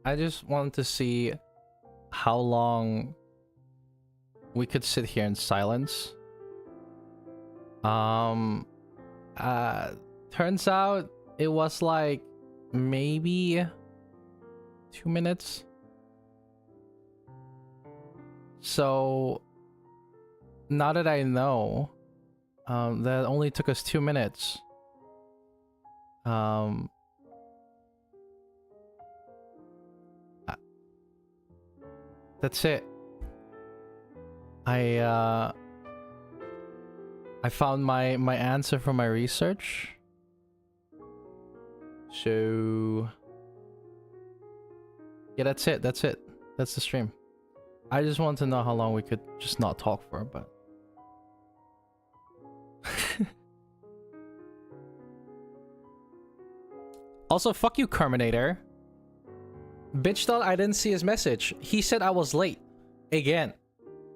I just wanted to see how long we could sit here in silence. Turns out it was like maybe 2 minutes. So now that I know that only took us 2 minutes, that's it. I found my answer from my research. So yeah, that's it. That's the stream. I just want to know how long we could just not talk for, but also fuck you, Carminator. Bitch thought I didn't see his message. He said I was late again,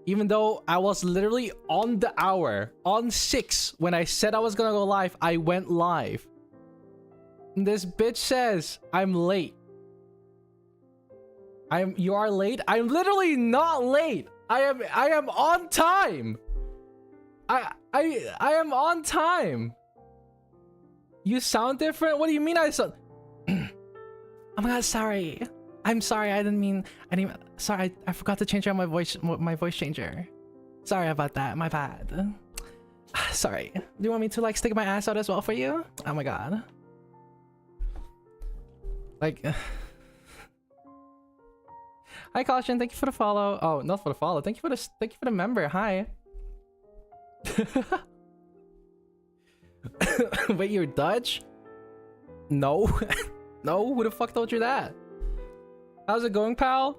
even though I was literally on the hour, on 6 when I said I was gonna go live. I went live. This bitch says I'm late. You are late? I'm literally not late. I am on time. I am on time. You sound different? What do you mean I sound oh my god, sorry. I'm sorry. I didn't mean sorry, I forgot to change out my voice changer. Sorry about that. My bad. Sorry. Do you want me to like stick my ass out as well for you? Oh my god. Like hi Caution, thank you for the follow. Oh, not for the follow. Thank you for the member. Hi. Wait, you're Dutch? No. No, who the fuck told you that? How's it going, pal?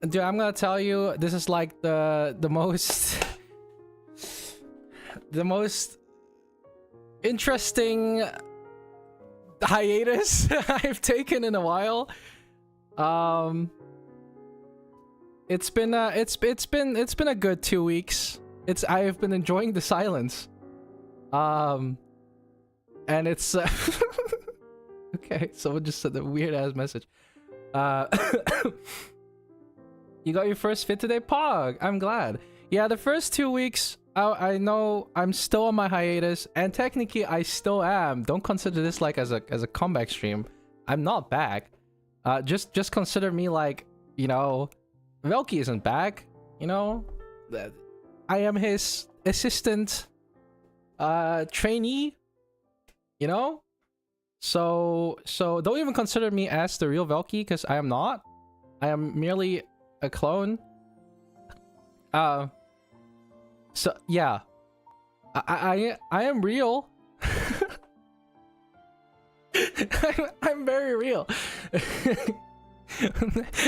Dude, I'm gonna tell you, this is like the most the most interesting hiatus I've taken in a while. It's been a good 2 weeks. I've been enjoying the silence. And it's okay, someone just sent a weird ass message. You got your first fit today, Pog. I'm glad. Yeah, the first 2 weeks, I know I'm still on my hiatus, and technically I still am. Don't consider this like as a comeback stream. I'm not back. Just consider me like, you know, Velky isn't back. You know, I am his assistant, trainee. You know, so don't even consider me as the real Velky, because I am not. I am merely a clone. So yeah, I am real. I'm very real.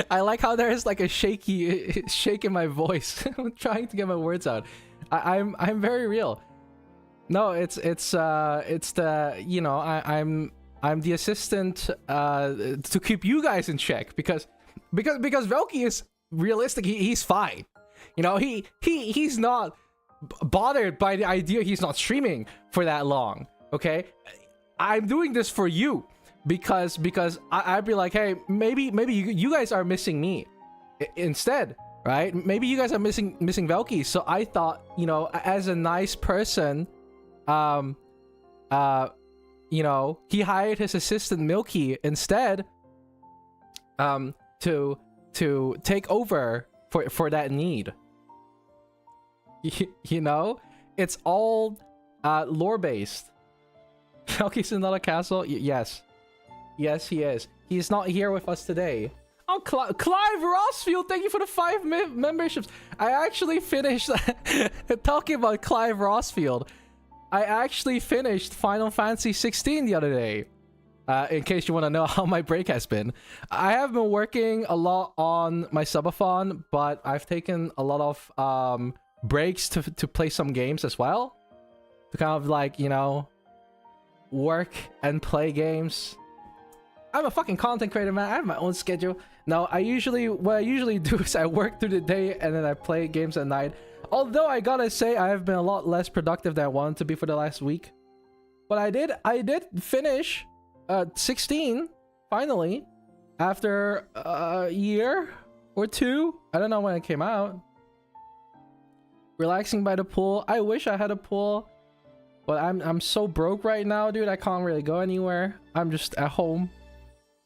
I like how there's like a shake in my voice. I'm trying to get my words out. I'm very real. No, it's the, you know, I'm the assistant to keep you guys in check, because Velky is realistic. He's fine. You know, he's not bothered by the idea he's not streaming for that long. Okay, I'm doing this for you because I'd be like, hey, maybe you guys are missing me instead, right? Maybe you guys are missing Velky. So I thought, you know, as a nice person, you know, he hired his assistant Milky instead, to take over for that need. You know, it's all lore based. Velky's in another castle. Yes, he is. He's not here with us today. Oh, Clive Rossfield, thank you for the 5 memberships. I actually finished talking about Clive Rossfield. I actually finished Final Fantasy 16 the other day. In case you want to know how my break has been. I have been working a lot on my subathon, but I've taken a lot of breaks to play some games as well. To kind of like, you know, work and play games. I'm a fucking content creator, man. I have my own schedule. No, what I usually do is I work through the day and then I play games at night. Although I gotta say, I have been a lot less productive than I wanted to be for the last week. But I did finish 16 finally. after a year or two. I don't know when it came out. Relaxing by the pool. I wish I had a pool, but I'm so broke right now, dude. I can't really go anywhere. I'm just at home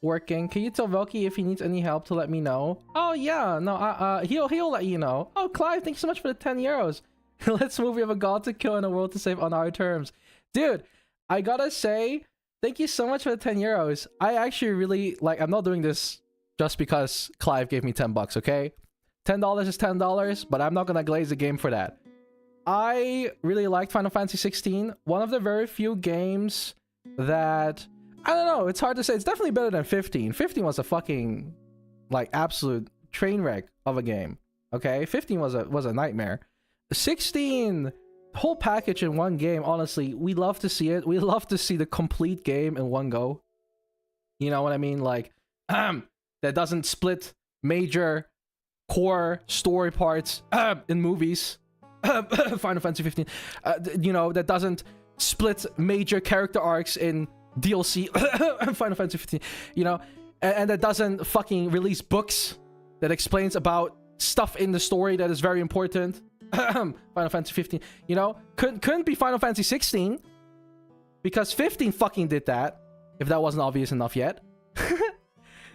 working. Can you tell Velky if he needs any help to let me know? Oh yeah, no, he'll let you know. Oh, Clive, thank you so much for the 10 euros. Let's move. We have a god to kill and a world to save on our terms. Dude, I gotta say, thank you so much for the 10 euros. I actually really, like, I'm not doing this just because Clive gave me 10 bucks, okay? $10 is $10, but I'm not gonna glaze the game for that. I really liked Final Fantasy 16. One of the very few games that, I don't know, it's hard to say. It's definitely better than 15. 15 was a fucking, like, absolute train wreck of a game, okay? 15 was a nightmare. 16, whole package in one game, honestly, we love to see it. We love to see the complete game in one go. You know what I mean? Like, that doesn't split major core story parts in movies. Final Fantasy 15. You know, that doesn't split major character arcs in DLC. Final Fantasy 15. You know, and that doesn't fucking release books that explains about stuff in the story that is very important. Final Fantasy 15, you know, couldn't be Final Fantasy 16 because 15 fucking did that, if that wasn't obvious enough yet.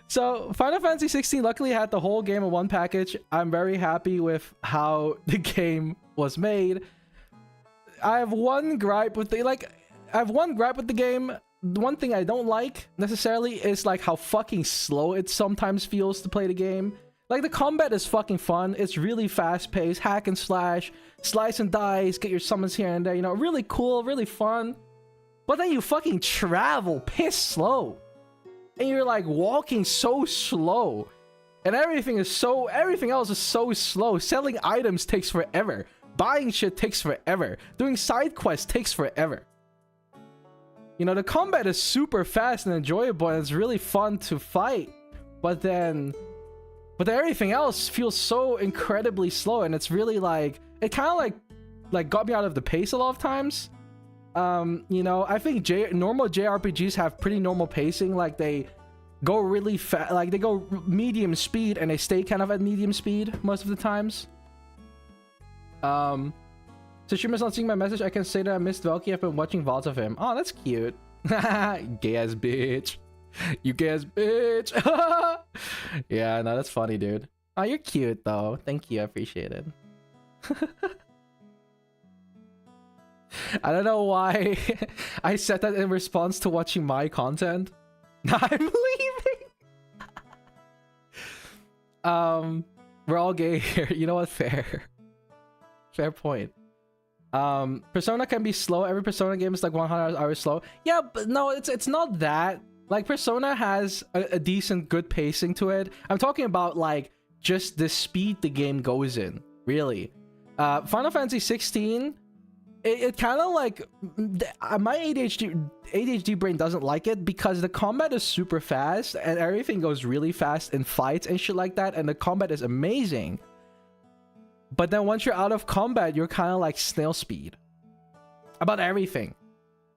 So Final Fantasy 16 luckily had the whole game in one package. I'm very happy with how the game was made. I have one gripe with the game. The one thing I don't like necessarily is like how fucking slow it sometimes feels to play the game. Like, the combat is fucking fun. It's really fast-paced, hack and slash, slice and dice, get your summons here and there, you know, really cool, really fun. But then you fucking travel piss slow. And you're like walking so slow. And everything else is so slow. Selling items takes forever. Buying shit takes forever. Doing side quests takes forever. You know, the combat is super fast and enjoyable, and it's really fun to fight. But then everything else feels so incredibly slow, and it's really like, it kind of like got me out of the pace a lot of times. You know, I think normal JRPGs have pretty normal pacing. Like, they go really fast, like they go medium speed and they stay kind of at medium speed most of the times. So Shima's not seeing my message. I can say that I missed Velky. I've been watching VODs of him. Oh, that's cute. Gay ass bitch. You gay ass bitch. Yeah, no, that's funny, dude. Oh, you're cute though. Thank you, I appreciate it. I don't know why I said that in response to watching my content. I'm leaving. We're all gay here. You know what? Fair point. Persona can be slow. Every Persona game is like 100 hours slow. Yeah, but no, it's not that. Like, Persona has a decent, good pacing to it. I'm talking about, like, just the speed the game goes in, really. Final Fantasy 16, it kind of, like, my ADHD brain doesn't like it because the combat is super fast and everything goes really fast in fights and shit like that, and the combat is amazing. But then once you're out of combat, you're kind of like snail speed about everything.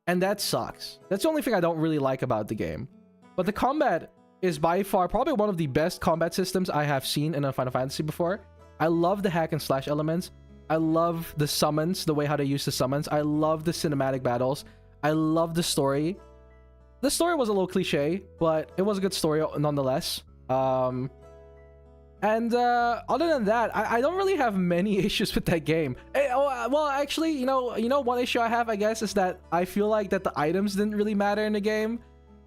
And that sucks. That's the only thing I don't really like about the game. But the combat is by far probably one of the best combat systems I have seen in a Final Fantasy before. I love the hack and slash elements. I love the summons, the way how they use the summons. I love the cinematic battles. I love the story. The story was a little cliche, but it was a good story nonetheless. Other than that, I don't really have many issues with that game. Well, actually, you know, one issue I have, I guess, is that I feel like that the items didn't really matter in the game.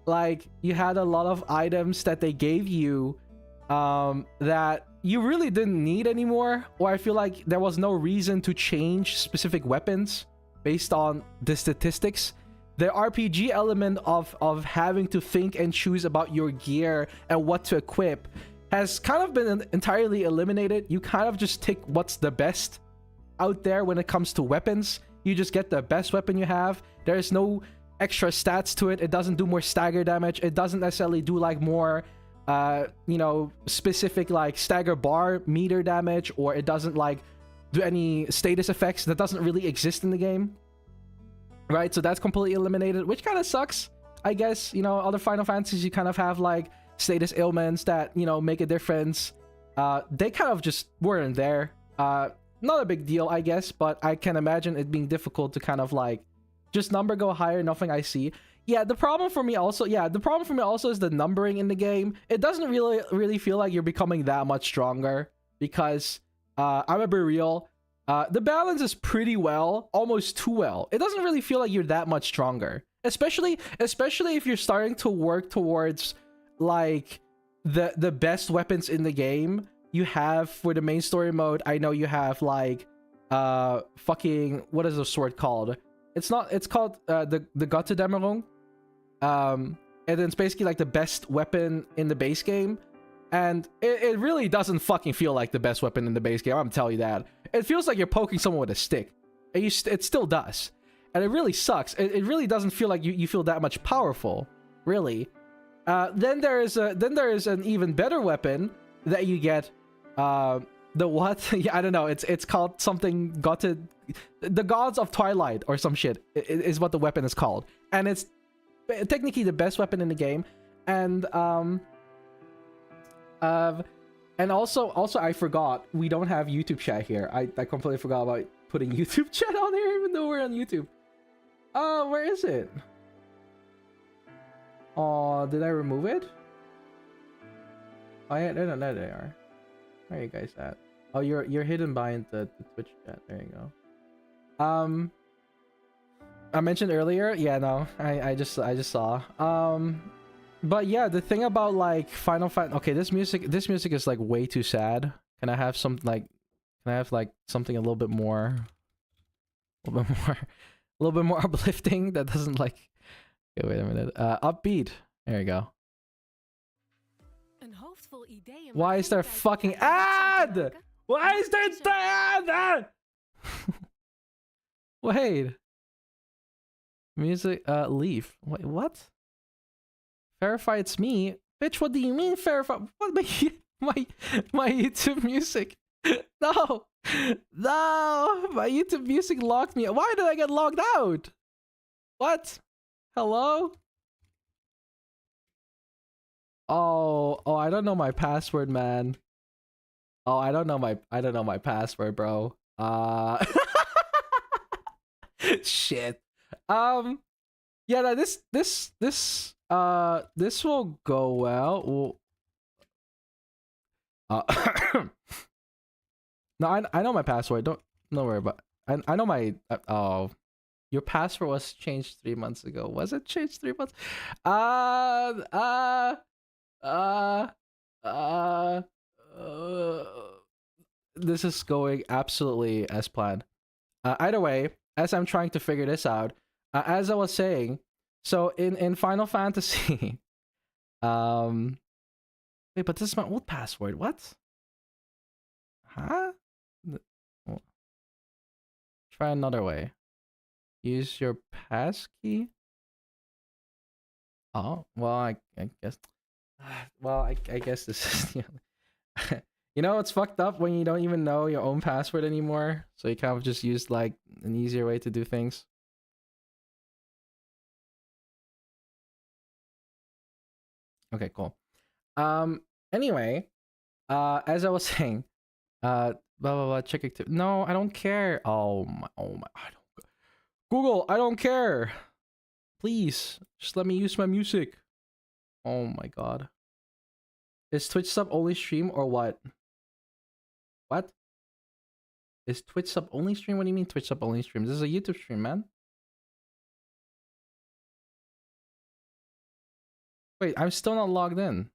Like, you had a lot of items that they gave you that you really didn't need anymore, or I feel like there was no reason to change specific weapons based on the statistics. The RPG element of having to think and choose about your gear and what to equip has kind of been entirely eliminated. You kind of just take what's the best out there when it comes to weapons. You just get the best weapon you have. There's no extra stats to it. It doesn't do more stagger damage. It doesn't necessarily do like more you know, specific like stagger bar meter damage, or it doesn't like do any status effects that doesn't really exist in the game, right? So that's completely eliminated, which kind of sucks, I guess. You know, other Final Fantasies, you kind of have like status ailments that, you know, make a difference. They kind of just weren't there. Not a big deal, I guess, but I can imagine it being difficult to kind of like just number go higher, nothing I see. Yeah, the problem for me also is the numbering in the game. It doesn't really feel like you're becoming that much stronger because I'm gonna be real. The balance is pretty well, almost too well. It doesn't really feel like you're that much stronger, especially if you're starting to work towards like the best weapons in the game. You have for the main story mode, I know you have like fucking, what is the sword called? It's called the Götterdämmerung. And then it's basically like the best weapon in the base game. And it really doesn't fucking feel like the best weapon in the base game, I'm telling you that. It feels like you're poking someone with a stick. And it still does. And it really sucks. It really doesn't feel like you feel that much powerful, really. Then there is an even better weapon that you get. The what? Yeah, I don't know. It's called something the Gods of Twilight or some shit is what the weapon is called. And it's technically the best weapon in the game. And also I forgot we don't have YouTube chat here. I completely forgot about putting YouTube chat on here even though we're on YouTube. Where is it? Oh, did I remove it? Oh yeah, no, they are. Where are you guys at? Oh, you're hidden behind the Twitch chat. There you go. I mentioned earlier. Yeah, no, I just saw. But yeah, the thing about like Final Fantasy. Okay, this music is like way too sad. Can I have something like? Can I have like something a little bit more uplifting that doesn't like. Okay, wait a minute. Upbeat. There you go. Why is there fucking ad? Why is there ad? Wait. Music. Leave. Wait. What? Verify it's me, bitch. What do you mean verify? What my YouTube music? No. My YouTube music locked me. Why did I get logged out? What? Hello? Oh, I don't know my password, man. Oh, I don't know my password, bro. Shit. Yeah, this will go well. No, I know my password. Don't worry about. I know my. Oh, your password was changed 3 months ago. Was it changed 3 months? This is going absolutely as planned. Either way, as I'm trying to figure this out, as I was saying, so in Final Fantasy, wait, but this is my old password. What? Huh? Try another way. Use your passkey. Oh, well, I guess. Well, I guess this is. You know, it's fucked up when you don't even know your own password anymore. So you kind of just use like an easier way to do things. Okay, cool. Anyway, as I was saying, blah blah blah. Check it. No, I don't care. Oh my. I don't. Google, I don't care. Please, just let me use my music. Oh my god. Is Twitch sub only stream or what? What? Is Twitch sub only stream? What do you mean Twitch sub only stream? This is a YouTube stream, man. Wait, I'm still not logged in.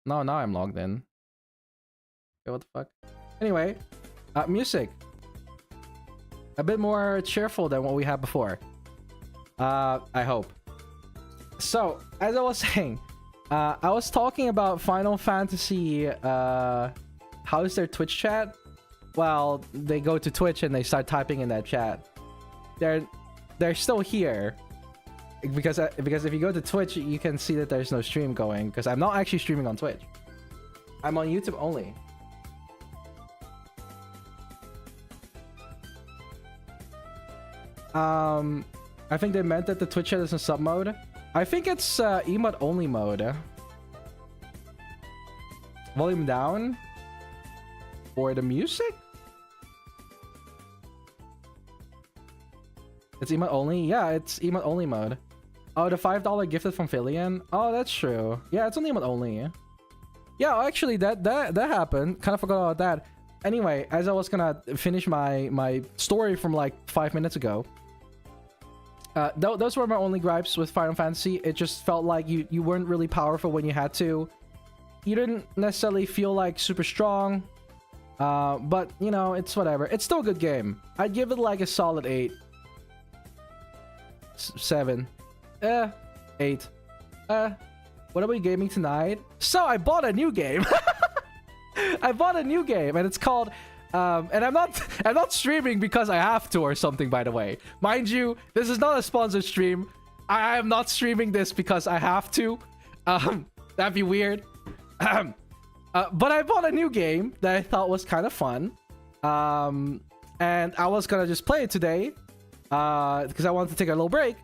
No, now I'm logged in. Okay, what the fuck? Anyway, music. A bit more cheerful than what we had before. I hope. So, as I was saying, I was talking about Final Fantasy, how is their Twitch chat? Well, they go to Twitch and they start typing in that chat. They're still here. Because if you go to Twitch, you can see that there's no stream going. Because I'm not actually streaming on Twitch. I'm on YouTube only. I think they meant that the Twitch chat is in sub mode. I think it's emote only mode. Volume down for the music. It's emote only? Yeah, it's emote only mode. Oh, the $5 gifted from Filian? Oh, that's true. Yeah, it's only emote only. Yeah, actually, that happened. Kind of forgot about that. Anyway, as I was gonna finish my story from like 5 minutes ago, those were my only gripes with Final Fantasy. It just felt like you weren't really powerful when you had to. You didn't necessarily feel like super strong. But, you know, it's whatever. It's still a good game. I'd give it like a solid 8. 7. 8. What are we gaming tonight? So I bought a new game. I bought a new game, and it's called and I'm not streaming because I have to or something, by the way. Mind you, this is not a sponsored stream. I am not streaming this because I have to. That'd be weird. But I bought a new game that I thought was kind of fun. And I was gonna just play it today because I wanted to take a little break.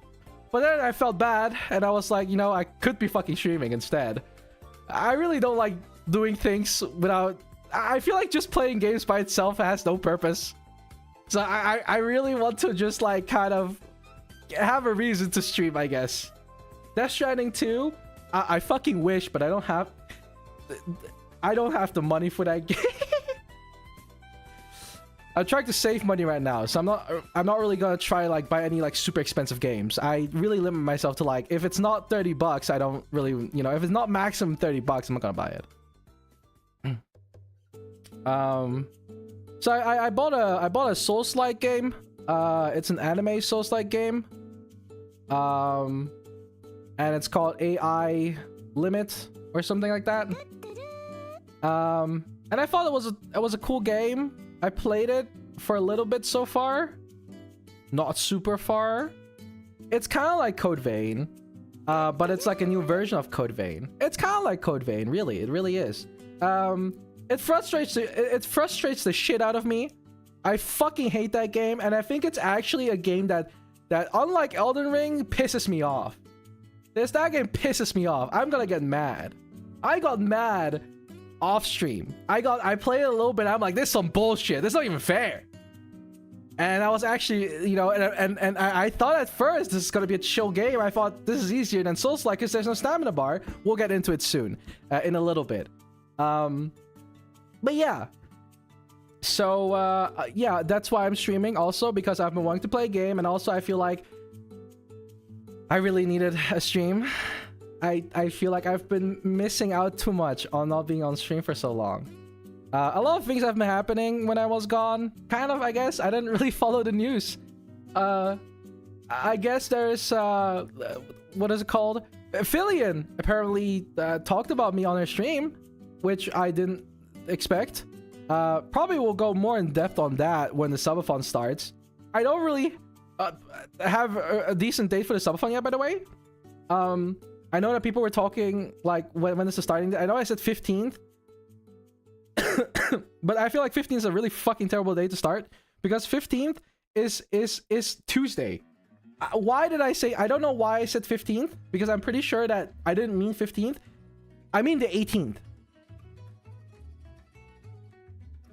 But then I felt bad, and I was like, you know, I could be fucking streaming instead. I really don't like doing things without... I feel like just playing games by itself has no purpose. So I really want to just like kind of have a reason to stream, I guess. Death Stranding 2, I fucking wish, but I don't have the money for that game. I'm trying to save money right now, so I'm not really gonna try like buy any like super expensive games. I really limit myself to like, if it's not $30, I don't really, you know, if it's not maximum $30, I'm not gonna buy it. So I bought a Souls-like game. It's an anime Souls-like game. And it's called AI Limit or something like that. And I thought it was a cool game. I played it for a little bit so far. Not super far. It's kind of like Code Vein. But it's like a new version of Code Vein. It's kind of like Code Vein, really. It really is. It frustrates the shit out of me. I fucking hate that game, and I think it's actually a game that unlike Elden Ring pisses me off. That game pisses me off. I'm gonna get mad. I got mad off stream. I played it a little bit. I'm like, this is some bullshit. This is not even fair. And I was actually, you know, and I thought at first this is gonna be a chill game. I thought this is easier than Souls-like because there's no stamina bar. We'll get into it soon, in a little bit. But yeah. So, yeah, that's why I'm streaming also, because I've been wanting to play a game, and also I feel like I really needed a stream. I feel like I've been missing out too much on not being on stream for so long. A lot of things have been happening when I was gone. Kind of, I guess. I didn't really follow the news. I guess there's, what is it called? Filian apparently talked about me on her stream, which I didn't expect. Probably will go more in depth on that when the Subathon starts. I don't really have a decent date for the Subathon yet, by the way. I know that people were talking like when this is starting. I know I said 15th, but I feel like 15th is a really fucking terrible day to start, because 15th is Tuesday. Why did I say? I don't know why I said 15th, because I'm pretty sure that I didn't mean 15th. I mean the 18th.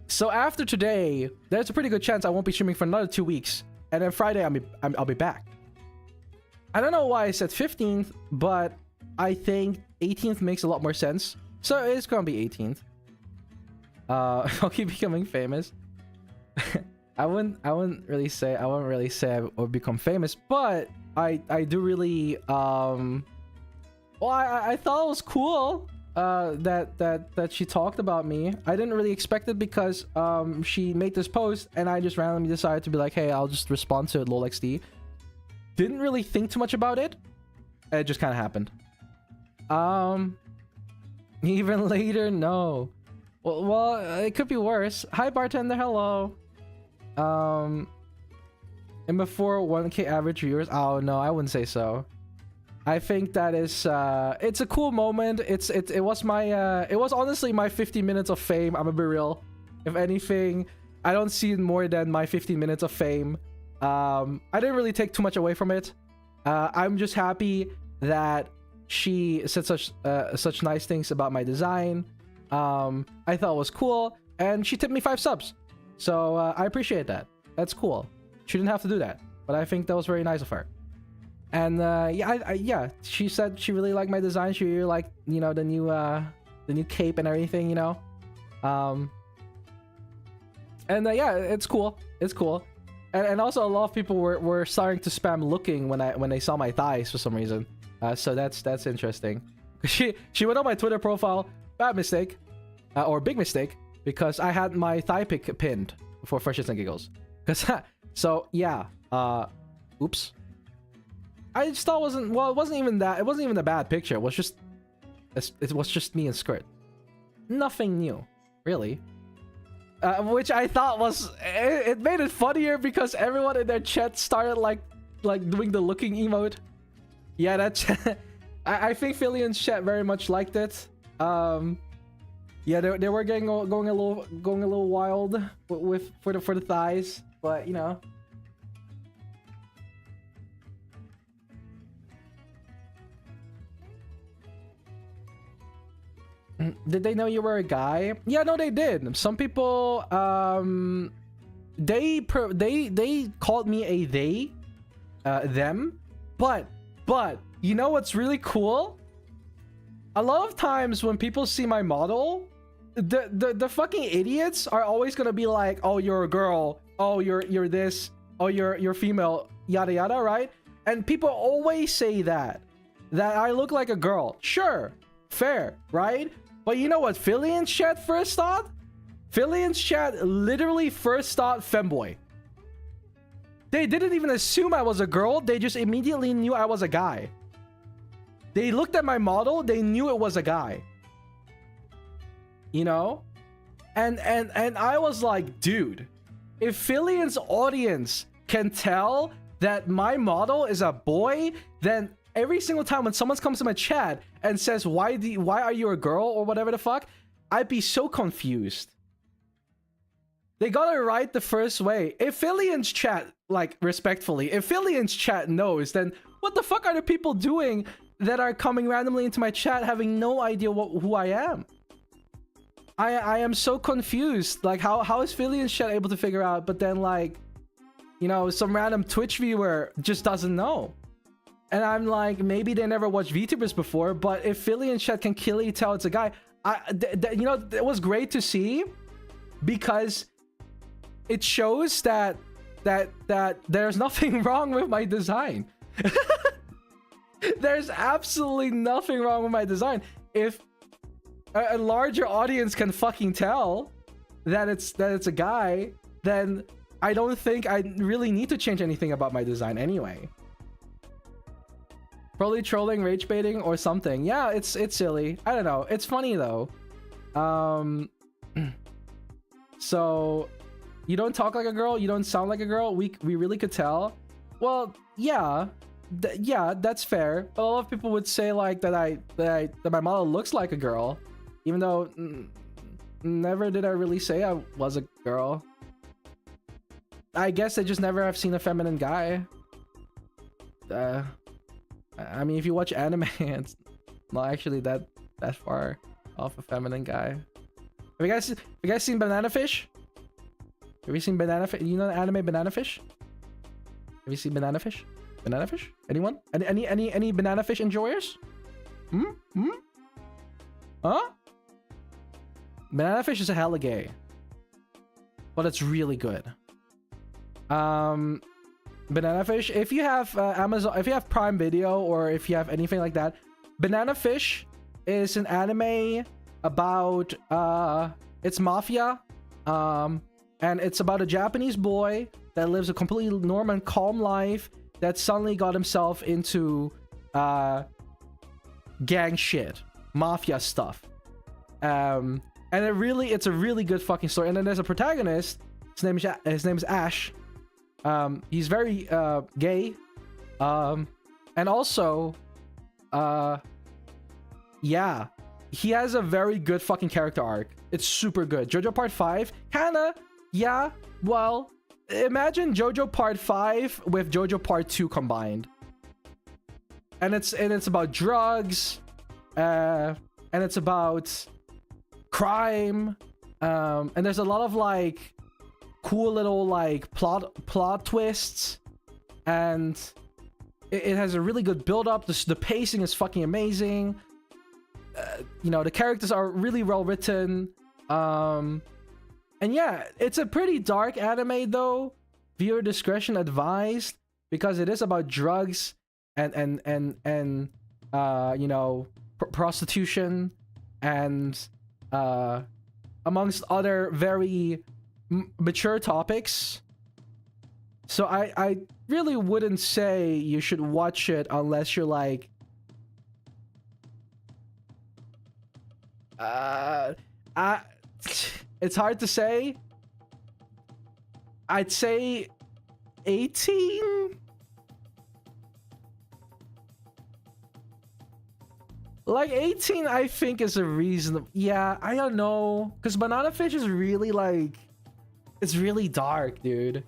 So after today, there's a pretty good chance I won't be streaming for another 2 weeks, and then Friday I'll be back. I don't know why I said 15th, but I think 18th makes a lot more sense. So it's gonna be 18th. I'll keep becoming famous. I wouldn't really say I would become famous, but I do really well, I thought it was cool that she talked about me. I didn't really expect it because she made this post and I just randomly decided to be like, hey, I'll just respond to it, lolxd. Didn't really think too much about it. It just kind of happened. Even later, no. Well, it could be worse. Hi, bartender. Hello. And before 1K average viewers. Oh no, I wouldn't say so. I think that is it's a cool moment. It was honestly my 50 minutes of fame. I'm gonna be real. If anything, I don't see it more than my 15 minutes of fame. I didn't really take too much away from it. I'm just happy that she said such nice things about my design. I thought it was cool, and she tipped me 5 subs. So I appreciate that. That's cool. She didn't have to do that, but I think that was very nice of her. And yeah, she said she really liked my design. She really liked, you know, the new cape and everything, you know. And yeah, it's cool. It's cool. And also a lot of people were starting to spam looking when they saw my thighs for some reason. So that's interesting. She went on my Twitter profile. Bad mistake, or big mistake, because I had my thigh pic pinned for shits and giggles. Cause so yeah. Oops. I just thought it wasn't even that. It wasn't even a bad picture. It was just me in skirt. Nothing new, really. Which I thought was it made it funnier because everyone in their chat started like doing the looking emote. Yeah, that I think Filian's chat very much liked it. Yeah, they were going a little wild for the thighs, but you know. Did they know you were a guy? Yeah, no, they did. Some people, they called me a they, them, but you know what's really cool? A lot of times when people see my model, the fucking idiots are always gonna be like, oh, you're a girl, oh, you're this, oh, you're female, yada yada, right? And people always say that I look like a girl. Sure, fair, right? But you know what Filian's chat first thought? Filian's chat literally first thought femboy. They didn't even assume I was a girl. They just immediately knew I was a guy. They looked at my model. They knew it was a guy. You know? And I was like, dude, if Filian's audience can tell that my model is a boy, then every single time when someone comes to my chat and says, why are you a girl or whatever the fuck, I'd be so confused. They got it right the first way. If Filian's chat, like, respectfully, if Filian's chat knows, then what the fuck are the people doing that are coming randomly into my chat having no idea who I am? I am so confused. Like, how is Filian's chat able to figure out, but then, like, you know, some random Twitch viewer just doesn't know? And I'm like, maybe they never watched VTubers before, but if Filian chat can clearly tell it's a guy, you know, it was great to see because it shows that there's nothing wrong with my design. There's absolutely nothing wrong with my design. If a larger audience can fucking tell that it's a guy, then I don't think I really need to change anything about my design anyway. Probably trolling, rage baiting, or something. Yeah, it's silly. I don't know. It's funny though. So, you don't talk like a girl. You don't sound like a girl. We really could tell. Well, yeah, yeah, that's fair. But a lot of people would say like that my model looks like a girl, even though never did I really say I was a girl. I guess I just never have seen a feminine guy. I mean, if you watch anime, it's not actually that far off a feminine guy. Have you guys seen Banana Fish? Have you seen Banana Fish? You know the anime Banana Fish? Have you seen Banana Fish? Banana Fish? Anyone? Any Banana Fish enjoyers? Huh? Banana Fish is a hella gay, but it's really good. Banana Fish, if you have Amazon, if you have Prime Video, or if you have anything like that, Banana Fish is an anime about it's mafia, and it's about a Japanese boy that lives a completely normal and calm life that suddenly got himself into gang shit, mafia stuff, and it's a really good fucking story. And then there's a protagonist. His name is Ash. He's very gay, and also yeah, he has a very good fucking character arc. It's super good. JoJo Part 5, kinda, yeah, well, imagine JoJo Part 5 with JoJo Part 2 combined. And it's about drugs, and it's about crime, and there's a lot of like cool little like plot twists, and it has a really good build up. The pacing is fucking amazing. You know, the characters are really well written. And yeah, it's a pretty dark anime though. Viewer discretion advised, because it is about drugs and you know, prostitution and amongst other very mature topics. So I really wouldn't say you should watch it unless you're like it's hard to say. I'd say 18. Like 18 I think is a reasonable. Yeah, I don't know, because Banana Fish is really like, it's really dark, dude.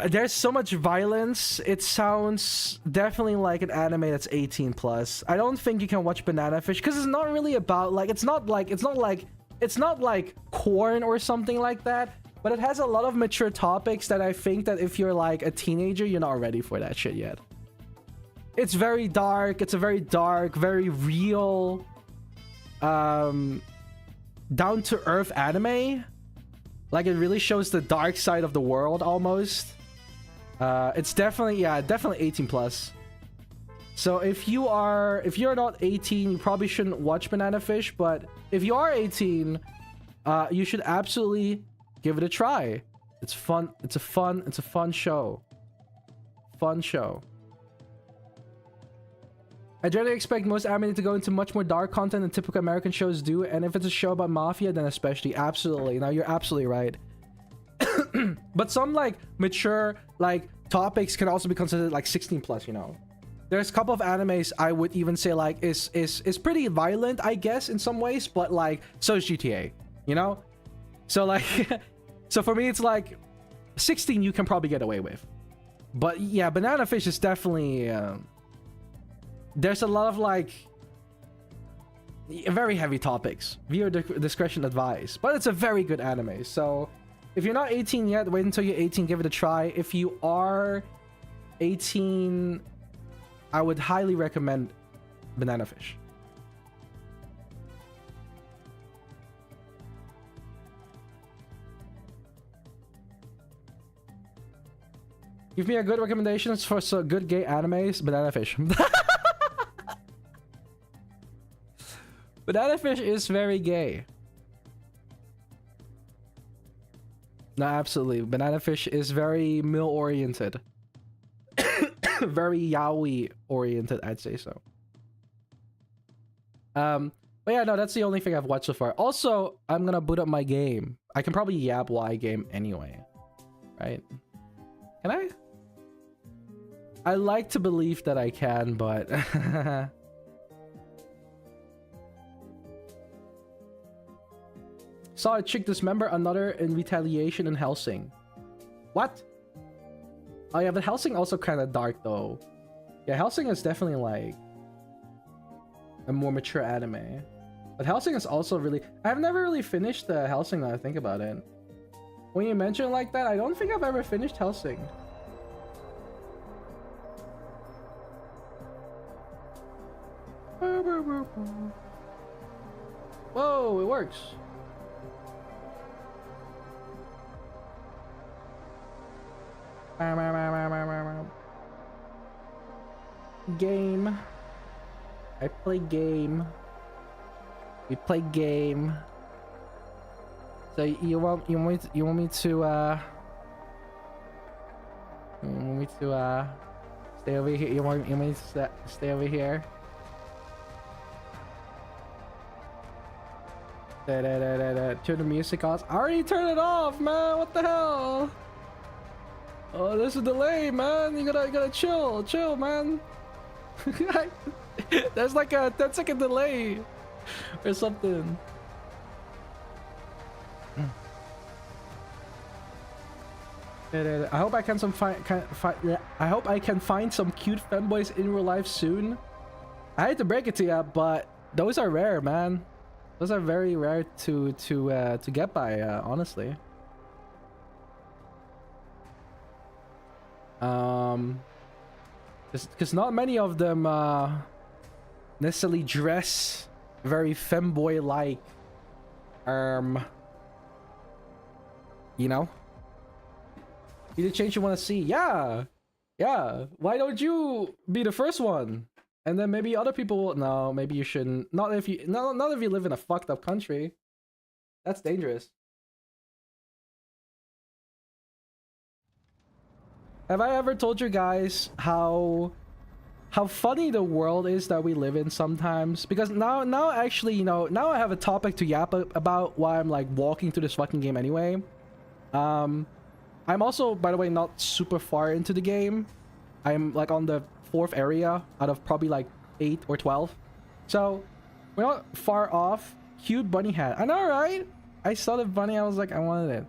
There's so much violence. It sounds definitely like an anime that's 18 plus. I don't think you can watch Banana Fish because it's not really about like, it's not like Corn or something like that, but it has a lot of mature topics that I think that if you're like a teenager, you're not ready for that shit yet. It's very dark. It's a very dark, very real, down to earth anime. Like, it really shows the dark side of the world almost. It's definitely, yeah, definitely 18 plus. So if you're not 18, you probably shouldn't watch Banana Fish, but if you are 18, you should absolutely give it a try. It's fun. It's a fun show. Fun show. I generally expect most anime to go into much more dark content than typical American shows do, and if it's a show about mafia, then especially. Absolutely. Now, you're absolutely right. But some like mature like topics can also be considered like 16 plus, you know. There's a couple of animes I would even say like is pretty violent, I guess, in some ways, but like so is GTA, you know? So like so for me it's like 16 you can probably get away with. But yeah, Banana Fish is definitely there's a lot of like very heavy topics. Viewer discretion advised. But it's a very good anime. So if you're not 18 yet, wait until you're 18, give it a try. If you are 18, I would highly recommend Banana Fish. Give me a good recommendations for some good gay animes. Banana Fish. Banana Fish is very gay. No, absolutely. Banana Fish is very male-oriented. Very yaoi-oriented, I'd say so. But yeah, no, that's the only thing I've watched so far. Also, I'm gonna boot up my game. I can probably yap Y game anyway. Right? Can I? I like to believe that I can, but... Saw a chick dismember another in retaliation in Hellsing. What? Oh yeah, but Hellsing also kind of dark though. Yeah, Hellsing is definitely like a more mature anime. But Hellsing is also really... I've never really finished the Hellsing now I think about it. When you mention it like that, I don't think I've ever finished Hellsing. Whoa, it works. Game. I play game. We play game. So you want me to stay over here? You want me to stay over here? Turn the music off. I already turned it off, man. What the hell? Oh, there's a delay, man. You gotta chill, man. There's like a 10-second delay or something. I hope I can I hope I can find some cute femboys in real life soon. I hate to break it to you, but those are rare, man. Those are very rare to get by, honestly. Because not many of them necessarily dress very femboy like. You know, you the change you want to see. Yeah, why don't you be the first one, and then maybe other people will. No, maybe you shouldn't. Not if you live in a fucked up country. That's dangerous. Have I ever told you guys how funny the world is that we live in sometimes? Because now actually, you know, now I have a topic to yap about why I'm like walking through this fucking game anyway. I'm also, by the way, not super far into the game. I'm like on the 4th area out of probably like 8 or 12. So we're not far off. Cute bunny hat. I know, right? I saw the bunny. I was like, I wanted it.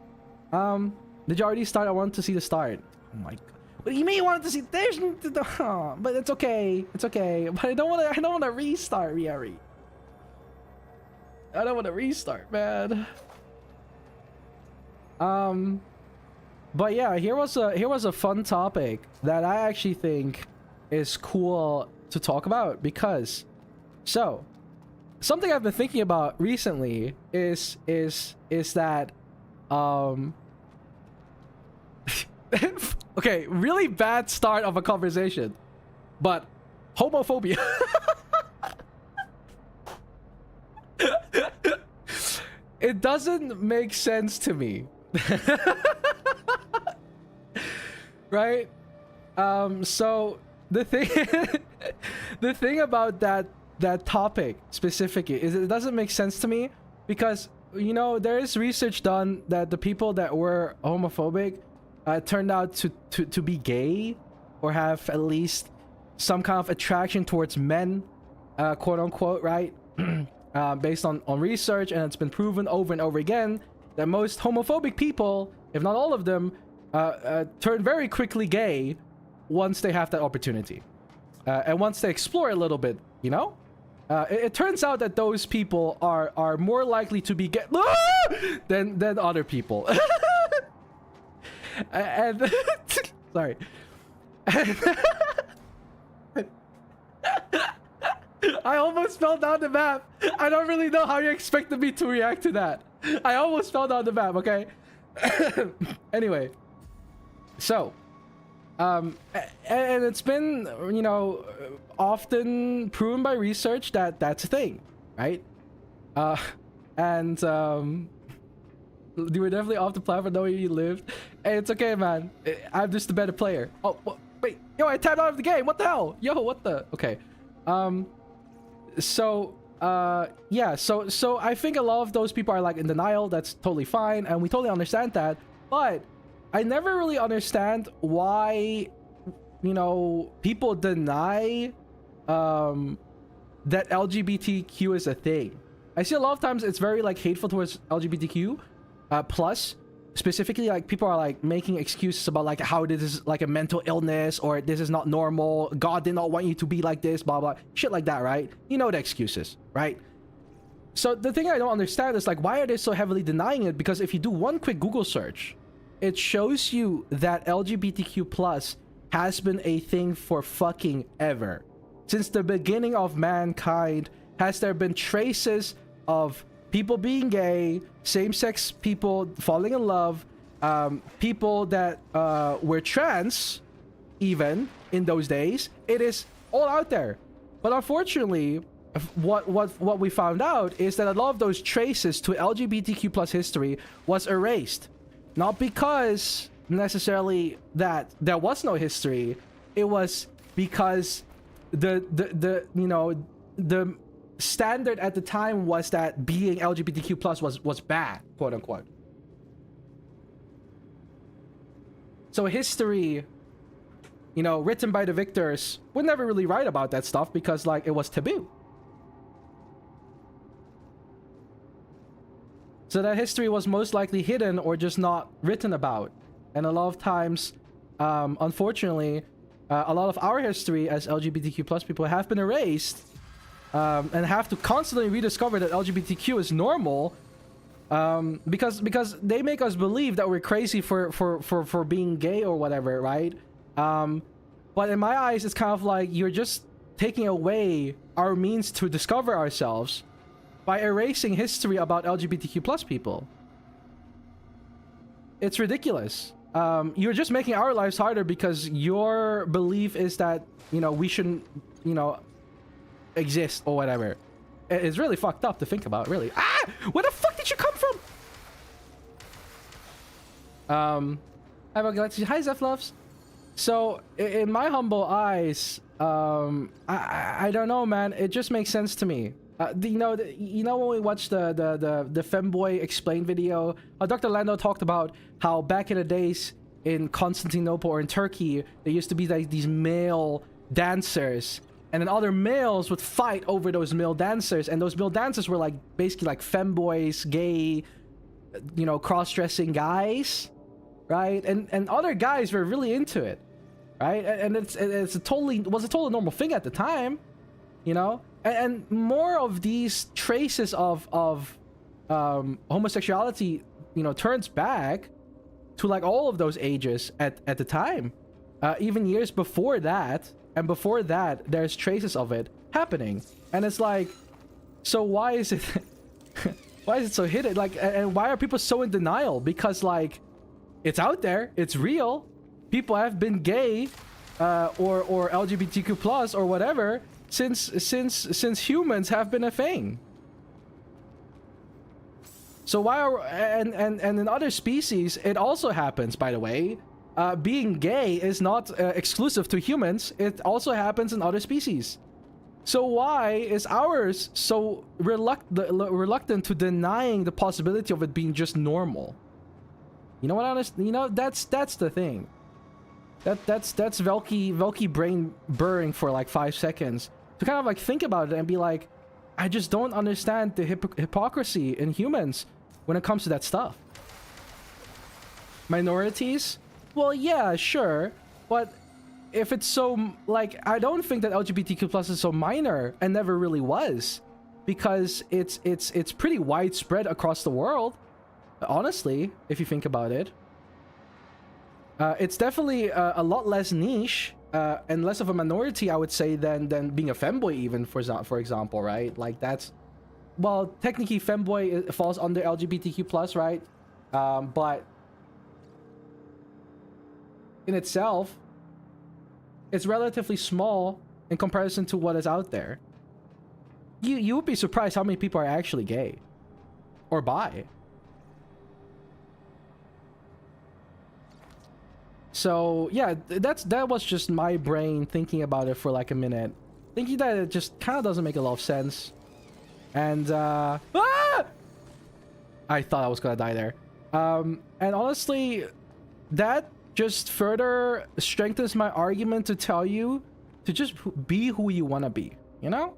Did you already start? I wanted to see the start. Oh my god. What do you mean you wanted to see? There's but it's okay. It's okay. But I don't want to restart, Riari. I don't want to restart, man. But yeah, here was a fun topic that I actually think is cool to talk about, because something I've been thinking about recently is that okay, really bad start of a conversation, but homophobia. It doesn't make sense to me. Right? So the thing about that topic specifically is it doesn't make sense to me, because, you know, there is research done that the people that were homophobic turned out to be gay, or have at least some kind of attraction towards men, quote unquote, right? Based on research, and it's been proven over and over again that most homophobic people, if not all of them, turn very quickly gay once they have that opportunity, and once they explore a little bit, you know. It turns out that those people are more likely to be gay than other people. And sorry. I almost fell down the map. I don't really know how you expected me to react to that. I almost fell down the map, okay? Anyway. So, and it's been, you know, often proven by research that that's a thing, right? And you were definitely off the platform knowing you lived. Hey, it's okay, man. I'm just a better player. Oh, wait. Yo, I tapped out of the game. What the hell? Yo, what the? Okay. So, yeah. So I think a lot of those people are like in denial. That's totally fine, and we totally understand that. But I never really understand why, you know, people deny that LGBTQ is a thing. I see a lot of times it's very like hateful towards LGBTQ plus, specifically, like people are like making excuses about like how this is like a mental illness, or this is not normal, God did not want you to be like this, blah blah shit like that, right? You know the excuses, right? So the thing I don't understand is like, why are they so heavily denying it? Because if you do one quick Google search, it shows you that LGBTQ plus has been a thing for fucking ever. Since the beginning of mankind has there been traces of people being gay, same-sex people falling in love, people that were trans, even in those days. It is all out there. But unfortunately, what we found out is that a lot of those traces to LGBTQ plus history was erased. Not because necessarily that there was no history. It was because the you know, the standard at the time was that being LGBTQ plus was bad, quote unquote. So history, you know, written by the victors would never really write about that stuff because like it was taboo. So that history was most likely hidden or just not written about. And a lot of times, unfortunately, a lot of our history as LGBTQ plus people have been erased and have to constantly rediscover that LGBTQ is normal, because they make us believe that we're crazy for being gay or whatever, right? But in my eyes, it's kind of like you're just taking away our means to discover ourselves by erasing history about LGBTQ plus people. It's ridiculous. You're just making our lives harder because your belief is that, you know, we shouldn't, you know, exist or whatever. It's really fucked up to think about, really. Ah! Where the fuck did you come from? Hi, Galaxy. Hi, Zeph Loves. So, in my humble eyes, I don't know, man. It just makes sense to me. You know when we watched the femboy explain video, Dr. Lando talked about how back in the days in Constantinople or in Turkey, there used to be like these male dancers, and then other males would fight over those male dancers, and those male dancers were like basically like femboys, gay, you know, cross-dressing guys, right? And other guys were really into it, right? And was a totally normal thing at the time, you know. And more of these traces of homosexuality, you know, turns back to like all of those ages at the time, even years before that, and before that, there's traces of it happening, and it's like, so why is it, why is it so hidden? Like, and why are people so in denial? Because like, it's out there, it's real. People have been gay, or LGBTQ plus or whatever. Since humans have been a thing. So why are and in other species it also happens, by the way. Being gay is not exclusive to humans. It also happens in other species. So why is ours so reluctant to denying the possibility of it being just normal? You know what? You know, that's the thing. That's Velky brain burring for like 5 seconds. To kind of like think about it and be like, I just don't understand the hypocrisy in humans when it comes to that stuff. Minorities? Well, yeah, sure. But if it's so, like, I don't think that LGBTQ plus is so minor, and never really was. Because it's pretty widespread across the world. Honestly, if you think about it. It's definitely a lot less niche. And less of a minority, I would say, than being a femboy, even, for example, right? Like, that's, well, technically femboy falls under LGBTQ plus, right? But in itself, it's relatively small in comparison to what is out there. You would be surprised how many people are actually gay or bi. So yeah, that was just my brain thinking about it for like a minute, thinking that it just kind of doesn't make a lot of sense. And I thought I was gonna die there. And honestly, that just further strengthens my argument to tell you to just be who you want to be, you know?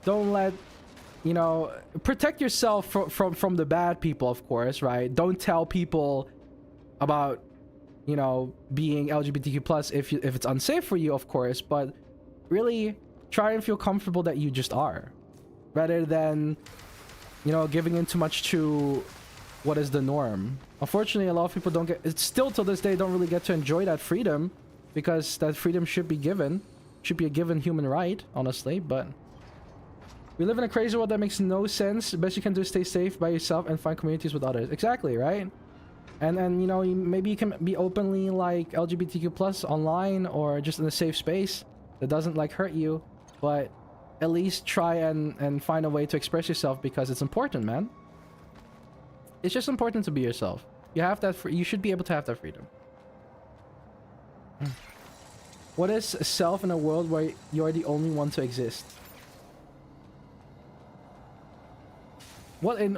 Don't let, you know, protect yourself from the bad people, of course, right? Don't tell people about, you know, being LGBTQ plus if it's unsafe for you, of course, but really try and feel comfortable that you just are, rather than, you know, giving in too much to what is the norm. Unfortunately, a lot of people don't get, it's still till this day, don't really get to enjoy that freedom, because that freedom should be given, should be a given human right, honestly. But we live in a crazy world that makes no sense. The best you can do is stay safe by yourself and find communities with others. Exactly, right? And you know, maybe you can be openly like LGBTQ plus online, or just in a safe space that doesn't like hurt you, but at least try and find a way to express yourself, because it's important, man. It's just important to be yourself. You have that, you should be able to have that freedom. What is self in a world where you're the only one to exist? What in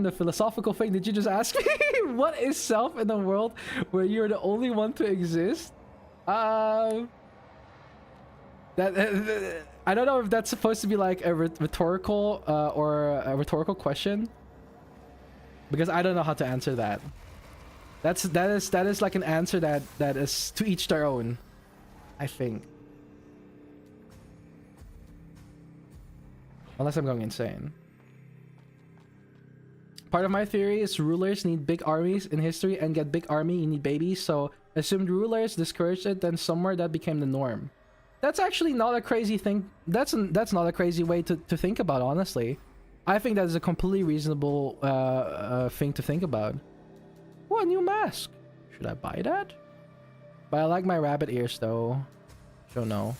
the philosophical thing did you just ask me? What is self in a world where you're the only one to exist? I don't know if that's supposed to be like a rhetorical or a rhetorical question, because I don't know how to answer that. That is like an answer that is to each their own. I think. Unless I'm going insane. Part of my theory is rulers need big armies in history, and get big army, you need babies. So assumed rulers discouraged it, then somewhere that became the norm. That's actually not a crazy thing. That's not a crazy way to think about, honestly. I think that is a completely reasonable thing to think about. Oh, a new mask. Should I buy that? But I like my rabbit ears though. So no.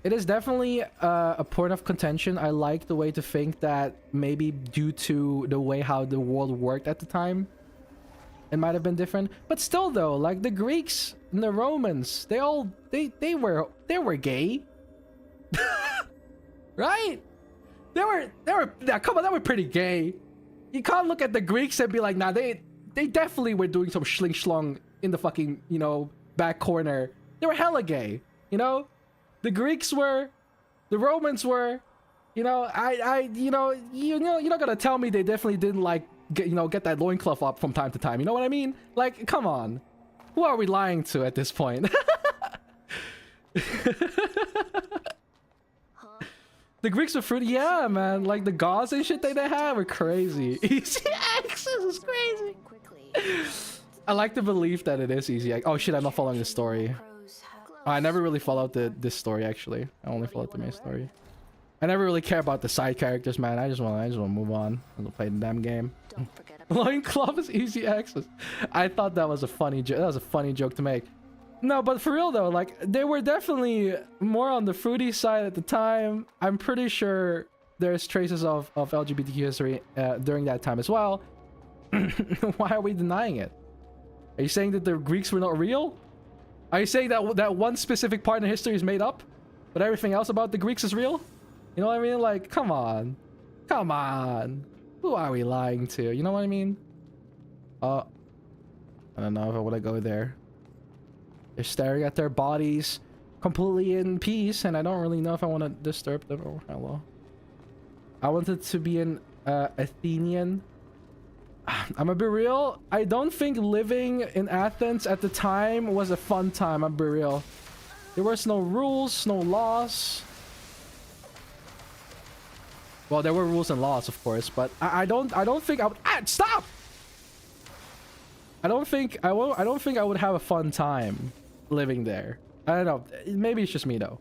It is definitely a point of contention. I like the way to think that maybe due to the way how the world worked at the time, it might have been different. But still though, like the Greeks and the Romans, they were gay. Right? They were come on, they were pretty gay. You can't look at the Greeks and be like, nah, they definitely were doing some schling schlong in the fucking, you know, back corner. They were hella gay, you know? The Greeks were, the Romans were, you know, you're not gonna tell me they definitely didn't like get that loincloth up from time to time. You know what I mean? Like, come on. Who are we lying to at this point? The Greeks were fruity, yeah, man. Like the gods and shit they had were crazy. Easy access is crazy. I like the belief that it is easy. Oh shit, I'm not following this story. I never really followed this story actually. I only followed the main story. I never really care about the side characters, man. I just want to move on and play the damn game. Loincloth is easy access. I thought that was a funny joke. That was a funny joke to make. No, but for real though, like they were definitely more on the fruity side at the time. I'm pretty sure there's traces of LGBTQ history during that time as well. Why are we denying it? Are you saying that the Greeks were not real? Are you saying that one specific part in history is made up, but everything else about the Greeks is real? You know what I mean? Like, come on. Come on. Who are we lying to? You know what I mean? I don't know if I want to go there. They're staring at their bodies completely in peace, and I don't really know if I want to disturb them. Oh, hello. I wanted to be an Athenian. I'm gonna be real. I don't think living in Athens at the time was a fun time. I'm gonna be real. There was no rules, no laws. Well, there were rules and laws, of course, but I don't think I would. Stop! I don't think I would have a fun time living there. I don't know. Maybe it's just me though.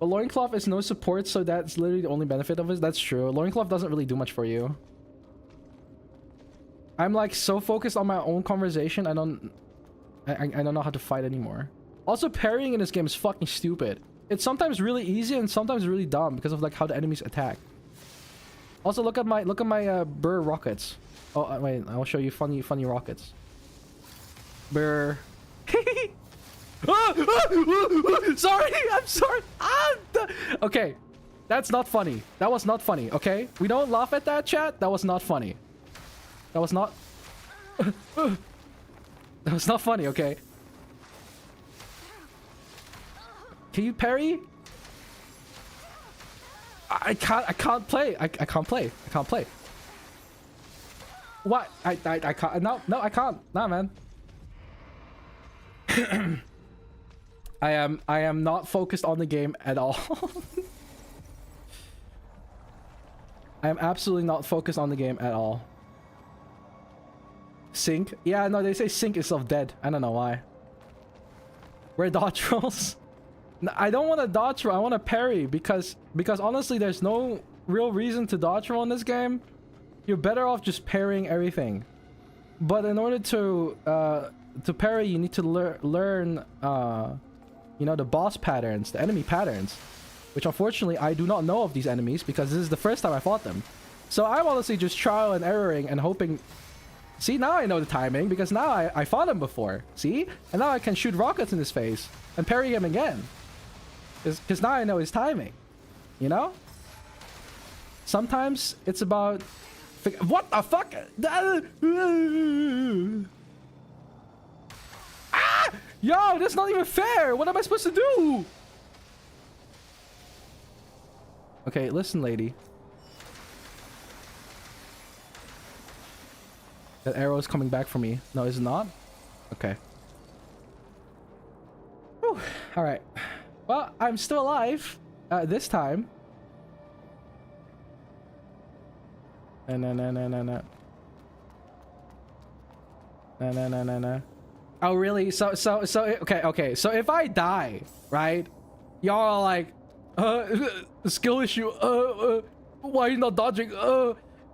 But loincloth is no support, so that's literally the only benefit of it. That's true. Loincloth doesn't really do much for you. I'm like so focused on my own conversation. I don't know how to fight anymore. Also, parrying in this game is fucking stupid. It's sometimes really easy and sometimes really dumb because of like how the enemies attack. Also, look at my burr rockets. Oh wait, I'll show you funny rockets. Burr. Sorry, I'm sorry. Okay, that's not funny. That was not funny. Okay, we don't laugh at that, chat. That was not funny. That was not. That was not funny. Okay. Can you parry? I can't play. I can't play. I can't play. What? I can't. No, I can't. Nah, man. I am not focused on the game at all. I am absolutely not focused on the game at all. Sync? Yeah, no, they say sync is of dead. I don't know why. We're dodge rolls. I don't want to dodge roll. I want to parry because honestly, there's no real reason to dodge roll in this game. You're better off just parrying everything. But in order to parry, you need to learn, you know, the boss patterns, the enemy patterns, which unfortunately I do not know of these enemies because this is the first time I fought them. So I'm honestly just trial and erroring and hoping. See, now I know the timing because now I fought him before. See, and now I can shoot rockets in his face and parry him again. Because now I know his timing, you know? Sometimes it's about... What the fuck? Ah! Yo, that's not even fair! What am I supposed to do? Okay, listen, lady. That arrow is coming back for me. No, is it not? Okay. Whew. All right. Well, I'm still alive. This time. No, no, no, no, no, no. No, no, no, no, no. Oh, really? So, okay. So if I die, right? Y'all are like, skill issue. Why are you not dodging?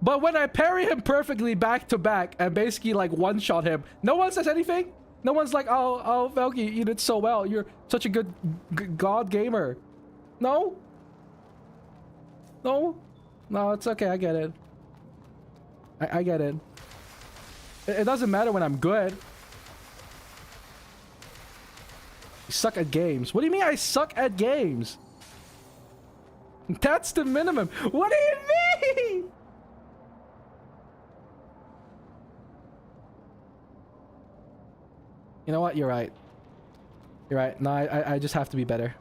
But when I parry him perfectly back to back and basically like one-shot him, no one says anything. No one's like, oh, Velky, you did so well. You're such a good god gamer. No? No? No, it's okay. I get it. I get it. It doesn't matter when I'm good. You suck at games. What do you mean I suck at games? That's the minimum. What do you mean? You know what? You're right. You're right. No, I just have to be better.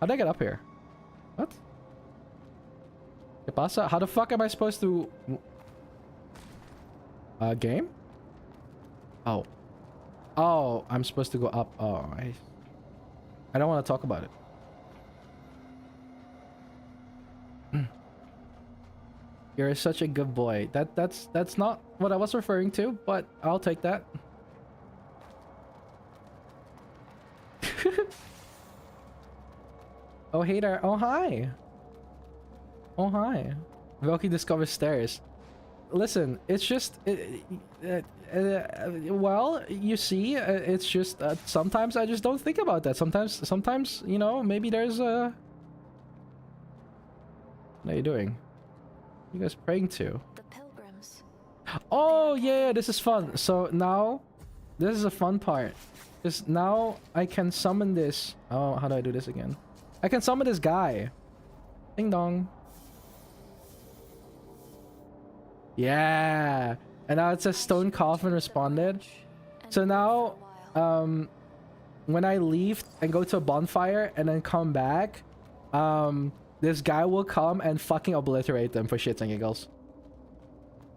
How'd I get up here? What? ¿Qué pasa? How the fuck am I supposed to... game? Oh. Oh, I'm supposed to go up. Oh, I don't want to talk about it. You're such a good boy. That's not what I was referring to, but I'll take that. Oh, hey there. Oh, hi. Oh, hi. Velky discovers stairs. Listen, it's just... well, you see, it's just... sometimes I just don't think about that. Sometimes, you know, maybe there's a... What are you doing? What are you guys praying to? The pilgrims. Oh, yeah, this is fun. So now, this is a fun part. Because now I can summon this... Oh, how do I do this again? I can summon this guy. Ding dong. Yeah. And now it says Stone Coffin responded. So now, when I leave and go to a bonfire and then come back, this guy will come and fucking obliterate them for shits and giggles.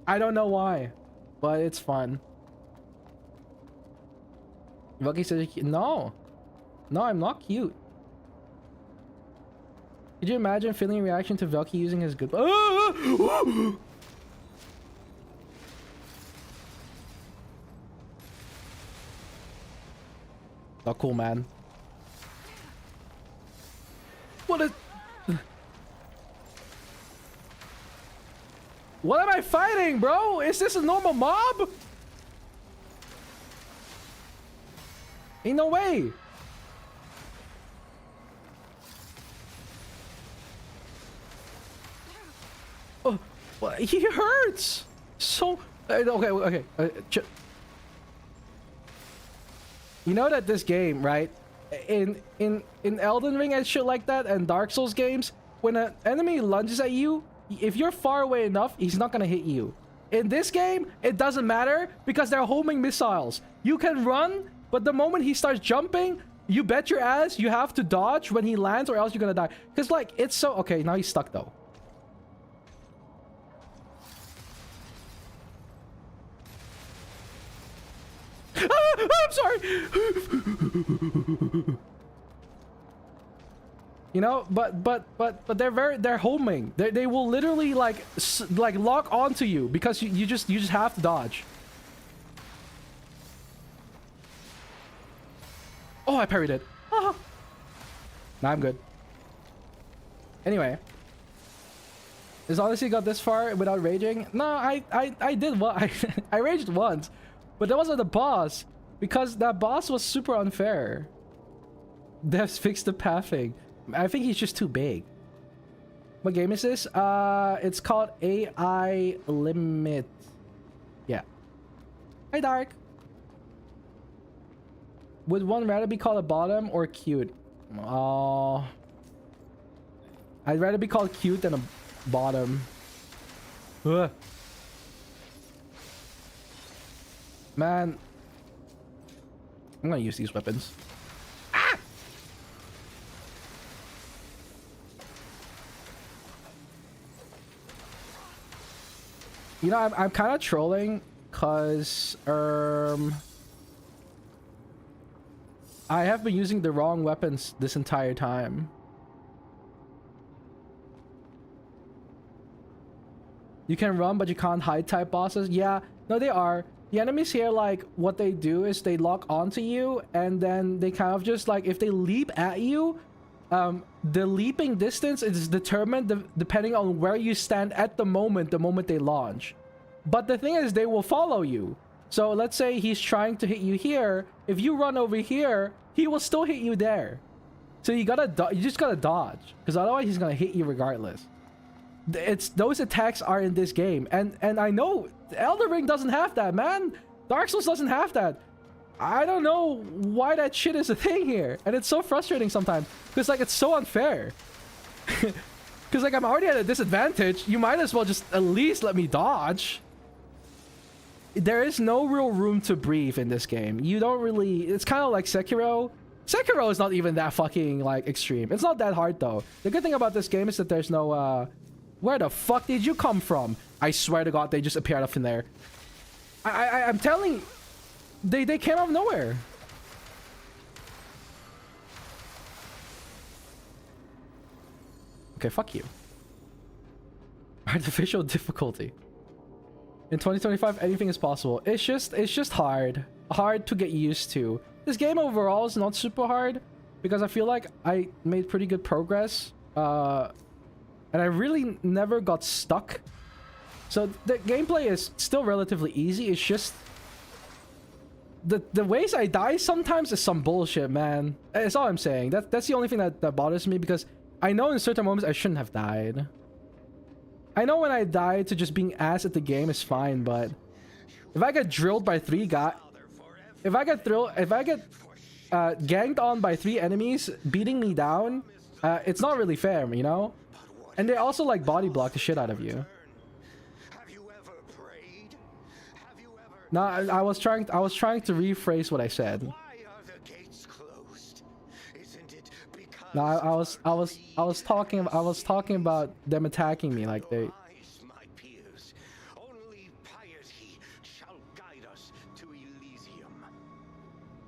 I don't know why, but it's fun. Velky says, no. No, I'm not cute. Could you imagine feeling reaction to Velky using his good... Oh, cool, man. What is... What am I fighting, bro? Is this a normal mob? Ain't no way. Oh, well, he hurts. So... okay. You know that this game, right? In Elden Ring and shit like that, and Dark Souls games, when an enemy lunges at you, if you're far away enough, he's not gonna hit you. In this game, it doesn't matter because they're homing missiles. You can run, but the moment he starts jumping, you bet your ass you have to dodge when he lands, or else you're gonna die. Because like it's so... Okay, now he's stuck though. I'm sorry. You know, but they're homing. They will literally like lock onto you because you just have to dodge. Oh, I parried it. Ah. Nah, I'm good. Anyway, has honestly got this far without raging? No, I did what I raged once. But that wasn't the boss, because that boss was super unfair. Devs fixed the pathing. I think he's just too big. What game is this? It's called AI Limit. Yeah. Hi, Dark. Would one rather be called a bottom or cute? Oh, I'd rather be called cute than a bottom. Ugh. Man, I'm gonna use these weapons. Ah! You know, I'm kind of trolling because I have been using the wrong weapons this entire time. You can run, but you can't hide type bosses. Yeah, no, they are. The enemies here, like, what they do is they lock onto you, and then they kind of just, like, if they leap at you, the leaping distance is determined depending on where you stand at the moment they launch. But the thing is, they will follow you. So let's say he's trying to hit you here. If you run over here, he will still hit you there. So you just gotta dodge, because otherwise he's gonna hit you regardless. It's those attacks are in this game, and I know Elden Ring doesn't have that, man. Dark Souls doesn't have that. I don't know why that shit is a thing here, and it's so frustrating sometimes because like it's so unfair. Because like I'm already at a disadvantage. You might as well just at least let me dodge. There is no real room to breathe in this game. You don't really. It's kind of like Sekiro. Sekiro is not even that fucking like extreme. It's not that hard though. The good thing about this game is that there's no where the fuck did you come from? I swear to God, they just appeared up in there. I'm telling you, they came out of nowhere. Okay, fuck you. Artificial difficulty. In 2025, anything is possible. It's just hard to get used to. This game overall is not super hard because I feel like I made pretty good progress. And I really never got stuck. So the gameplay is still relatively easy. It's just the ways I die sometimes is some bullshit, man. That's all I'm saying. That's the only thing that bothers me, because I know in certain moments I shouldn't have died. I know when I die to just being ass at the game is fine, but if I get drilled by 3 guys, if I get ganged on by 3 enemies beating me down, it's not really fair, you know? And they also like body block the shit out of you. No, I was trying to rephrase what I said. No, I was talking about them attacking me like they.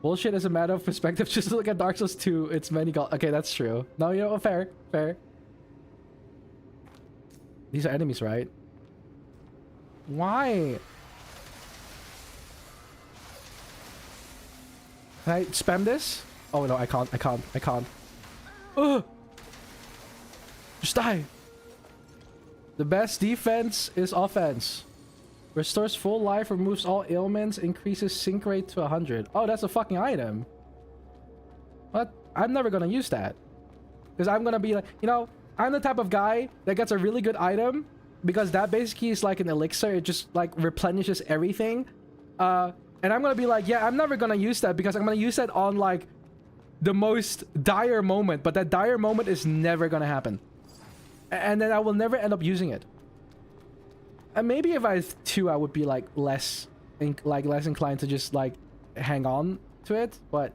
Bullshit is a matter of perspective. Just look at Dark Souls 2. It's many gods. Okay, that's true. No, you know, fair. These are enemies, right? Why? Can I spam this? Oh no, I can't. Ugh! Just die! The best defense is offense. Restores full life, removes all ailments, increases sync rate to 100. Oh, that's a fucking item. What? I'm never gonna use that. Because I'm gonna be like, you know, I'm the type of guy that gets a really good item because that basically is like an elixir. It just like replenishes everything. And I'm gonna be like, yeah, I'm never gonna use that because I'm gonna use that on like the most dire moment, but that dire moment is never gonna happen. And then I will never end up using it. And maybe if I had 2, I would be like less inclined to just like hang on to it, but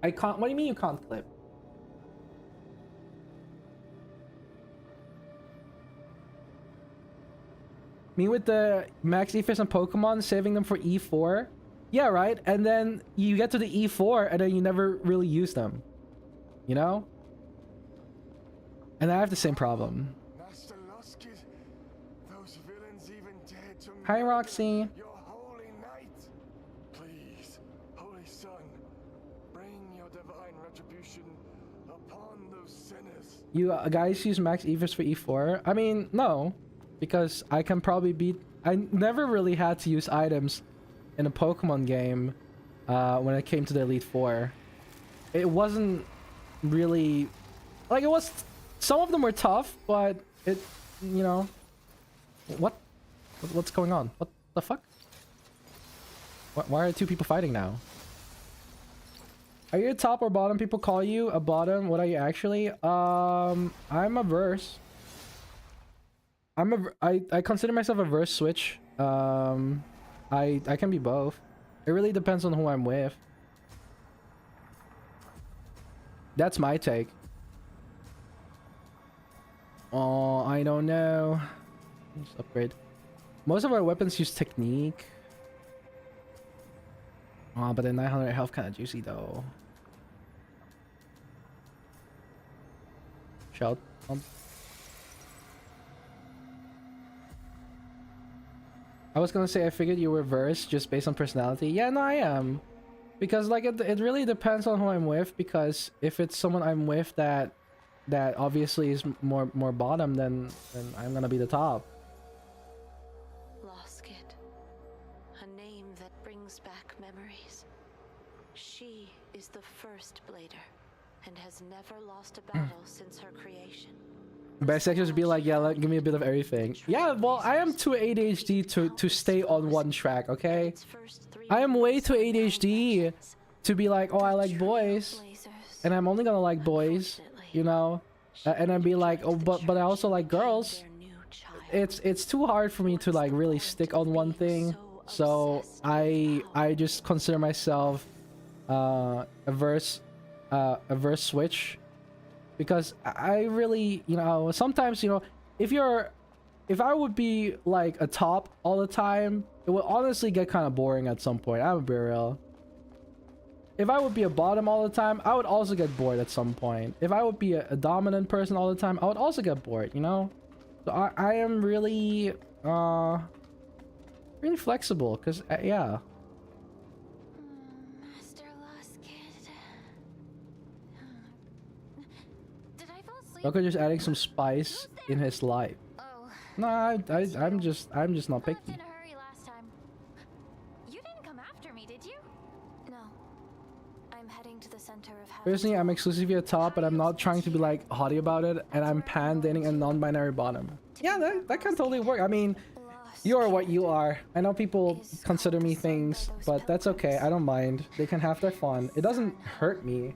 I can't. What do you mean you can't clip? Me with the max defense on Pokemon, saving them for E4. Yeah, right? And then you get to the E4 and then you never really use them. You know? And I have the same problem. Hi, Roxy. Your holy night. Please, holy son, bring your divine retribution upon those sinners. You guys use max defense for E4? I mean, no. Because I can probably beat... I never really had to use items in a Pokemon game when it came to the Elite Four. It wasn't really... Like, it was... Some of them were tough, but it... You know... What's going on? What the fuck? Why are 2 people fighting now? Are you a top or bottom? People call you a bottom. What are you actually? I'm a verse. I consider myself a verse switch. I can be both. It really depends on who I'm with. That's my take. Oh, I don't know. Let's upgrade. Most of our weapons use technique. Oh, but the 900 health kind of juicy though. Shout. I was gonna say I figured you were versed just based on personality. Yeah, no, I am. Because like it really depends on who I'm with. Because if it's someone I'm with that obviously is more bottom, then I'm gonna be the top. Loskit, a name that brings back memories. She is the first blader and has never lost a battle since her creation. Bisexuals would be like, yeah, give me a bit of everything. Yeah, well, I am too ADHD to stay on one track, okay? I am way too ADHD to be like, oh, I like boys, and I'm only gonna like boys, you know? And then be like, oh, but I also like girls. It's too hard for me to like really stick on one thing, so I just consider myself a verse switch. Because I really, you know, sometimes, you know, if I would be like a top all the time, it would honestly get kind of boring at some point. I'm gonna be real. If I would be a bottom all the time, I would also get bored at some point. If I would be a dominant person all the time, I would also get bored, you know? So I am really, really flexible, because, yeah. Velky just adding some spice in his life. Oh. Nah, I'm just not picky. In a hurry last time. You didn't come after me, did you? No. I'm heading to the center of heaven. Personally, I'm exclusively a top, but I'm not trying to be like haughty about it, and I'm pan-dating a non-binary bottom. Yeah, that can totally work. I mean, you are what you are. I know people consider me things, but that's okay. I don't mind. They can have their fun. It doesn't hurt me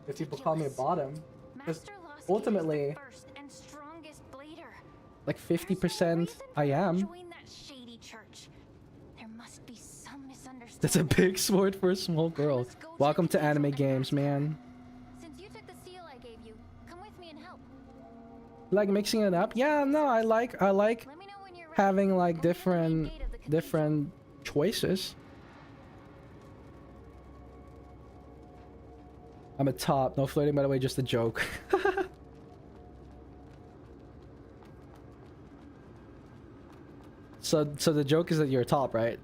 if people call me a bottom. Because ultimately, like 50% I am. That's a big sword for a small girl. Welcome to anime games, man. Since you took the seal I gave you, come with me and help. Like mixing it up? Yeah, no, I like having like different choices. I'm a top. No flirting, by the way, just a joke. So the joke is that you're a top, right?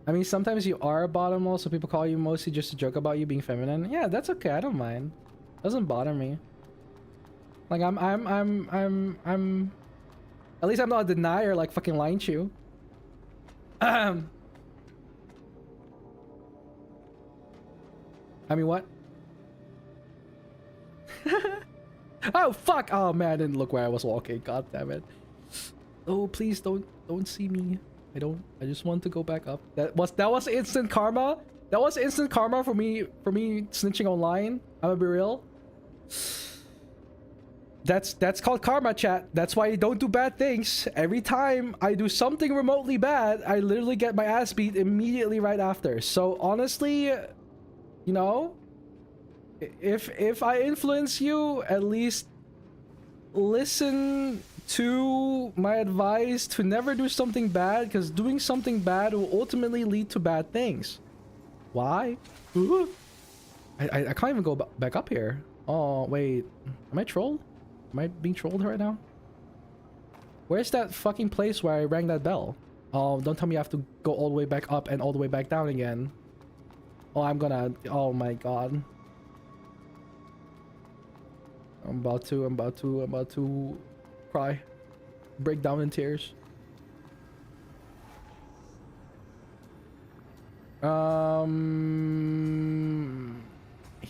I mean, sometimes you are a bottom, also people call you mostly just a joke about you being feminine. Yeah, that's okay. I don't mind. Doesn't bother me. Like I'm at least I'm not a denier like fucking Line Chew. I mean, what? Oh fuck! Oh man, I didn't look where I was walking. God damn it! Oh please don't see me. I just want to go back up. That was instant karma. That was instant karma for me snitching online. I'm gonna be real. That's called karma, chat. That's why you don't do bad things. Every time I do something remotely bad, I literally get my ass beat immediately right after. So honestly, you know, if I influence you, at least listen to my advice to never do something bad, because doing something bad will ultimately lead to bad things. Why? Ooh. I can't even go back up here. Oh wait, am I trolled? Am I being trolled right now? Where's that fucking place where I rang that bell? Oh, don't tell me I have to go all the way back up and all the way back down again. Oh, I'm gonna... Oh my god. I'm about to cry. Break down in tears.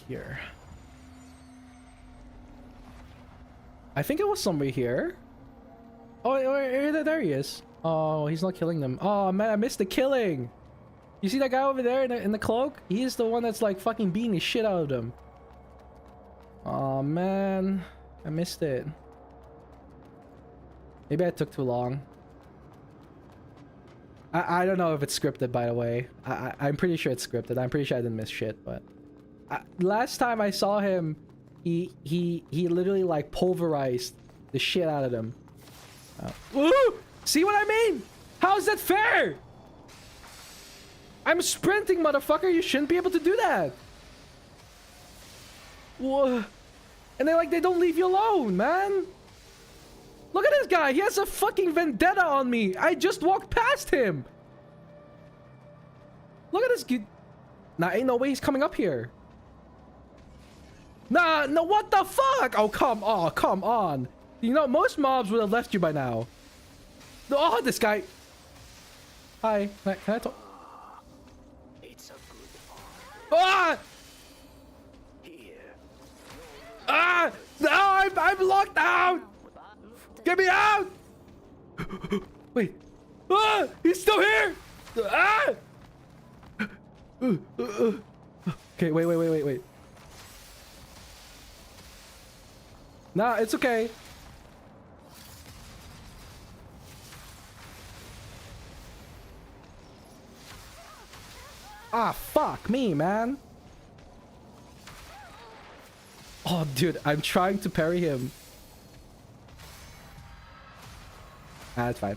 Here. I think it was somebody here. Oh, there he is. Oh, he's not killing them. Oh man, I missed the killing. You see that guy over there in the cloak? He's the one that's like fucking beating the shit out of them. Oh man, I missed it. Maybe I took too long. I don't know if it's scripted, by the way. I'm pretty sure it's scripted. I'm pretty sure I didn't miss shit, but last time I saw him, He literally like pulverized the shit out of them. Woo! See what I mean? How is that fair? I'm sprinting, motherfucker. You shouldn't be able to do that. Whoa. And they don't leave you alone, man. Look at this guy. He has a fucking vendetta on me. I just walked past him. Look at this dude. Nah, ain't no way he's coming up here. Nah, no, what the fuck? Oh, come on. You know, most mobs would have left you by now. Oh, this guy. Hi. Can I talk? It's a good Ah! Ah! No, I'm locked out! Get me out! Wait. Ah! He's still here! Ah! Okay, wait. Nah, it's okay. Ah, fuck me, man. Oh, dude, I'm trying to parry him. Ah, that's fine.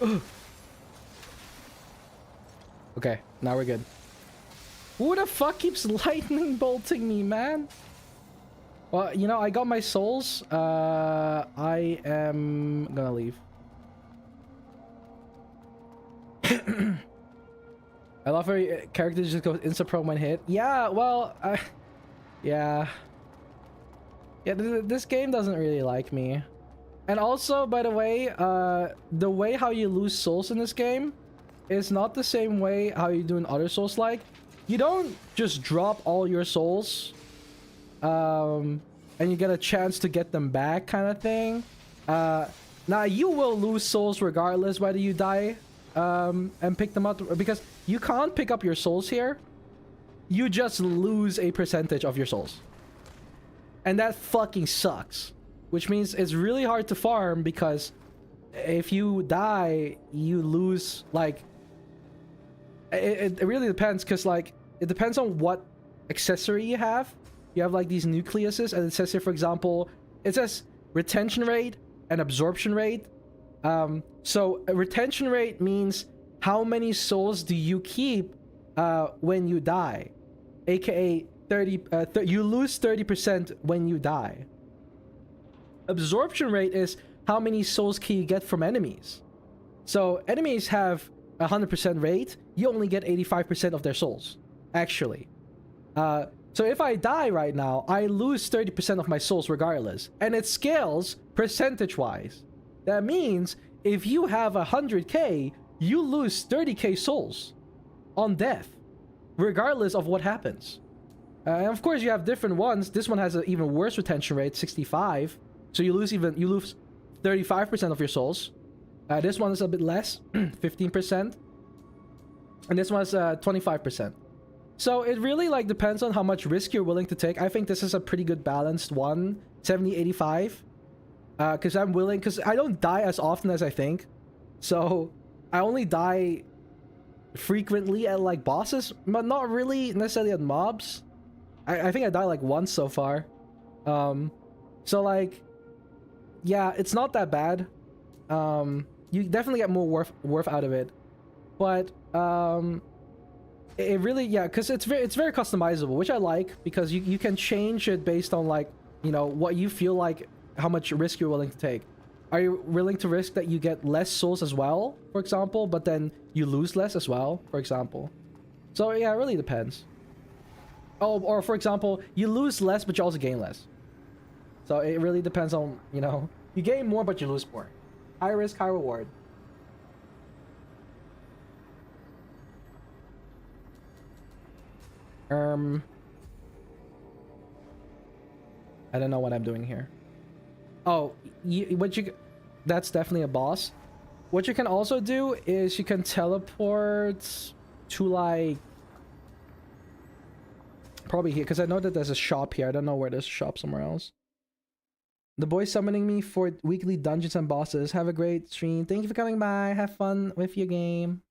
Ugh. Okay, now we're good. Who the fuck keeps lightning bolting me, man? Well, you know, I got my souls. I am gonna leave. I love how characters just go insta-pro when hit. Yeah, well, yeah. Yeah, this game doesn't really like me. And also, by the way how you lose souls in this game is not the same way how you do in other Souls-like. You don't just drop all your souls, and you get a chance to get them back kind of thing. Now, you will lose souls regardless whether you die and pick them up, because you can't pick up your souls here. You just lose a percentage of your souls. And that fucking sucks. Which means it's really hard to farm, because if you die, you lose, like... It really depends, because, like, it depends on what accessory you have. You have, like, these nucleuses, and it says here, for example, it says retention rate and absorption rate. So a retention rate means how many souls do you keep when you die, aka you lose 30% when you die. Absorption rate is how many souls can you get from enemies. So enemies have 100% rate, you only get 85% of their souls, actually. So if I die right now, I lose 30% of my souls regardless, and it scales percentage wise. That means if you have 100k, you lose 30k souls on death, regardless of what happens. And of course, you have different ones. This one has an even worse retention rate, 65. So you lose 35% of your souls. This one is a bit less, 15%. And this one's 25%. So it really like depends on how much risk you're willing to take. I think this is a pretty good balanced one, 70-85. Because I'm willing, because I don't die as often as I think. So I only die frequently at like bosses, but not really necessarily at mobs. I think I died like once so far. So like, yeah, it's not that bad. You definitely get more worth out of it, but it really, yeah, because it's very customizable, which I like, because you can change it based on, like, you know, what you feel like, how much risk you're willing to take. Are you willing to risk that you get less souls as well, for example, but then you lose less as well, for example? So yeah, it really depends. Oh, or for example, you lose less but you also gain less. So it really depends on, you know, you gain more but you lose more. High risk, high reward. I don't know what I'm doing here. Oh, that's definitely a boss. What you can also do is you can teleport to, like, probably here, because I know that there's a shop here. I don't know where there's a shop somewhere else. The boy summoning me for weekly dungeons and bosses. Have a great stream. Thank you for coming by. Have fun with your game.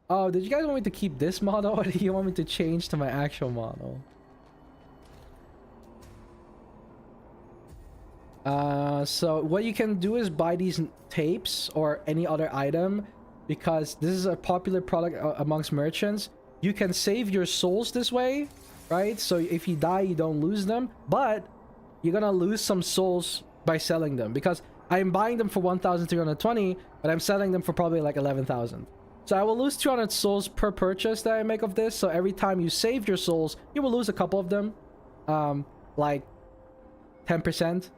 Oh, did you guys want me to keep this model or do you want me to change to my actual model? So what you can do is buy these tapes or any other item because this is a popular product amongst merchants. You can save your souls this way, right? So if you die, you don't lose them, but you're gonna lose some souls by selling them because I'm buying them for 1,320, but I'm selling them for probably like 11,000. So I will lose 200 souls per purchase that I make of this. So every time you save your souls, you will lose a couple of them, like 10%.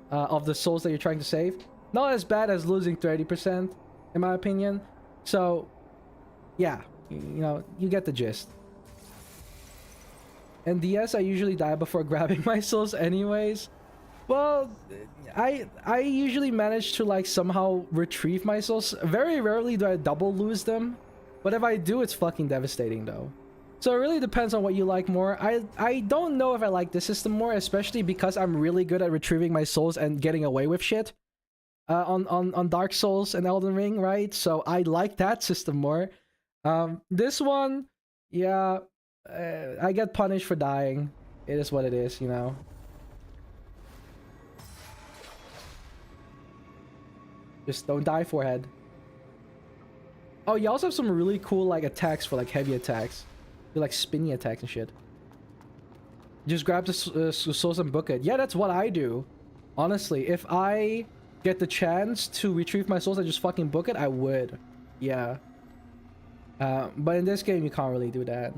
Of the souls that you're trying to save. Not as bad as losing 30%, in my opinion. So, yeah, you know, you get the gist. And DS, I usually die before grabbing my souls anyways. Well, I usually manage to like somehow retrieve my souls. Very rarely do I double lose them. But if I do, it's fucking devastating though. So it really depends on what you like more. I don't know if I like this system more, especially because I'm really good at retrieving my souls and getting away with shit on Dark Souls and Elden Ring, right? So I like that system more. This one, yeah, I get punished for dying. It is what it is, you know. Just don't die, forehead. Oh, you also have some really cool like attacks for like heavy attacks. Like spinny attacks and shit. Just grab the souls and book it. Yeah, that's what I do. Honestly, if I get the chance to retrieve my souls and just fucking book it, I would. Yeah. But in this game, you can't really do that.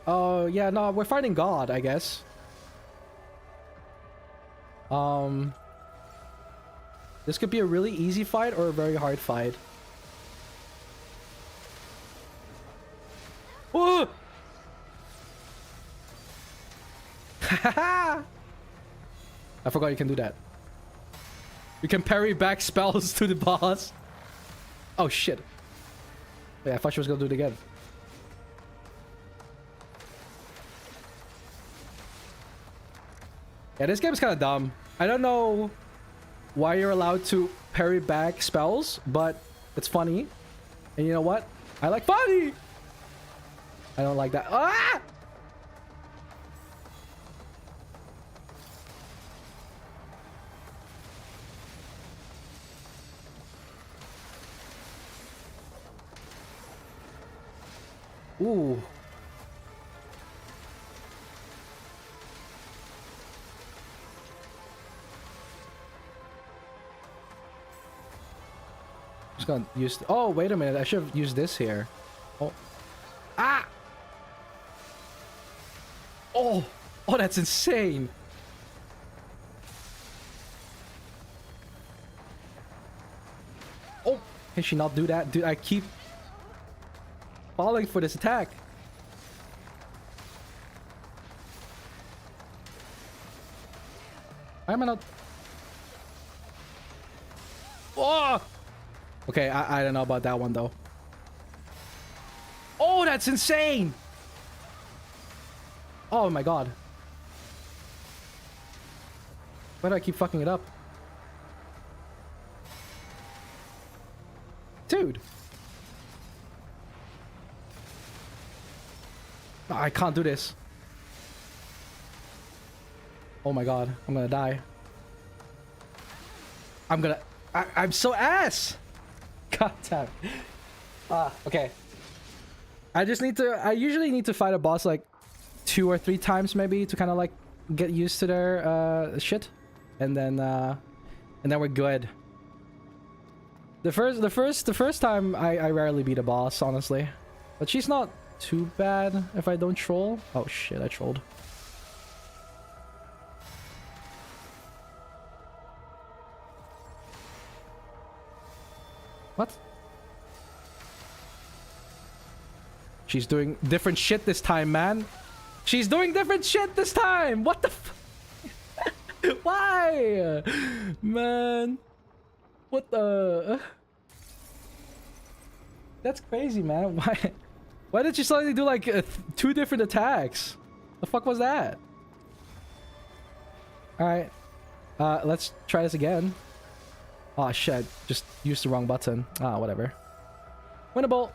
Oh, yeah, no, we're fighting God, I guess. This could be a really easy fight or a very hard fight. Oh! I forgot you can do that. You can parry back spells to the boss. Oh shit. Yeah, I thought she was gonna do it again. Yeah, this game's kind of dumb. I don't know why you're allowed to parry back spells, but it's funny. And you know what? I like funny! I don't like that. Ah! Ooh. Just gonna use. Oh, wait a minute. I should have used this here. Oh. Ah! Oh, oh, that's insane. Oh, can she not do that? Dude, I keep falling for this attack. Why am I not? Oh! Okay, I don't know about that one though. Oh, that's insane! Oh my god. Why do I keep fucking it up? Dude. No, I can't do this. Oh my god. I'm gonna die. I'm so ass! God damn. Okay. I usually need to fight a boss like 2 or 3 times maybe to kind of like get used to their shit, and then we're good. The first time I rarely beat a boss, honestly, but she's not too bad if I don't troll. Oh shit, I trolled. What? She's doing different shit this time, man. She's doing different shit this time. What the f— Why? Man. What the— That's crazy, man. Why did she suddenly do like 2 different attacks? The fuck was that? Alright. Let's try this again. Oh shit, just used the wrong button. Ah, whatever. Winnable!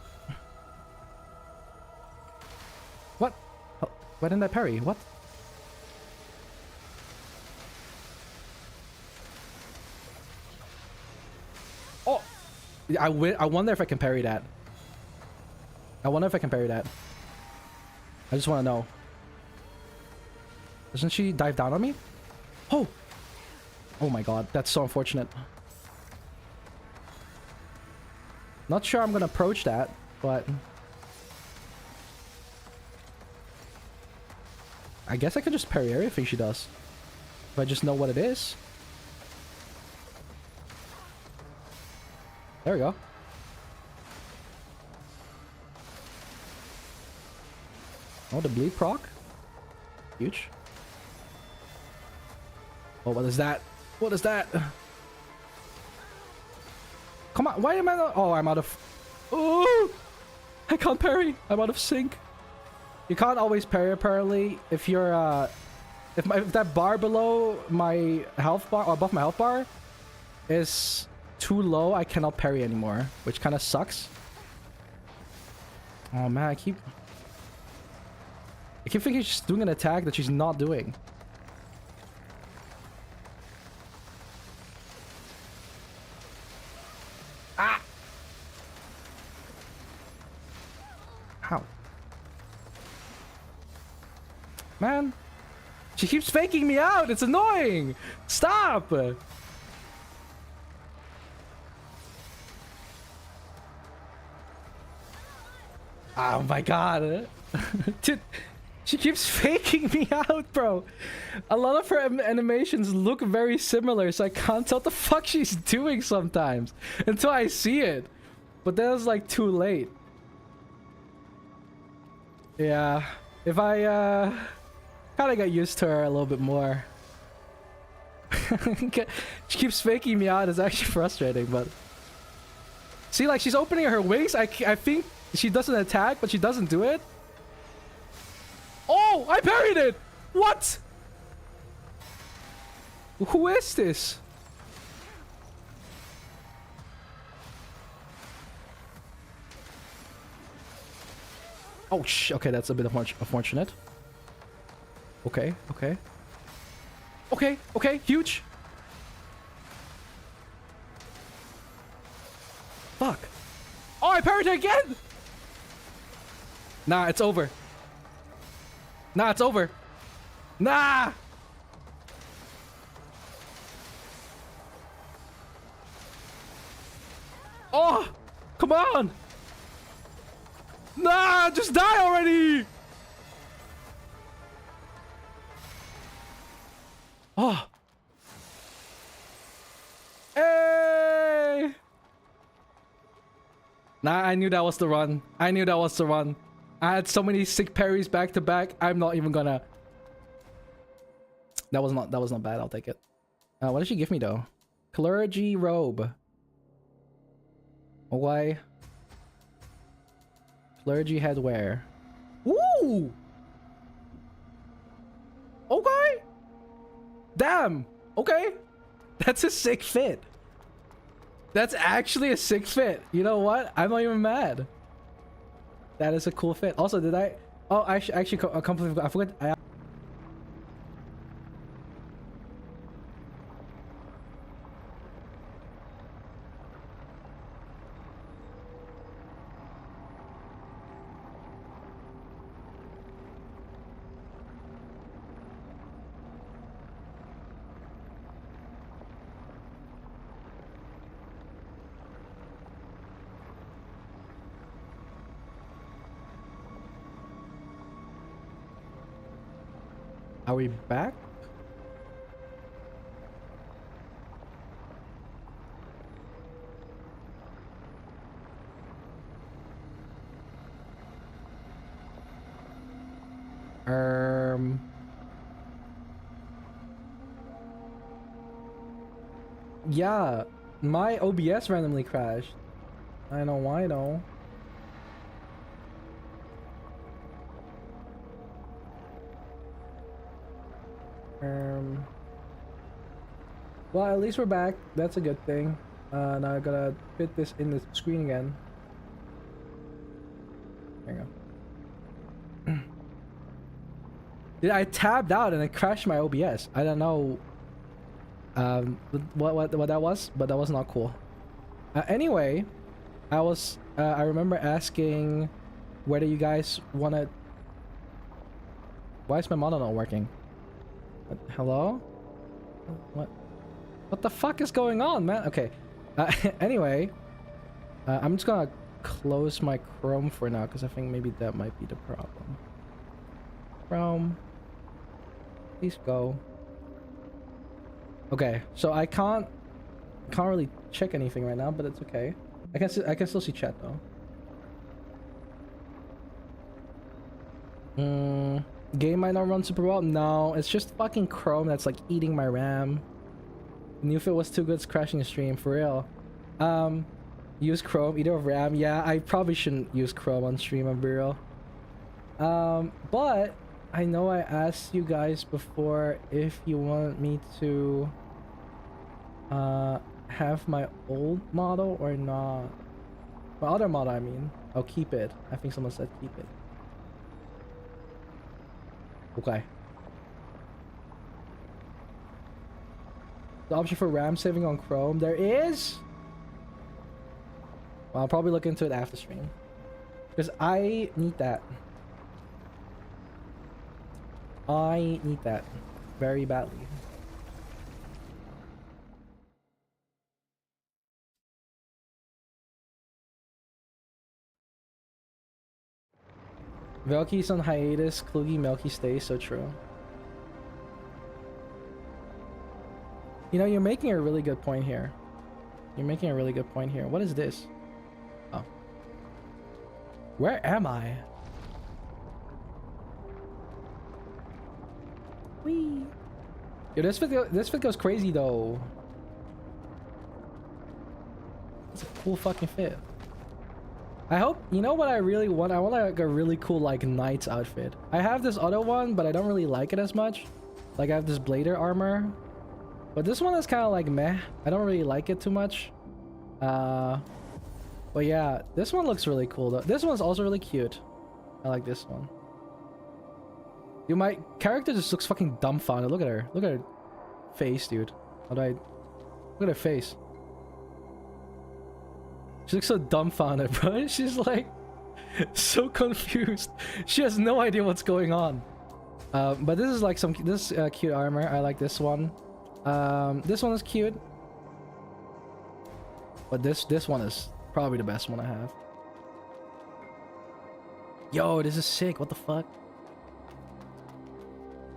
What? Oh, why didn't I parry? What? Oh! I wonder if I can parry that. I wonder if I can parry that. I just want to know. Doesn't she dive down on me? Oh! Oh my god, that's so unfortunate. Not sure I'm gonna approach that, but... I guess I could just parry everything she does. If I just know what it is. There we go. Oh, the bleed proc. Huge. Oh, what is that? What is that? Come on, why am I not? Oh, I'm out of... Oh! I can't parry. I'm out of sync. You can't always parry, apparently. If you're, if that bar below my health bar, or above my health bar, is too low, I cannot parry anymore. Which kind of sucks. Oh, man, I keep thinking she's doing an attack that she's not doing. Ah! How? Man, she keeps faking me out. It's annoying. Stop. Oh my god. Dude, she keeps faking me out, bro. A lot of her animations look very similar, so I can't tell what the fuck she's doing sometimes until I see it. But then it's like too late. Yeah, if I kind of got used to her a little bit more. She keeps faking me out. It's actually frustrating, but see, like, she's opening her wings. I think she does an attack, but she doesn't do it. Oh, I parried it! What? Who is this? Oh, okay, that's a bit unfortunate. Okay, okay. Okay, okay, huge. Fuck. Oh, I parried it again! Nah, it's over. Nah, it's over. Nah! Oh! Come on! Nah! Just die already! Oh! Hey! Nah, I knew that was the run. I knew that was the run. I had so many sick parries back to back. I'm not even gonna... That was not bad. I'll take it. What did she give me though? Clergy robe. Okay. Clergy headwear. Ooh! Okay! Damn! Okay! That's a sick fit. That's actually a sick fit. You know what? I'm not even mad. That is a cool fit. Also, did I... Oh, I actually completely... I forgot... Are we back? Yeah, my OBS randomly crashed. I know why though. Well, at least we're back. That's a good thing. Now I gotta fit this in the screen again. There you go. Dude, I tabbed out and it crashed my OBS. I don't know what that was, but that was not cool. Anyway, I remember asking whether you guys wanna... Why is my monitor not working? Hello? What the fuck is going on, man? Okay. Anyway, I'm just gonna close my Chrome for now because I think maybe that might be the problem. Chrome, please go. Okay, so I can't really check anything right now, but it's okay. I can still see chat though. Game might not run super well. No, it's just fucking Chrome that's like eating my RAM. Knew if it was too good, it's crashing the stream for real. Use Chrome, either of RAM. Yeah, I probably shouldn't use Chrome on stream, I'm real. But I know I asked you guys before if you want me to have my old model or not. My other model, I mean. Oh, keep it. I think someone said keep it. Okay. The option for RAM saving on Chrome, there is. Well, I'll probably look into it after stream because I need that. I need that very badly. Velky's on hiatus, Klugi Melky stays, so true. You know, you're making a really good point here. You're making a really good point here. What is this? Oh. Where am I? Whee! Yo, this fit goes crazy though. It's a cool fucking fit. I hope, you know what I really want? I want like a really cool like knight's outfit. I have this other one, but I don't really like it as much. Like I have this blader armor. But this one is kind of like meh. I don't really like it too much. But yeah, this one looks really cool though. This one's also really cute. I like this one. Dude, my character just looks fucking dumbfounded. Look at her. Look at her face, dude. Look at her face. She looks so dumbfounded, bro. She's like so confused. She has no idea what's going on. But this is like this cute armor. I like this one. This one is cute. But this one is probably the best one I have. Yo, this is sick. What the fuck?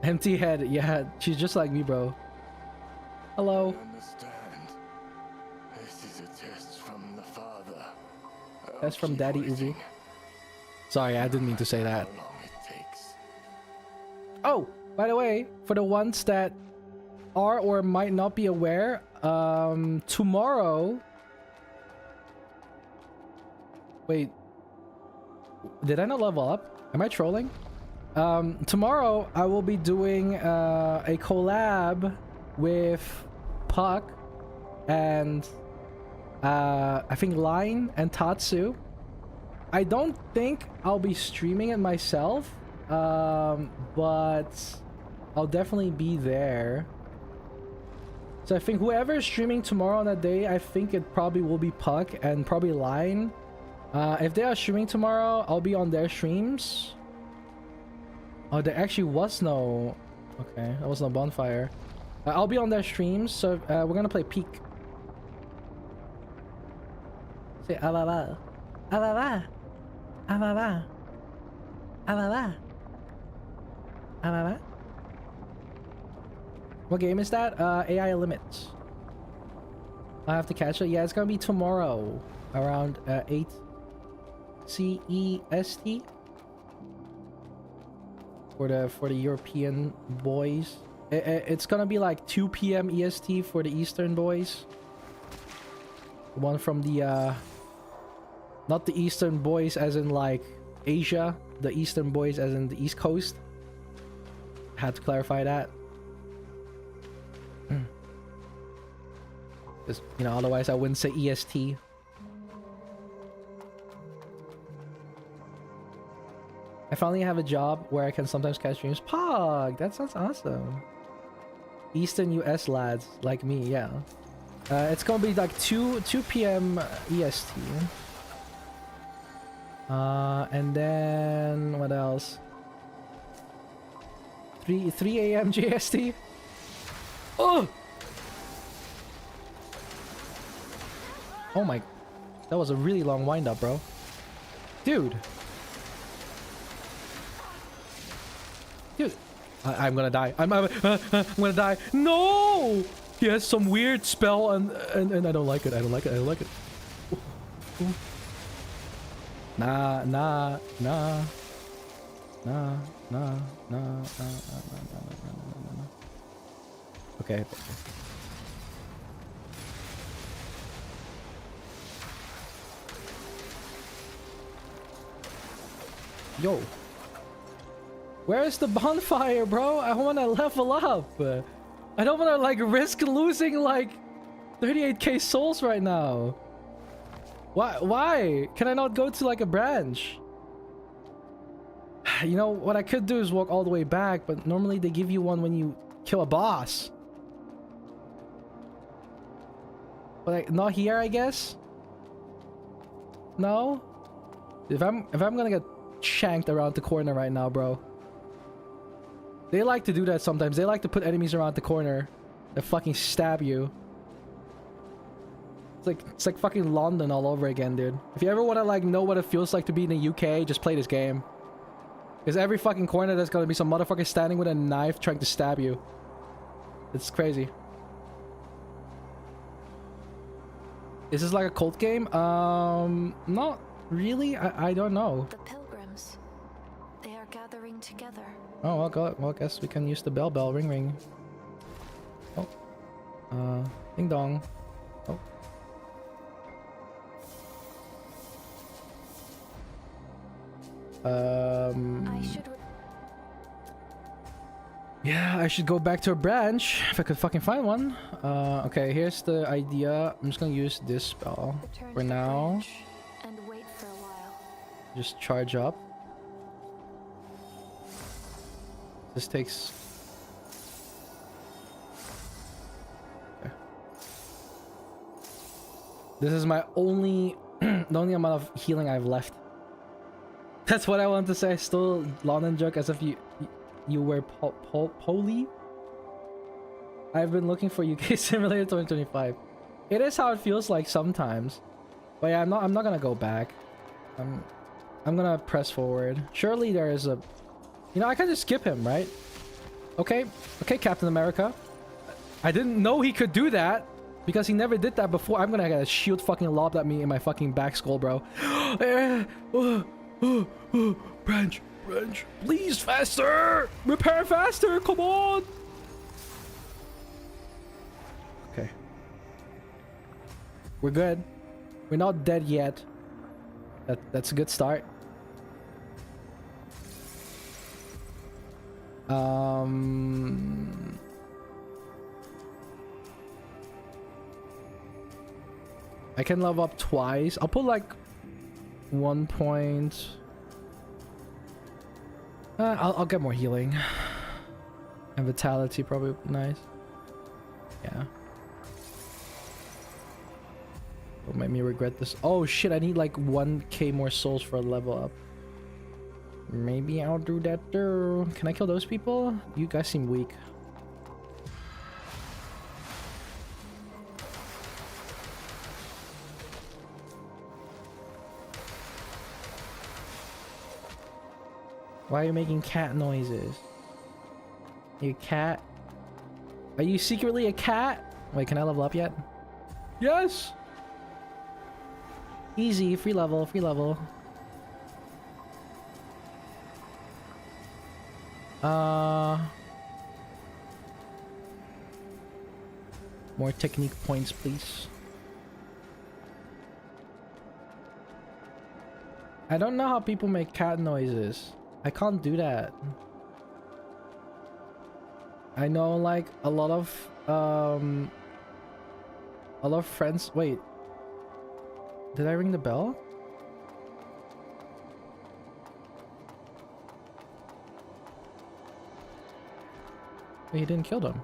Empty head. Yeah, she's just like me, bro. Hello. That's from Daddy Uzi. Sorry, I didn't mean to say that. Oh, by the way, for the ones that are or might not be aware, tomorrow... Wait. Did I not level up? Am I trolling? Tomorrow, I will be doing a collab with Puck and... I think Line and Tatsu. I don't think I'll be streaming it myself, but I'll definitely be there. So I think whoever is streaming tomorrow on that day, I think it probably will be Puck and probably Line. If they are streaming tomorrow, I'll be on their streams. Oh, there actually was no... Okay, there was no bonfire. I'll be on their streams, so we're gonna play Peak. Say alala, alala, alala, alala, alala. What game is that? AI Limits. I have to catch it. Yeah, it's gonna be tomorrow around 8 CEST for the European boys. It's gonna be like 2 PM EST for the Eastern boys. The one from the not the Eastern boys as in like Asia, the Eastern boys as in the East Coast. Had to clarify that. Because, you know, otherwise I wouldn't say EST. I finally have a job where I can sometimes catch streams. Pog! That sounds awesome. Eastern US lads like me, yeah. It's gonna be like 2 p.m. EST. And then what else? 3 a.m. JST. Oh! Oh my, that was a really long wind up, bro. Dude. Dude, I'm gonna die. I'm gonna die. No! He has some weird spell and I don't like it. I don't like it. I don't like it. Ooh. Ooh. Nah. Okay. Yo. Where's the bonfire, bro? I want to level up. I don't want to like risk losing like 38k souls right now. Why? Can I not go to like a branch? You know, what I could do is walk all the way back, but normally they give you one when you kill a boss. But like, not here, I guess? No? If I'm gonna get shanked around the corner right now, bro. They like to do that sometimes. They like to put enemies around the corner that fucking stab you. It's like fucking London all over again, dude. If you ever want to like know what it feels like to be in the UK, just play this game. Because every fucking corner there's gonna be some motherfucker standing with a knife trying to stab you. It's crazy. Is this like a cult game? Not really. I don't know. The pilgrims, they are gathering together. Oh, well, well, I guess we can use the bell, ring, ring. Oh. Ding dong. Oh. Yeah, I should go back to a branch if I could fucking find one. Okay, here's the idea. I'm just gonna use this spell for now. And wait for a while. Just charge up. This takes... Okay. This is my only... the only amount of healing I've left. That's what I want to say. Still London joke as if you were poly. I've been looking for UK Simulator 2025. It is how it feels like sometimes. But yeah, I'm not gonna go back. I'm gonna press forward. Surely there is a... You know, I can just skip him, right? Okay. Okay, Captain America. I didn't know he could do that. Because he never did that before. I'm gonna get a shield fucking lobbed at me in my fucking back skull, bro. Branch. Please, faster! Repair faster! Come on! Okay. We're good. We're not dead yet. That's a good start. I can level up twice. I'll put like 1 point. I'll get more healing. And vitality probably would be nice. Yeah. Don't make me regret this. Oh shit, I need like 1k more souls for a level up. Maybe I'll do that too. Can I kill those people? You guys seem weak. Why are you making cat noises? You cat? Are you secretly a cat? Wait, can I level up yet? Yes! Easy, free level, free level. More technique points, please. I don't know how people make cat noises. I can't do that. I know like a lot of I love friends. Wait. Did I ring the bell? He didn't kill them.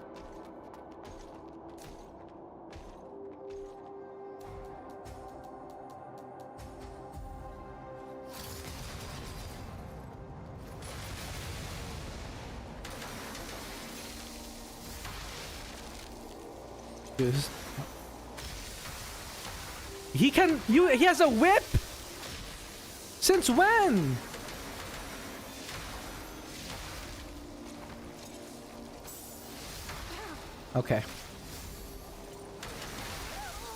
He can. He has a whip. Since when? Okay.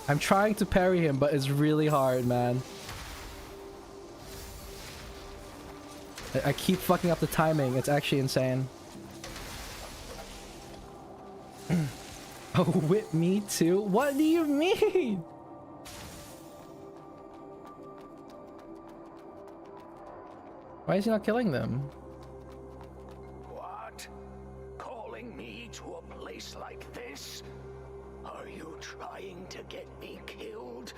I'm trying to parry him, but it's really hard, man. I keep fucking up the timing. It's actually insane. Oh, whip me too? What do you mean? Why is he not killing them? What? Calling me to a place like this? Are you trying to get me killed?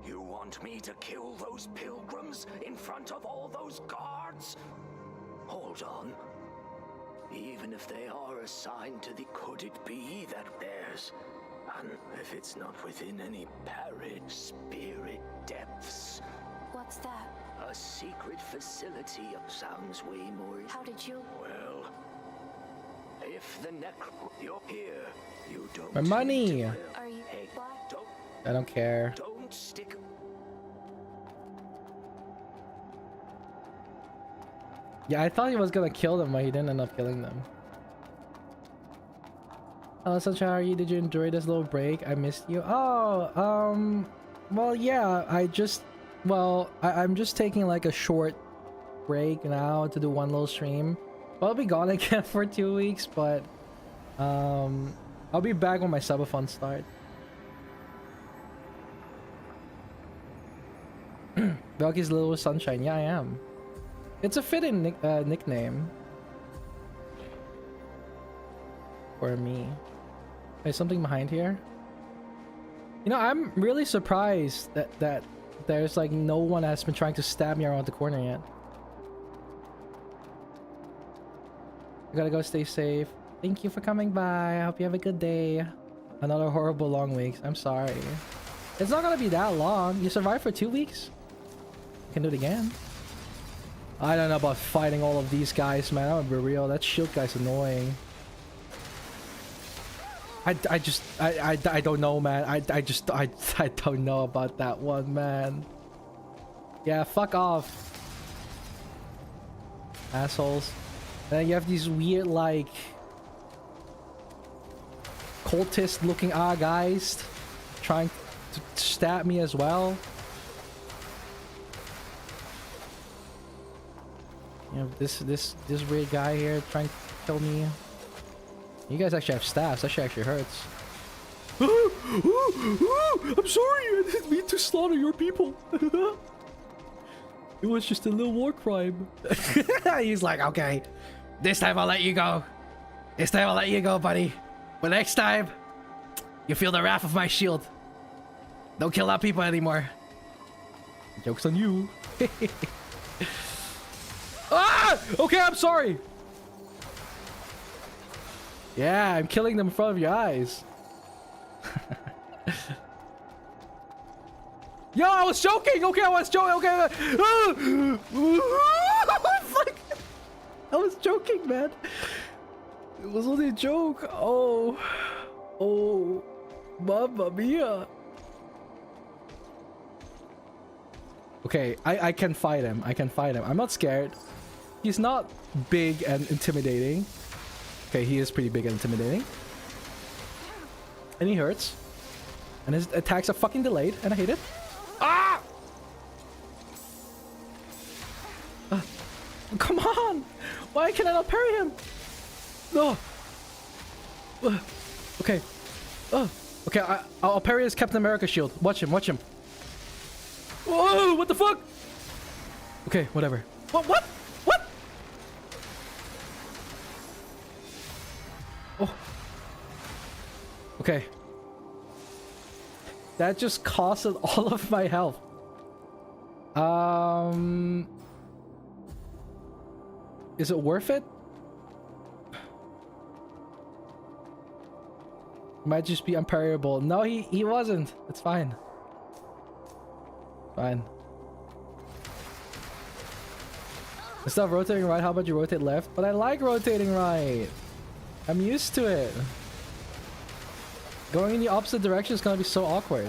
You want me to kill those pilgrims in front of all those guards? Hold on. Even if they are assigned to the could it be that theirs, and if it's not within any parried spirit depths. What's that? A secret facility sounds way more. How did you? Well, if the you're here, you don't. My money. Are you? Hey, What? don't. I don't care. Don't stick. Yeah, I thought he was gonna kill them, but he didn't end up killing them. Hello, Sunshine, how are you? Did you enjoy this little break? I missed you. Oh, well, yeah, I'm just taking like a short break now to do one little stream. I'll be gone again for 2 weeks, but I'll be back when my subathon start. Velky's Little Sunshine. Yeah, I am. It's a fitting nickname for me. There's something behind here. You know, I'm really surprised that there's like no one has been trying to stab me around the corner yet. I gotta go. Stay safe. Thank you for coming by. I hope you have a good day. Another horrible long week. I'm sorry. It's not gonna be that long. You survived for 2 weeks. You can do it again. I don't know about fighting all of these guys, man. I'm gonna be real. That shield guy's annoying. I don't know, man. I don't know about that one, man. Yeah, fuck off, assholes. And then you have these weird, like, cultist looking guys trying to stab me as well. You know, this weird guy here trying to kill me. You guys actually have staffs. That shit actually hurts. I'm sorry. I didn't mean to slaughter your people. It was just a little war crime. He's like, okay, this time I'll let you go. This time I'll let you go, buddy. But next time, you feel the wrath of my shield. Don't kill our people anymore. Joke's on you. Ah! Okay, I'm sorry. Yeah, I'm killing them in front of your eyes. Yo, I was joking. Okay, I was joking. Okay. Fuck. I was joking, man. It was only a joke. Oh, mamma mia. Okay, I can fight him. I can fight him. I'm not scared. He's not big and intimidating. Okay, he is pretty big and intimidating. And he hurts. And his attacks are fucking delayed, and I hate it. Ah! Come on! Why can I not parry him? No! Okay. Okay, I'll parry his Captain America shield. Watch him, watch him. Whoa, what the fuck? Okay, whatever. What? What? Oh. Okay. That just costed all of my health. Is it worth it? Might just be unparable. No, he wasn't. It's fine. Fine. Instead of rotating right, how about you rotate left? But I like rotating right. I'm used to it. Going in the opposite direction is gonna be so awkward.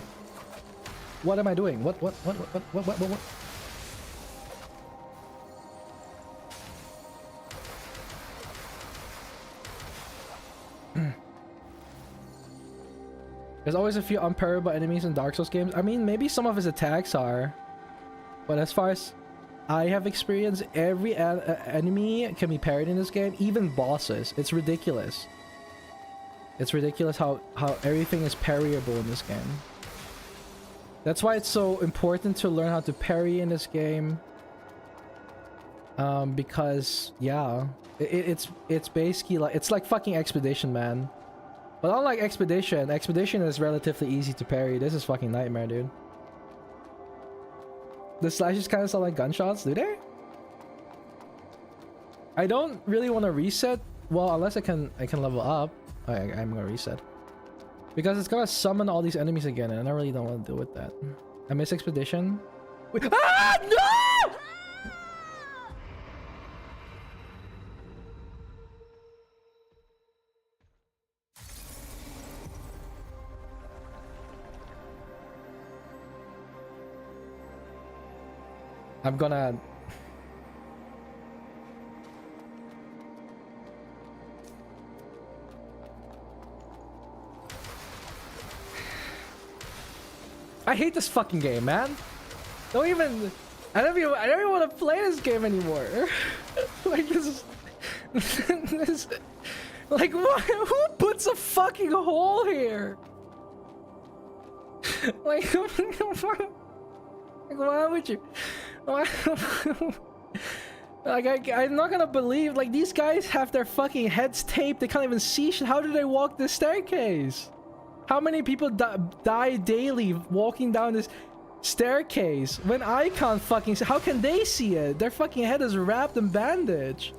What am I doing? What? There's always a few unparable enemies in Dark Souls games. I mean, maybe some of his attacks are. But as far as I have experienced, every enemy can be parried in this game. Even bosses. It's ridiculous. It's ridiculous how everything is parryable in this game. That's why it's so important to learn how to parry in this game. Because, yeah. It's basically like... It's like fucking Expedition, man. But unlike Expedition is relatively easy to parry. This is fucking nightmare, dude. The slashes kind of sound like gunshots, do they? I don't really want to reset. Well, unless I can level up. I'm gonna reset. Because it's gonna summon all these enemies again, and I really don't want to deal with that. I miss Expedition. Wait. Ah! No! I'm gonna... I hate this fucking game, man. Don't even... I don't even want to play this game anymore. Like, this is... Like, what? Who puts a fucking hole here? Like, why would you... Like, I'm not gonna believe, like, these guys have their fucking heads taped. They can't even see shit. How do they walk this staircase? How many people die daily walking down this staircase when I can't fucking see? How can they see it? Their fucking head is wrapped in bandage.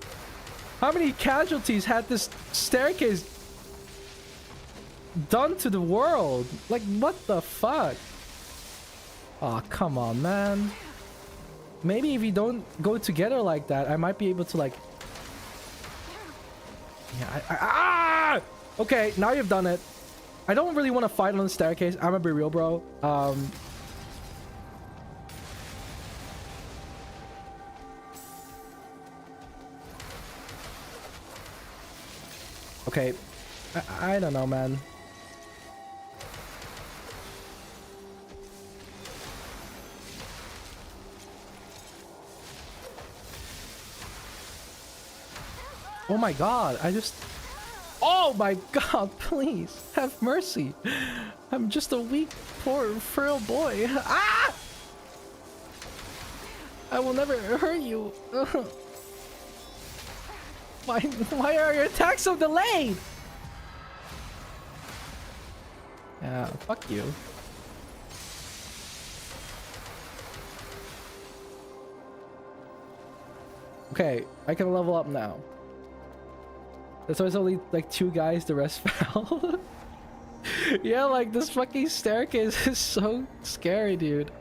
How many casualties had this staircase done to the world? Like, what the fuck? Oh, come on, man. Maybe if you don't go together like that, I might be able to, like... Yeah, okay, now you've done it. I don't really want to fight on the staircase. I'm gonna be real, bro. Okay. I don't know, man. Oh my god, I just... Oh my god, please, have mercy. I'm just a weak, poor, frail boy. Ah! I will never hurt you. Why are your attacks so delayed? Yeah, fuck you. Okay, I can level up now. That's why it's only like 2 guys, the rest fell. Yeah, like this fucking staircase is so scary, dude.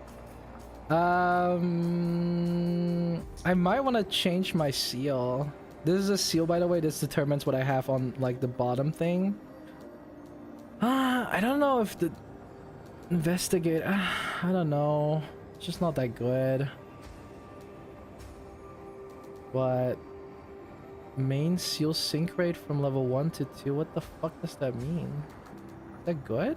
I might want to change my seal. This is a seal, by the way. This determines what I have on like the bottom thing. I don't know if the investigate. I don't know. It's just not that good. But main seal sync rate from level 1 to 2. What the fuck does that mean? Is that good?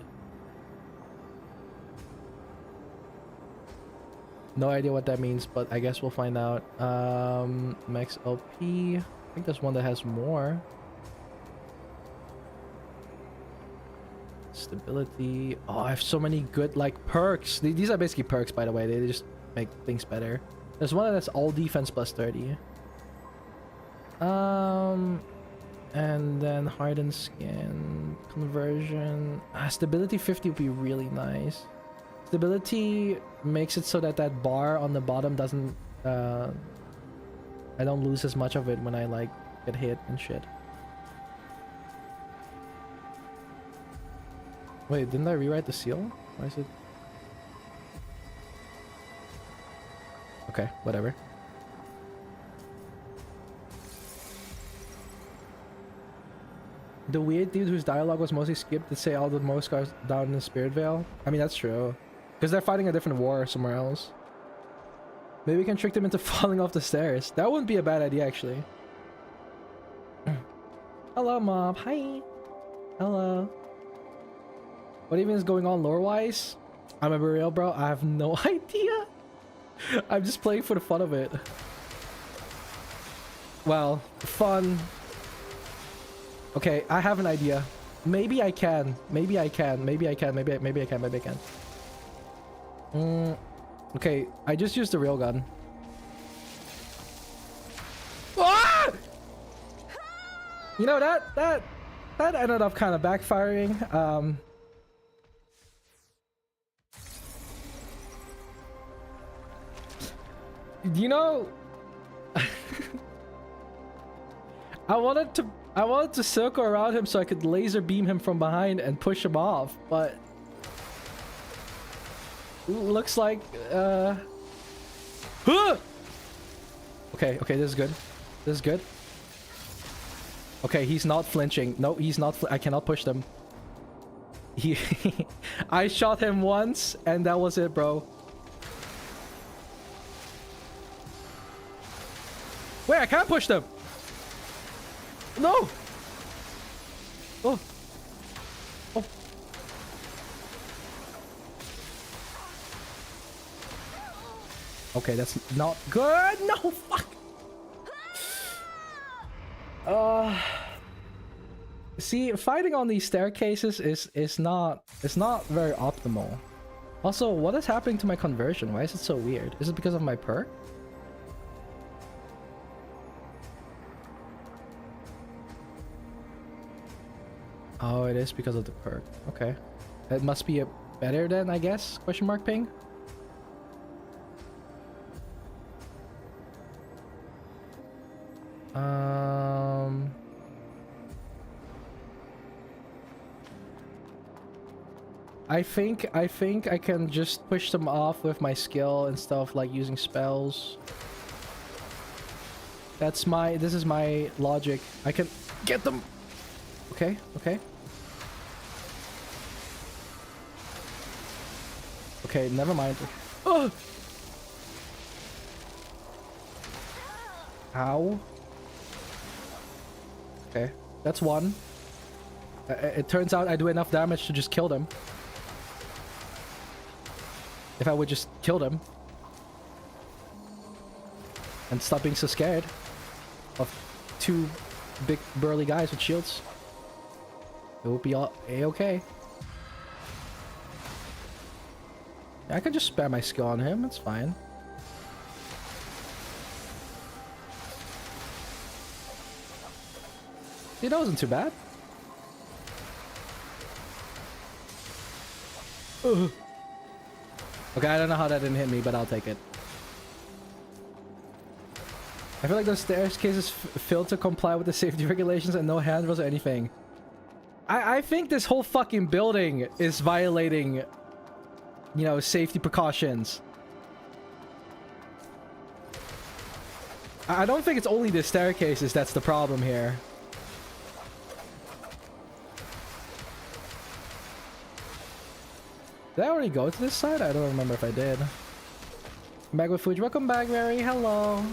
No idea what that means, but I guess we'll find out. Max LP. I think there's one that has more. Stability. Oh, I have so many good like perks. These are basically perks, by the way. They just make things better. There's one that's all defense plus 30. And then hardened skin conversion. Stability 50 would be really nice. Stability makes it so that that bar on the bottom doesn't I don't lose as much of it when I like get hit and shit. Wait, didn't I rewrite the seal? Why is it? Okay, whatever. The weird dude whose dialogue was mostly skipped to say all the most guys down in the Spirit Vale. I mean, that's true. Because they're fighting a different war somewhere else. Maybe we can trick them into falling off the stairs. That wouldn't be a bad idea, actually. Hello, Mob. Hi. Hello. What even is going on lore-wise? I'm a real bro. I have no idea. I'm just playing for the fun of it. Well, fun. Okay, I have an idea. Maybe I can. Maybe I can. Maybe I can. Maybe I can. Maybe I can. Okay, I just used the railgun. Ah! You know, that ended up kind of backfiring. You know, I wanted to circle around him so I could laser beam him from behind and push him off, but looks like okay, this is good. This is good. Okay, he's not flinching. No, he's not. I cannot push them. He I shot him once and that was it, bro. Wait, I can't push them. No. Oh. Oh. Okay, that's not good. No, fuck. See, fighting on these staircases is not very optimal. Also, what is happening to my conversion? Why is it so weird? Is it because of my perk? Oh, it is because of the perk. Okay. It must be a better then, I guess? Question mark ping? I think I can just push them off with my skill and stuff, like using spells. This is my logic. I can get them. Okay, okay. Okay, never mind. Oh! Ow. Okay, that's one. It turns out I do enough damage to just kill them. If I would just kill them. And stop being so scared of two big burly guys with shields. It would be all a-okay. I can just spare my skill on him, it's fine. See, that wasn't too bad. Ugh. Okay, I don't know how that didn't hit me, but I'll take it. I feel like those staircases failed to comply with the safety regulations and no handrails or anything. I think this whole fucking building is violating, you know, safety precautions. I don't think it's only the staircases that's the problem here. Did I already go to this side? I don't remember if I did. Back with Fuji. Welcome back, Mary. Hello.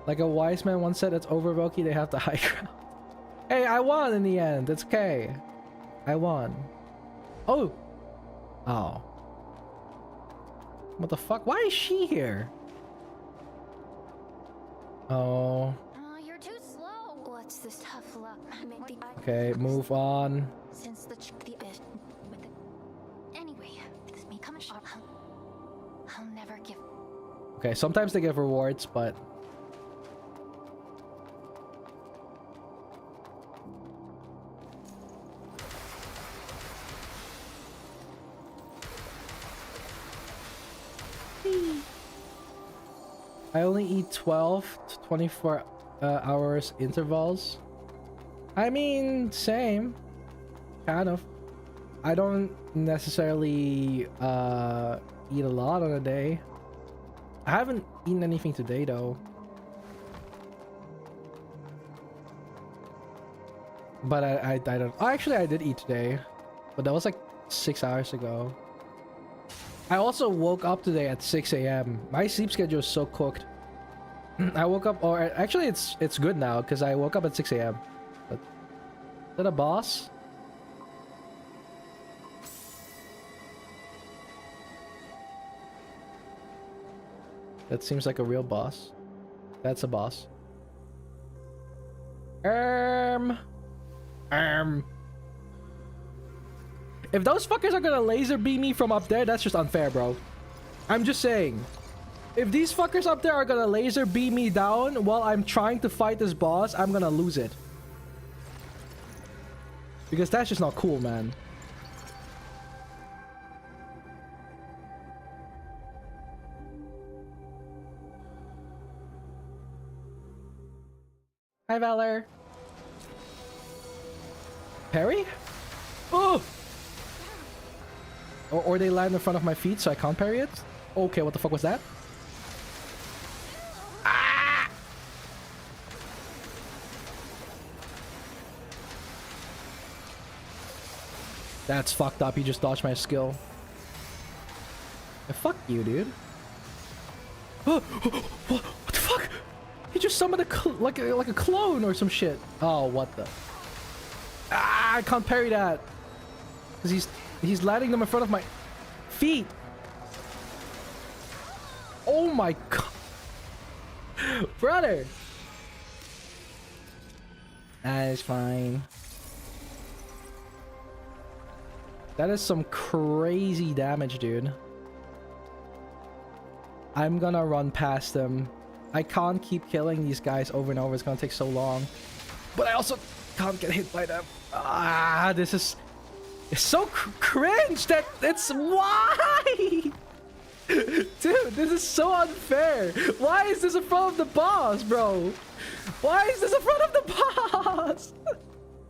Like a wise man once said, it's over, Velky, they have the high ground. Hey, I won in the end. It's okay. I won. Oh. Oh. What the fuck? Why is she here? Oh. You're too slow. What's this tough luck? Okay, move on. Since the anyway, this may come short. I'll never give. Okay, sometimes they give rewards, but I only eat 12 to 24 hours intervals. I mean, same. Kind of. I don't necessarily eat a lot on a day. I haven't eaten anything today though. But I don't. Oh, actually, I did eat today, but that was like 6 hours ago. I also woke up today at 6 a.m. My sleep schedule is so cooked. I woke up, or actually, it's good now because I woke up at 6 a.m. But is that a boss? That seems like a real boss. That's a boss. If those fuckers are gonna laser beam me from up there, that's just unfair, bro. I'm just saying. If these fuckers up there are gonna laser beam me down while I'm trying to fight this boss, I'm gonna lose it. Because that's just not cool, man. Hi, Valor. Parry? Oh! Or they land in front of my feet so I can't parry it? Okay, what the fuck was that? Ah! That's fucked up. He just dodged my skill. Fuck you, dude. What the fuck? He just summoned like a clone or some shit. Oh, what the? Ah, I can't parry that. Because he's landing them in front of my feet. Oh my god. Brother. That is fine. That is some crazy damage, dude. I'm gonna run past them. I can't keep killing these guys over and over. It's gonna take so long. But I also can't get hit by them. Ah, this is... It's so cringe that it's... Why? Dude, this is so unfair. Why is this in front of the boss, bro? Why is this in front of the boss?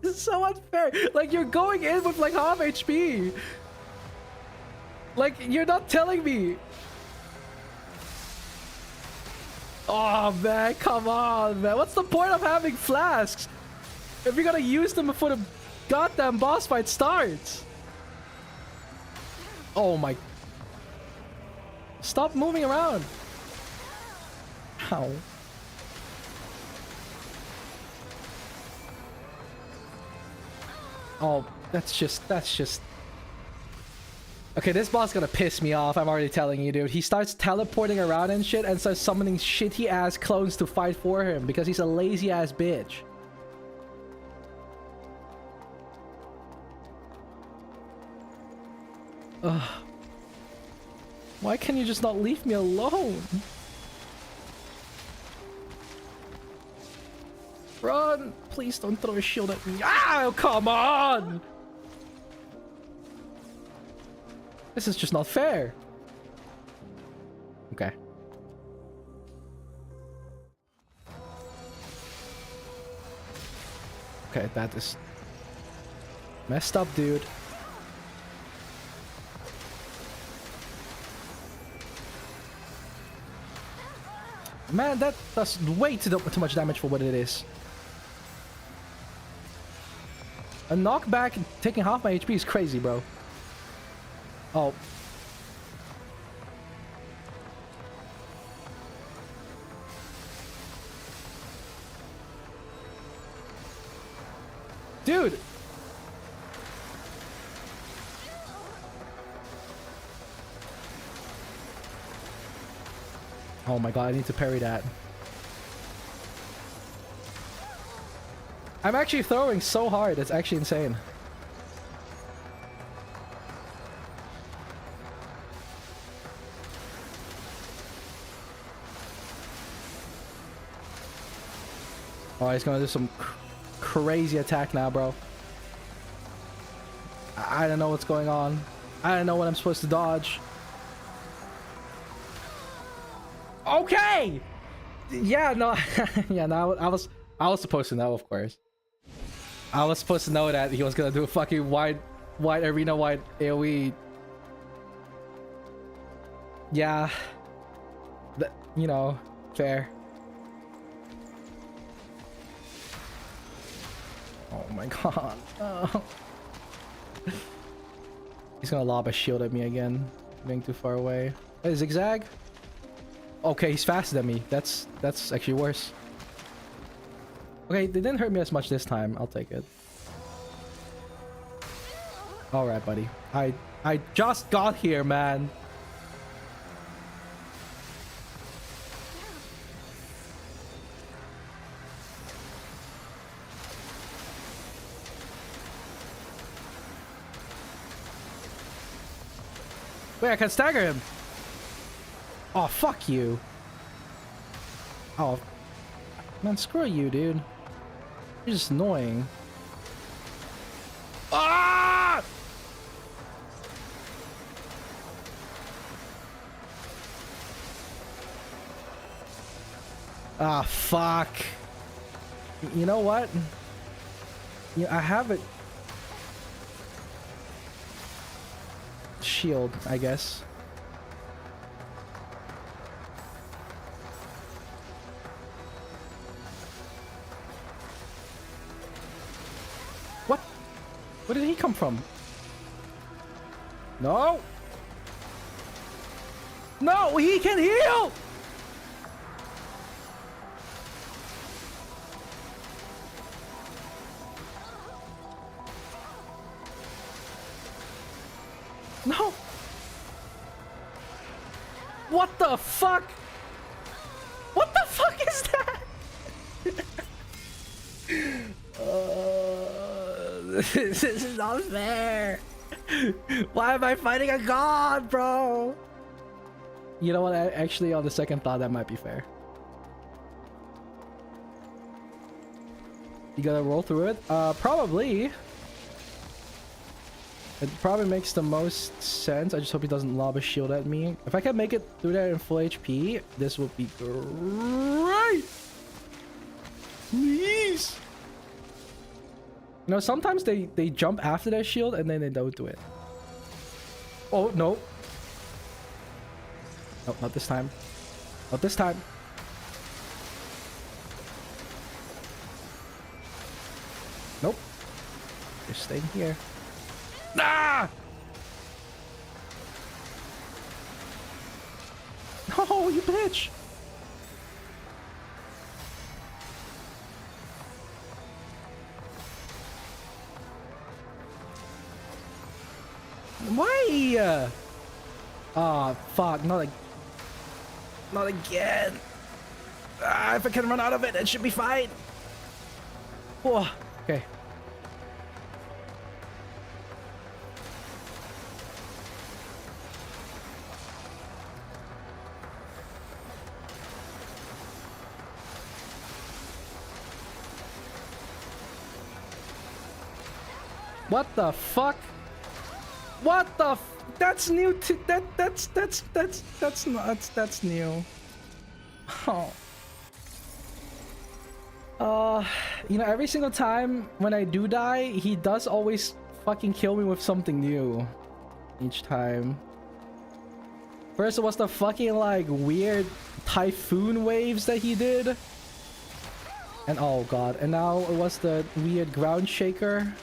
This is so unfair. Like, you're going in with like half HP. Like, you're not telling me. Oh man, come on, man. What's the point of having flasks if you're gonna use them before the goddamn boss fight starts? Oh my... Stop moving around. Ow. Oh, that's just... Okay, this boss is gonna piss me off, I'm already telling you, dude. He starts teleporting around and shit and starts summoning shitty ass clones to fight for him because he's a lazy ass bitch. Ugh. Why can you just not leave me alone? Run! Please don't throw a shield at me. Ah, come on! This is just not fair. Okay. Okay, that is messed up, dude. Man, that does way too much damage for what it is. A knockback taking half my HP is crazy, bro. Oh. Dude! Oh my god, I need to parry that. I'm actually throwing so hard, it's actually insane. Oh, he's gonna do some crazy attack now, bro. I don't know what's going on. I don't know what I'm supposed to dodge. Okay! Yeah, no, yeah, no, I was supposed to know, of course. I was supposed to know that he was gonna do a fucking wide arena wide AoE. Yeah. You know, fair. Oh my god. Oh. He's gonna lob a shield at me again. Being too far away. Hey, zigzag? Okay, he's faster than me. That's actually worse. Okay, they didn't hurt me as much this time. I'll take it. Alright, buddy. I just got here, man. Wait, I can stagger him. Oh, fuck you. Oh, man, screw you, dude. You're just annoying. Ah! Ah, fuck. You know what? Yeah, I have it. Shield, I guess. What? Where did he come from? No! No, he can heal! No! What the fuck? What the fuck is that? This is not fair. Why am I fighting a god, bro? You know what? Actually, on the second thought, that might be fair. You gotta roll through it? Probably. It probably makes the most sense. I just hope he doesn't lob a shield at me. If I can make it through there in full HP, this would be great. Please. You know, sometimes they jump after their shield and then they don't do it. Oh, no. No, not this time. Not this time. Nope. You're staying here. Ah! No, you bitch! Why? Ah, fuck! Not again! Ah, if I can run out of it, it should be fine. Oh, okay. What the fuck? What the f— that's new to— that's new. Oh. You know, every single time when I do die, he does always fucking kill me with something new. Each time. First it was the fucking like weird typhoon waves that he did. And oh god, and now it was the weird ground shaker.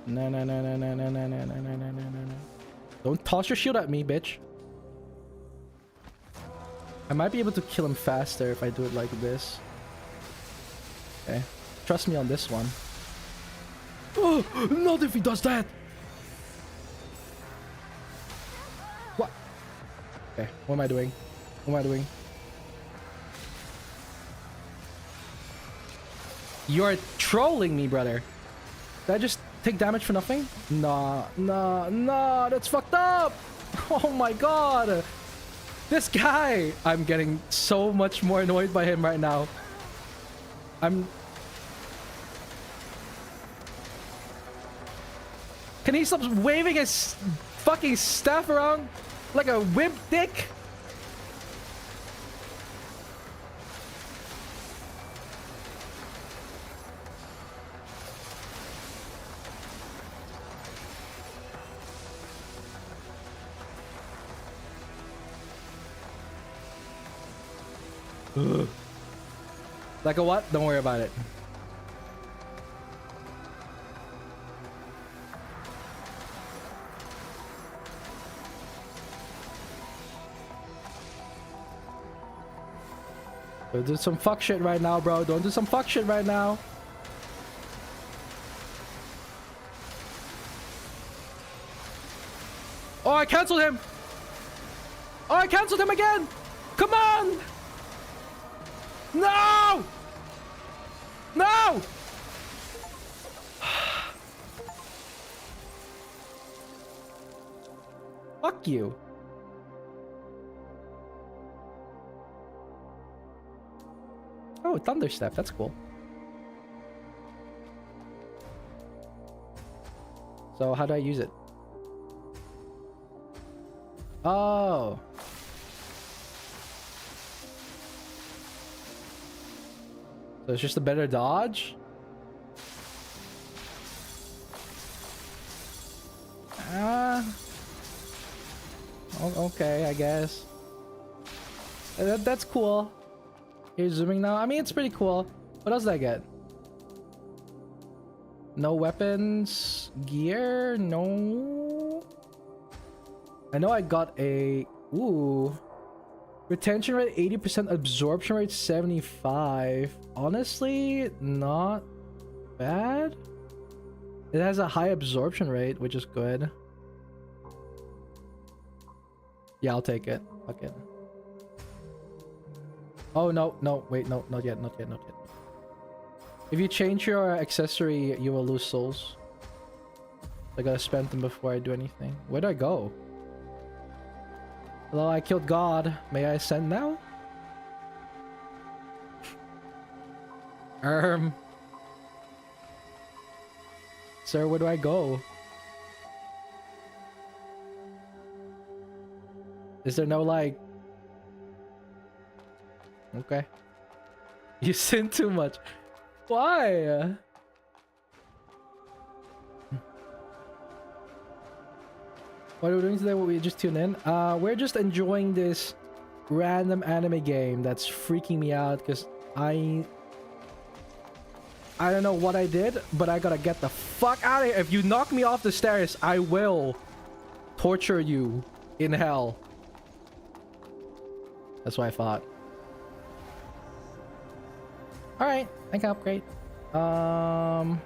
No. Don't toss your shield at me, bitch. I might be able to kill him faster if I do it like this. Okay. Trust me on this one. Oh, not if he does that! What? Okay, what am I doing? What am I doing? You're trolling me, brother. Did I just take damage for nothing? Nah, that's fucked up! Oh my god! This guy! I'm getting so much more annoyed by him right now. Can he stop waving his fucking staff around like a wimp dick. Ugh. Like a what? Don't worry about it. Don't do some fuck shit right now, bro. Don't do some fuck shit right now. Oh, I canceled him. Oh, I canceled him again. Come on. No. No. Fuck you. Oh, thunder step. That's cool. So how do I use it? Oh. So it's just a better dodge? Okay, I guess. That's cool. You're zooming now? I mean, it's pretty cool. What else did I get? No weapons. Gear? No. I know I got a... Ooh. Retention rate 80%. Absorption rate 75. Honestly, not bad. It has a high absorption rate, which is good. Yeah, I'll take it. Fuck it. Oh, no, no, wait, no, not yet, not yet, not yet. If you change your accessory, you will lose souls. I gotta spend them before I do anything. Where do I go? Hello, I killed God. May I ascend now? Sir, where do I go? Is there no, like... Okay. You sin too much. Why? What are we doing today? Will we just tune in? We're just enjoying this random anime game that's freaking me out because I don't know what I did, but I gotta get the fuck out of here. If you knock me off the stairs, I will torture you in hell. That's what I thought. Alright, I can upgrade. I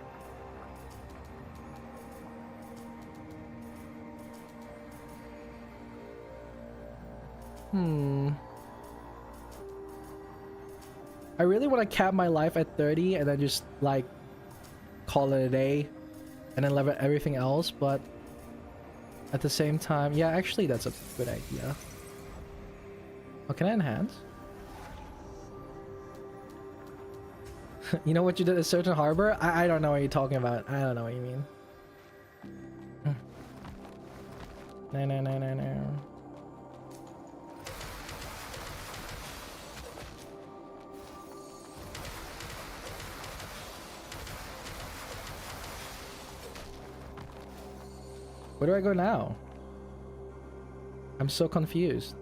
really want to cap my life at 30 and then just like call it a day and then level everything else, but at the same time, yeah, actually that's a good idea. Oh, can I enhance? You know what you did at Certain Harbor? I don't know what you're talking about. I don't know what you mean. No. Where do I go now? I'm so confused.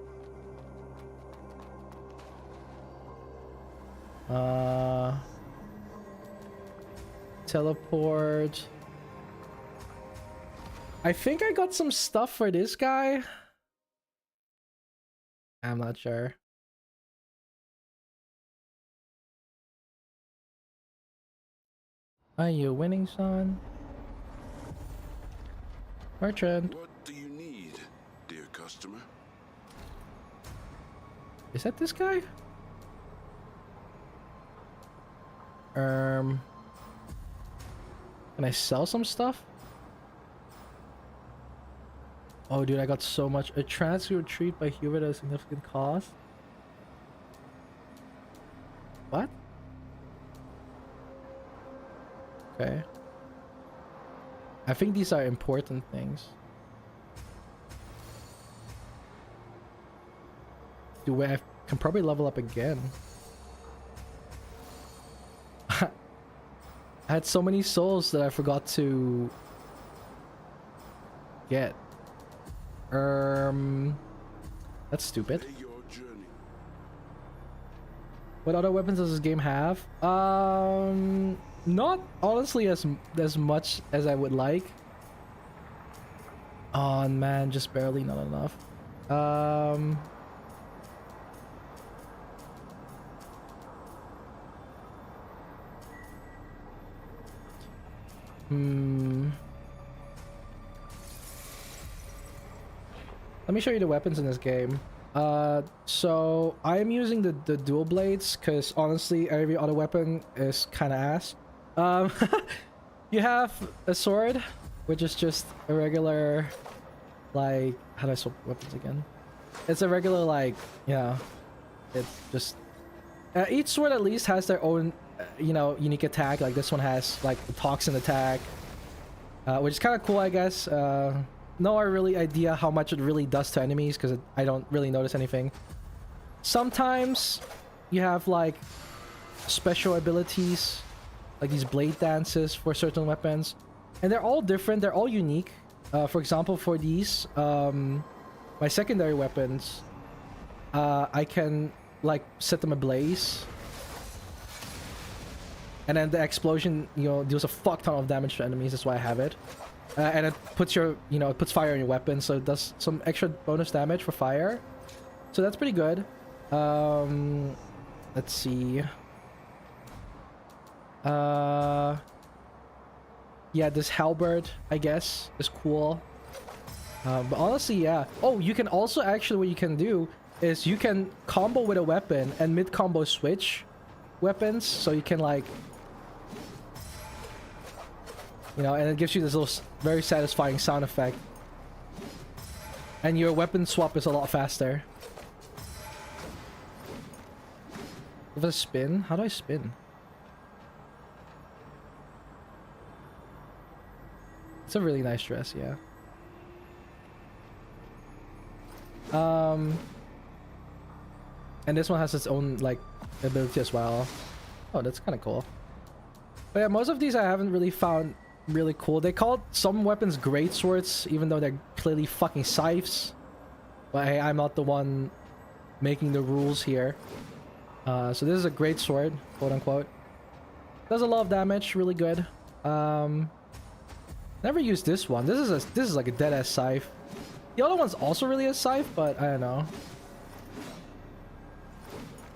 Teleport. I think I got some stuff for this guy. I'm not sure. Are you winning, son? Merchant. What do you need, dear customer? Is that this guy? Can I sell some stuff? Oh, dude, I got so much. A transfer retreat by Hubert at a significant cost. What? Okay. I think these are important things. I can probably level up again. I had so many souls that I forgot to get. That's stupid. May your journey. What other weapons does this game have? Not honestly as much as I would like. Oh man, just barely, not enough. Let me show you the weapons in this game. So I am using the dual blades because honestly every other weapon is kind of ass. You have a sword, which is just a regular, like, how do I swap weapons again? It's a regular, like, yeah, it's just each sword at least has their own you know, unique attack. Like this one has like the Doxxing attack, which is kind of cool, I guess. No really idea how much it really does to enemies because I don't really notice anything. Sometimes you have like special abilities, like these blade dances for certain weapons, and they're all different, they're all unique. For example, for these my secondary weapons, I can like set them ablaze, and then the explosion, you know, deals a fuck ton of damage to enemies. That's why I have it. And it puts your, you know, it puts fire in your weapon, so it does some extra bonus damage for fire. So that's pretty good. Let's see. Yeah, this halberd, I guess, is cool. But honestly, yeah. Oh, you can also actually, what you can do is you can combo with a weapon and mid-combo switch weapons, so you can like, you know, and it gives you this little very satisfying sound effect. And your weapon swap is a lot faster. With a spin? How do I spin? It's a really nice dress, yeah. And this one has its own, like, ability as well. Oh, that's kind of cool. But yeah, most of these I haven't really found really cool. They called some weapons great swords, even though they're clearly fucking scythes. But hey, I'm not the one making the rules here. So this is a great sword, quote unquote. Does a lot of damage, really good. Never used this one. This is like a dead ass scythe. The other one's also really a scythe, but I don't know.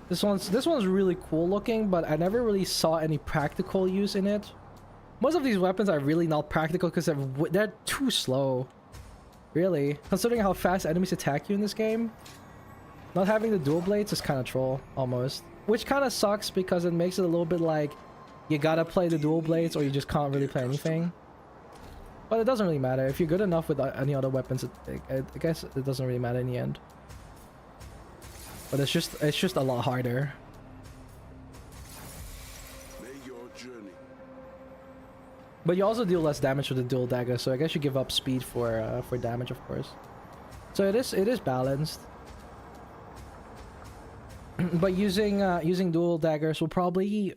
This one's really cool looking, but I never really saw any practical use in it. Most of these weapons are really not practical because they're too slow. Really, considering how fast enemies attack you in this game, not having the dual blades is kind of troll almost, which kind of sucks because it makes it a little bit like you gotta play the dual blades or you just can't really play anything. But it doesn't really matter if you're good enough with any other weapons. I guess it doesn't really matter in the end. But it's just a lot harder. May your journey. But you also deal less damage with the dual dagger, so I guess you give up speed for damage, of course. So it is balanced. But using dual daggers will probably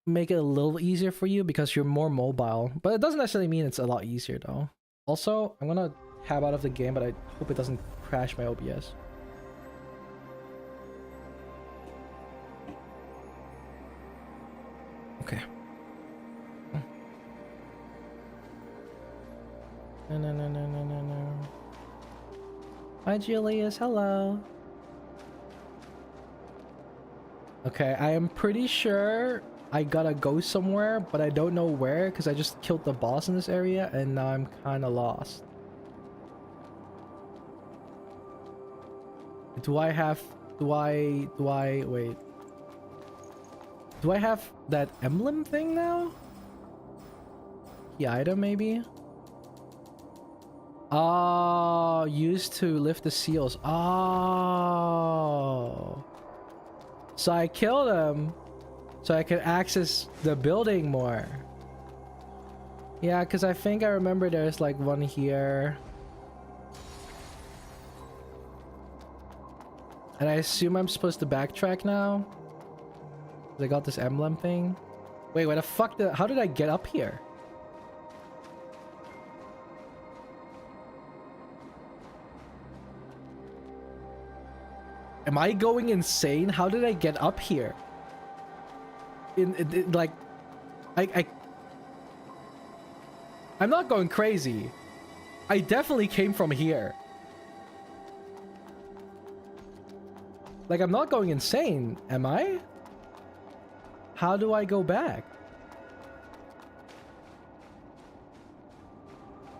make it a little easier for you because you're more mobile. But it doesn't necessarily mean it's a lot easier though. Also, I'm gonna tab out of the game, but I hope it doesn't crash my OBS. Okay. No. Hi, Julius. Hello. Okay, I am pretty sure I gotta go somewhere, but I don't know where because I just killed the boss in this area and now I'm kind of lost. Wait. Do I have that emblem thing now? The item maybe? Oh, used to lift the seals. Oh. So I killed him so I could access the building more. Yeah, because I think I remember there's like one here. And I assume I'm supposed to backtrack now. I got this emblem thing. Wait, what the fuck? How did I get up here? Am I going insane? How did I get up here? Like, I'm not going crazy. I definitely came from here. Like, I'm not going insane, am I? How do I go back?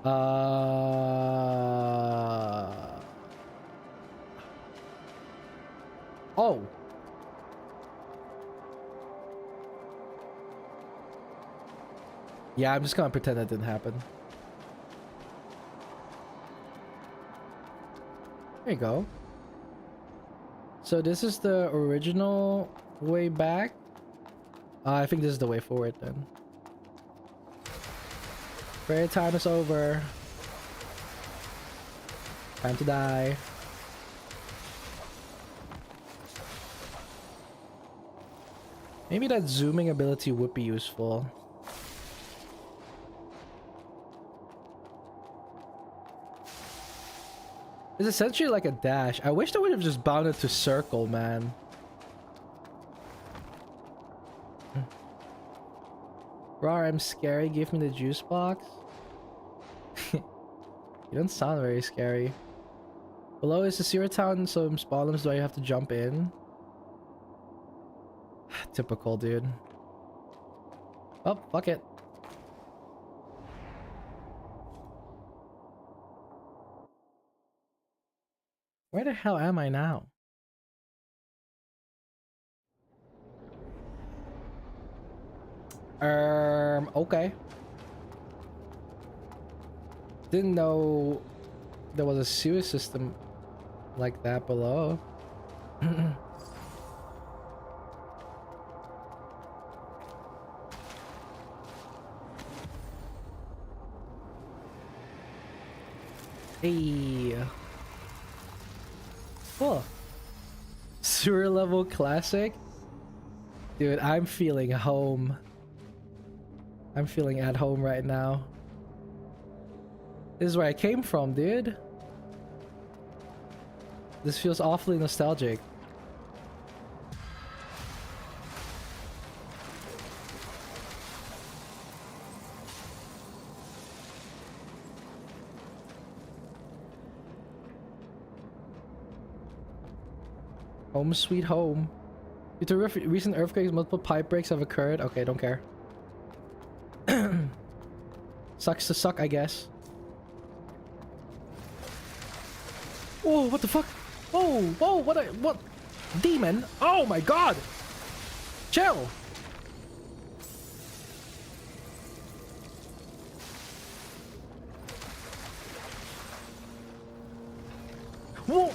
Oh. Yeah, I'm just gonna pretend that didn't happen. There you go. So this is the original way back. I think this is the way forward then. Prayer time is over. Time to die. Maybe that zooming ability would be useful. It's essentially like a dash. I wish they would have just bounded to circle, man. Rawr, I'm scary. Give me the juice box. You don't sound very scary. Below is the sewer town, so spawns do I have to jump in? Typical, dude. Oh, fuck it. Where the hell am I now? Okay. Didn't know there was a sewer system like that below. Hey. Cool. Sewer level classic. Dude, I'm feeling home. I'm feeling at home right now. This is where I came from, dude. This feels awfully nostalgic. Home sweet home. Due to recent earthquakes, multiple pipe breaks have occurred. Okay, don't care. Sucks to suck, I guess. Whoa, what the fuck? Whoa, whoa, what? Demon? Oh my god! Chill! Whoa!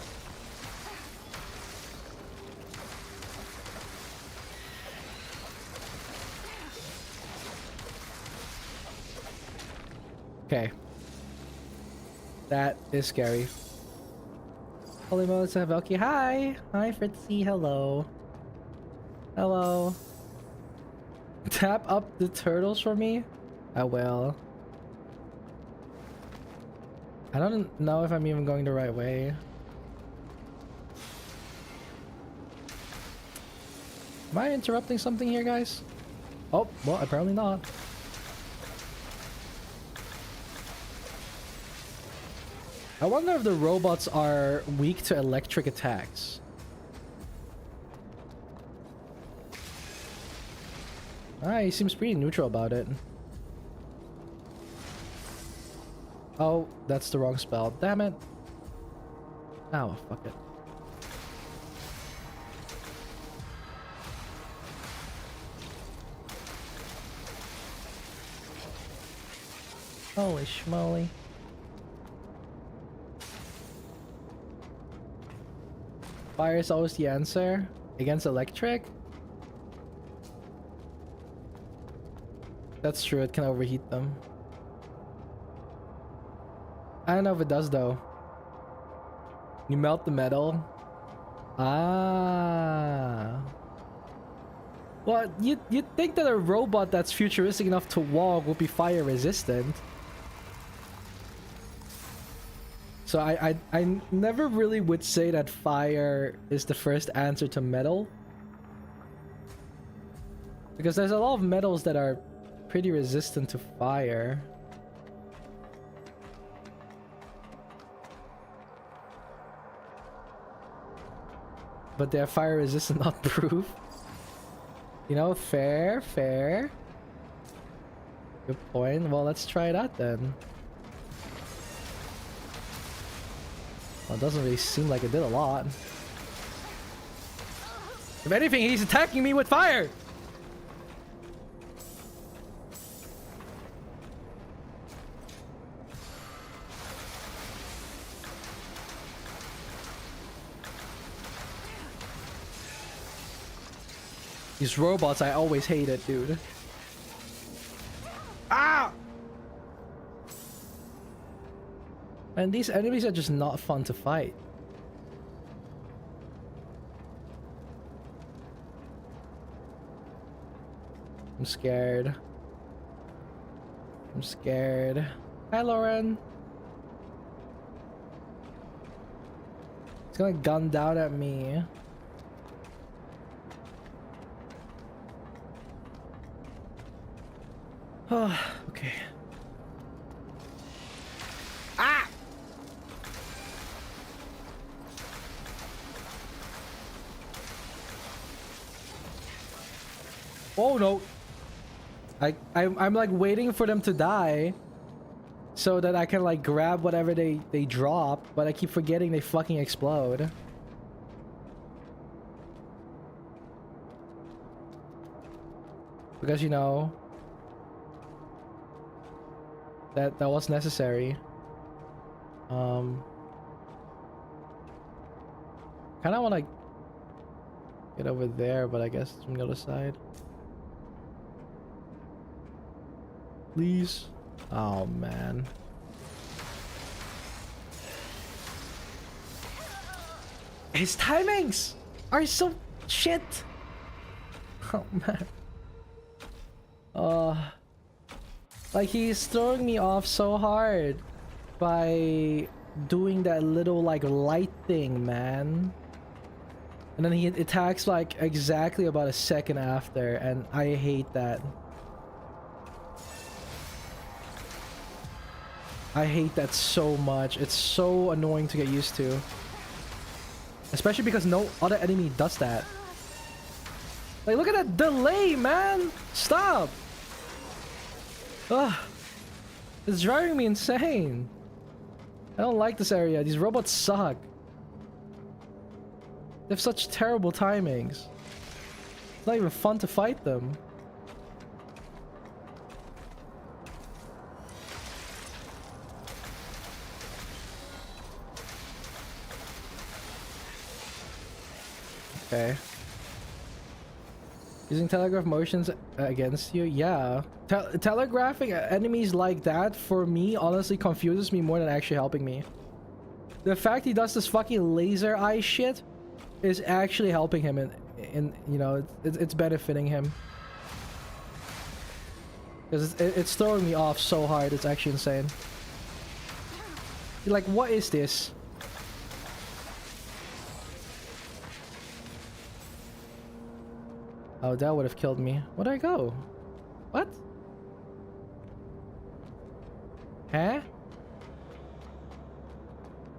Okay. That is scary. Holy moly, to Velky. Hi! Hi, Fritzy. Hello. Hello. Tap up the turtles for me? I will. I don't know if I'm even going the right way. Am I interrupting something here, guys? Oh, well, apparently not. I wonder if the robots are weak to electric attacks. He seems pretty neutral about it. Oh, that's the wrong spell. Damn it. Oh, fuck it. Holy schmoly. Fire is always the answer against electric. That's true, it can overheat them. I don't know if it does though. You melt the metal Ah. Well, you'd think that a robot that's futuristic enough to walk would be fire resistant. So I never really would say that fire is the first answer to metal. Because there's a lot of metals that are pretty resistant to fire. But they're fire resistant, not proof. You know, fair. Good point. Well, let's try that then. Well, it doesn't really seem like it did a lot. If anything, he's attacking me with fire! These robots, I always hated, dude. Ah! And these enemies are just not fun to fight. I'm scared. I'm scared. Hi, Lauren. He's gonna gun down at me. Oh, okay. Ah! Oh no. I'm like waiting for them to die so that I can like grab whatever they drop, but I keep forgetting they fucking explode. Because you know that was necessary. Kind of want to get over there, but I guess it's from the other side. Please. Oh man. His timings are so shit. Oh man. Like he's throwing me off so hard by doing that little like light thing, man. And then he attacks like exactly about a second after, and I hate that. I hate that so much. It's so annoying to get used to. Especially because no other enemy does that. Like, look at that delay, man! Stop! Ugh. It's driving me insane. I don't like this area. These robots suck. They have such terrible timings. It's not even fun to fight them. Okay. Using telegraph motions against you? Yeah. Telegraphing enemies like that, for me, honestly confuses me more than actually helping me. The fact he does this fucking laser eye shit is actually helping him in you know, it's benefiting him. Because it's throwing me off so hard, it's actually insane. You're like, what is this? Oh, that would have killed me. Where'd I go? What? Huh?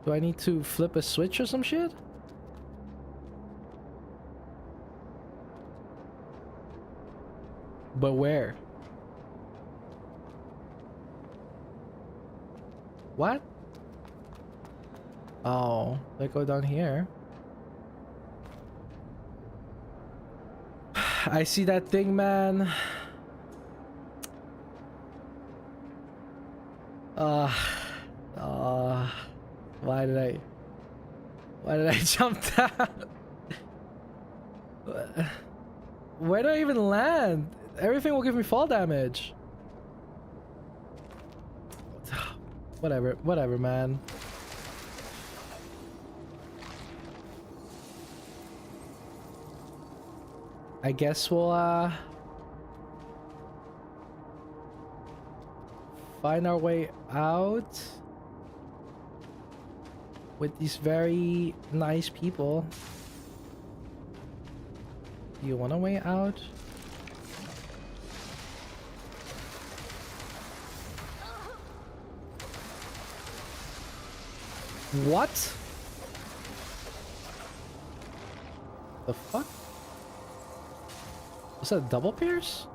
Do I need to flip a switch or some shit? But where? What? Oh, they go down here. I see that thing, man. Why did I jump down? Where do I even land? Everything will give me fall damage. Whatever, man. I guess we'll find our way out with these very nice people. Do you want a way out? What? The fuck? Was that a double pierce?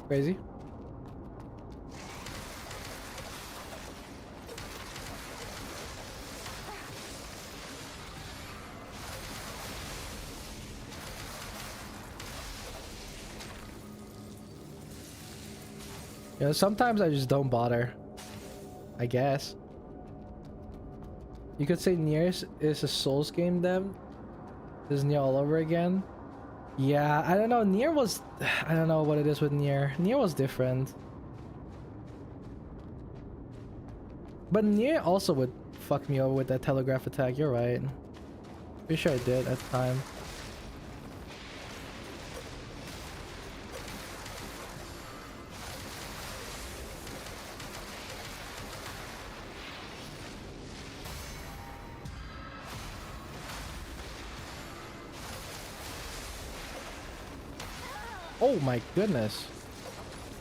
Crazy. You know, sometimes I just don't bother. I guess. You could say Nier is a Souls game then. Is Nier all over again? Yeah, I don't know. Nier was... I don't know what it is with Nier. Nier was different. But Nier also would fuck me over with that telegraph attack. You're right. Pretty sure I did at the time. Oh my goodness.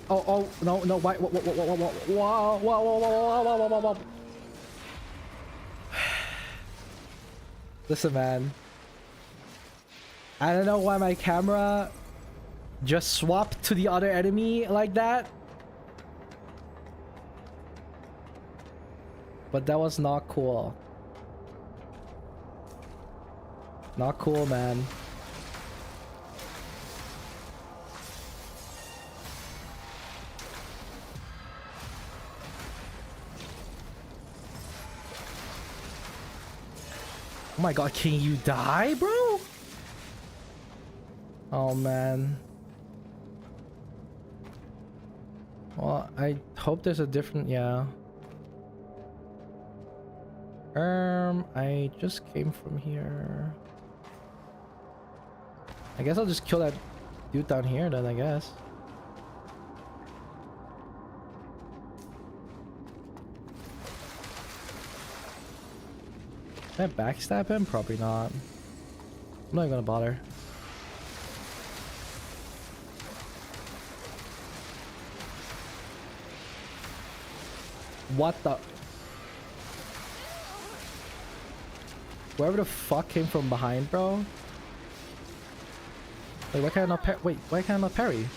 Oh, no, why, whoa. Listen, man. I don't know why my camera just swapped to the other enemy like that. But that was not cool. Not cool, man. Oh my god, can you die, bro? Oh man. Well, I hope there's a different, yeah. I just came from here. I guess I'll just kill that dude down here then, I guess. Can I backstab him? Probably not. I'm not gonna bother. What the? Whoever the fuck came from behind, bro? Wait, why can't I not parry? Wait, why can't I not parry?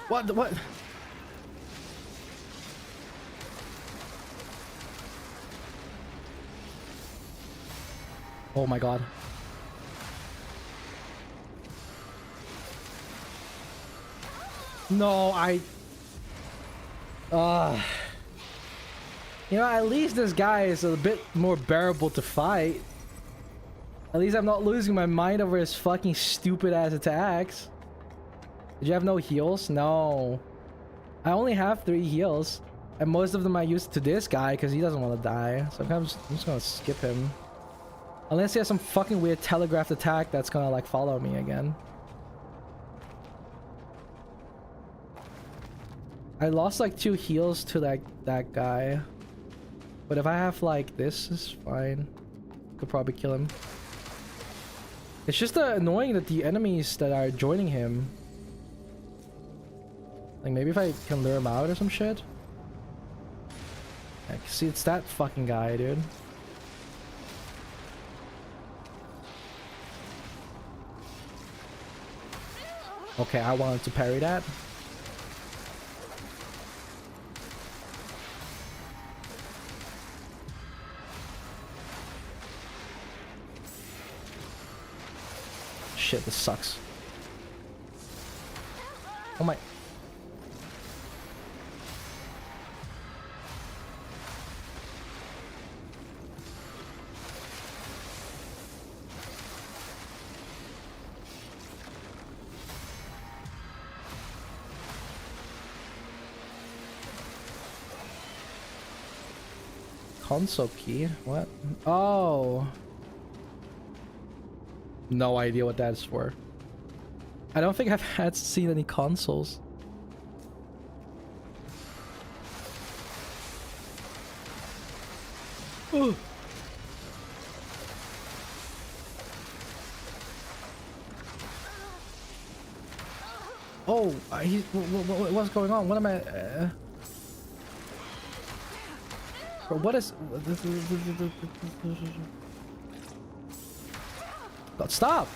What? Oh my god. No, you know, at least this guy is a bit more bearable to fight. At least I'm not losing my mind over his fucking stupid ass attacks. Did you have no heals? No. I only have 3 heals. And most of them I used to this guy because he doesn't want to die. So I'm just gonna skip him. Unless he has some fucking weird telegraphed attack that's gonna like follow me again. I lost like 2 heals to that guy. But if I have like this, is fine. Could probably kill him. It's just annoying that the enemies that are joining him. Like maybe if I can lure him out or some shit. Like, see, it's that fucking guy, dude. Okay, I wanted to parry that. Shit, this sucks. Oh my... Console key? What? Oh. No idea what that's for. I don't think I've had seen any consoles. Ooh. Oh, what's going on? What am I? What is? God, stop!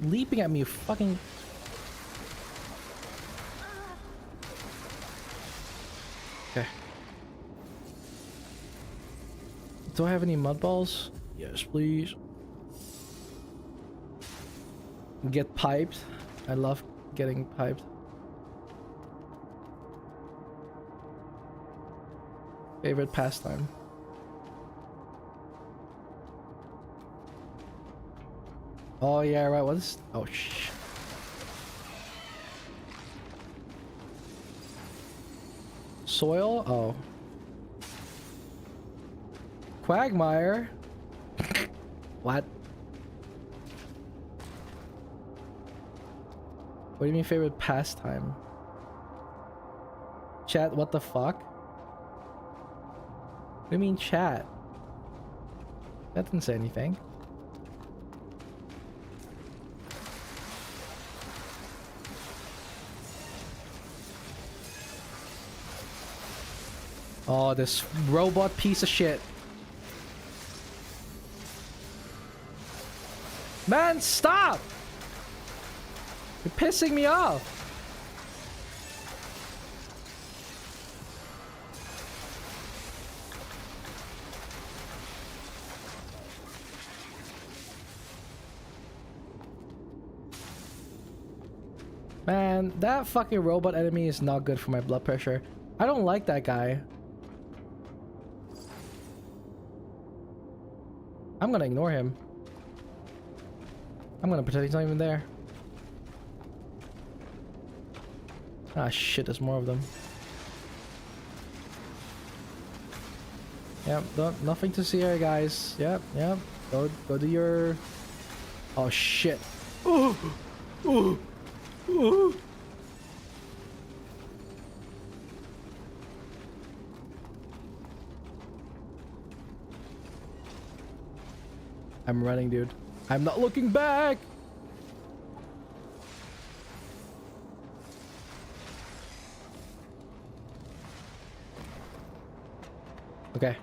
Leaping at me, you fucking. Okay. Do I have any mud balls? Yes, please. Get piped. I love getting piped. Favorite pastime. Oh yeah, right. What is? Oh shit. Soil? Oh. Quagmire? What? What do you mean favorite pastime? Chat, what the fuck? What do you mean chat? That didn't say anything. Oh, this robot piece of shit. Man, stop! You're pissing me off. Man, that fucking robot enemy is not good for my blood pressure. I don't like that guy. I'm gonna ignore him. I'm gonna pretend he's not even there. Ah shit, there's more of them. Yep, nothing to see here, guys. Yep. Go do your. Oh shit. Ooh. Ooh. Ooh. I'm running, dude. I'm not looking back. Okay.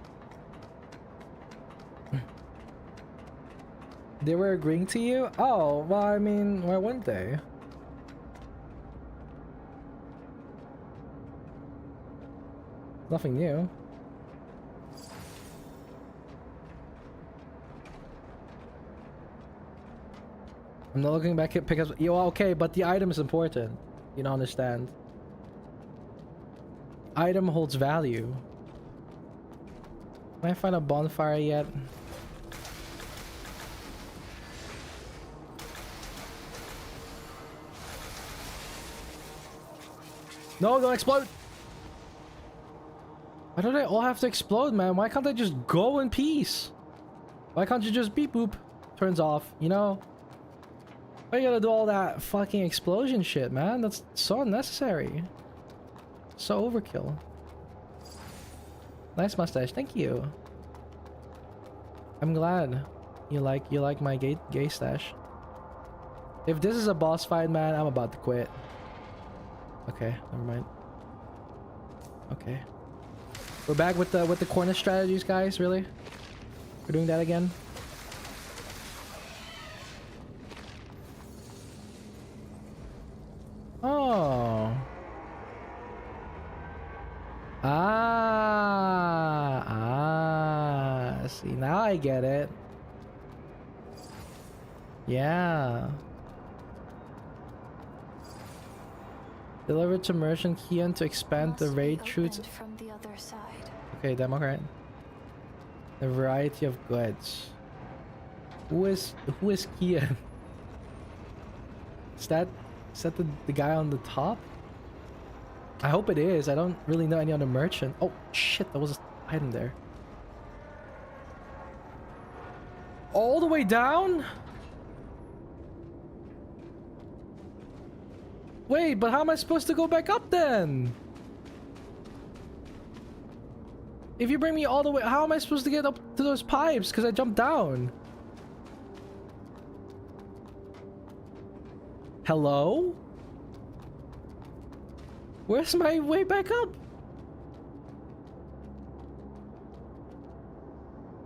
They were agreeing to you? Oh, well, I mean, why wouldn't they? Nothing new. I'm not looking back at pickups. Yo, okay, but the item is important. You don't understand. Item holds value. Can I find a bonfire yet? No, don't explode! Why do they all have to explode, man? Why can't they just go in peace? Why can't you just beep boop? Turns off, you know? Why you gotta do all that fucking explosion shit, man? That's so unnecessary. So overkill. Nice mustache, thank you. I'm glad you like my gay stash. If this is a boss fight, man, I'm about to quit. Okay, never mind. Okay. We're back with the corner strategies, guys, really? We're doing that again? Oh. See, now I get it. Yeah. Deliver to merchant Kian to expand the raid routes. From the other side. Okay, Democrat. A variety of goods. Who is Kian? Is that the guy on the top? I hope it is. I don't really know any other merchant. Oh shit, that was hide in there. All the way down? Wait, but how am I supposed to go back up then? If you bring me all the way, how am I supposed to get up to those pipes? Because I jumped down. Hello? Where's my way back up?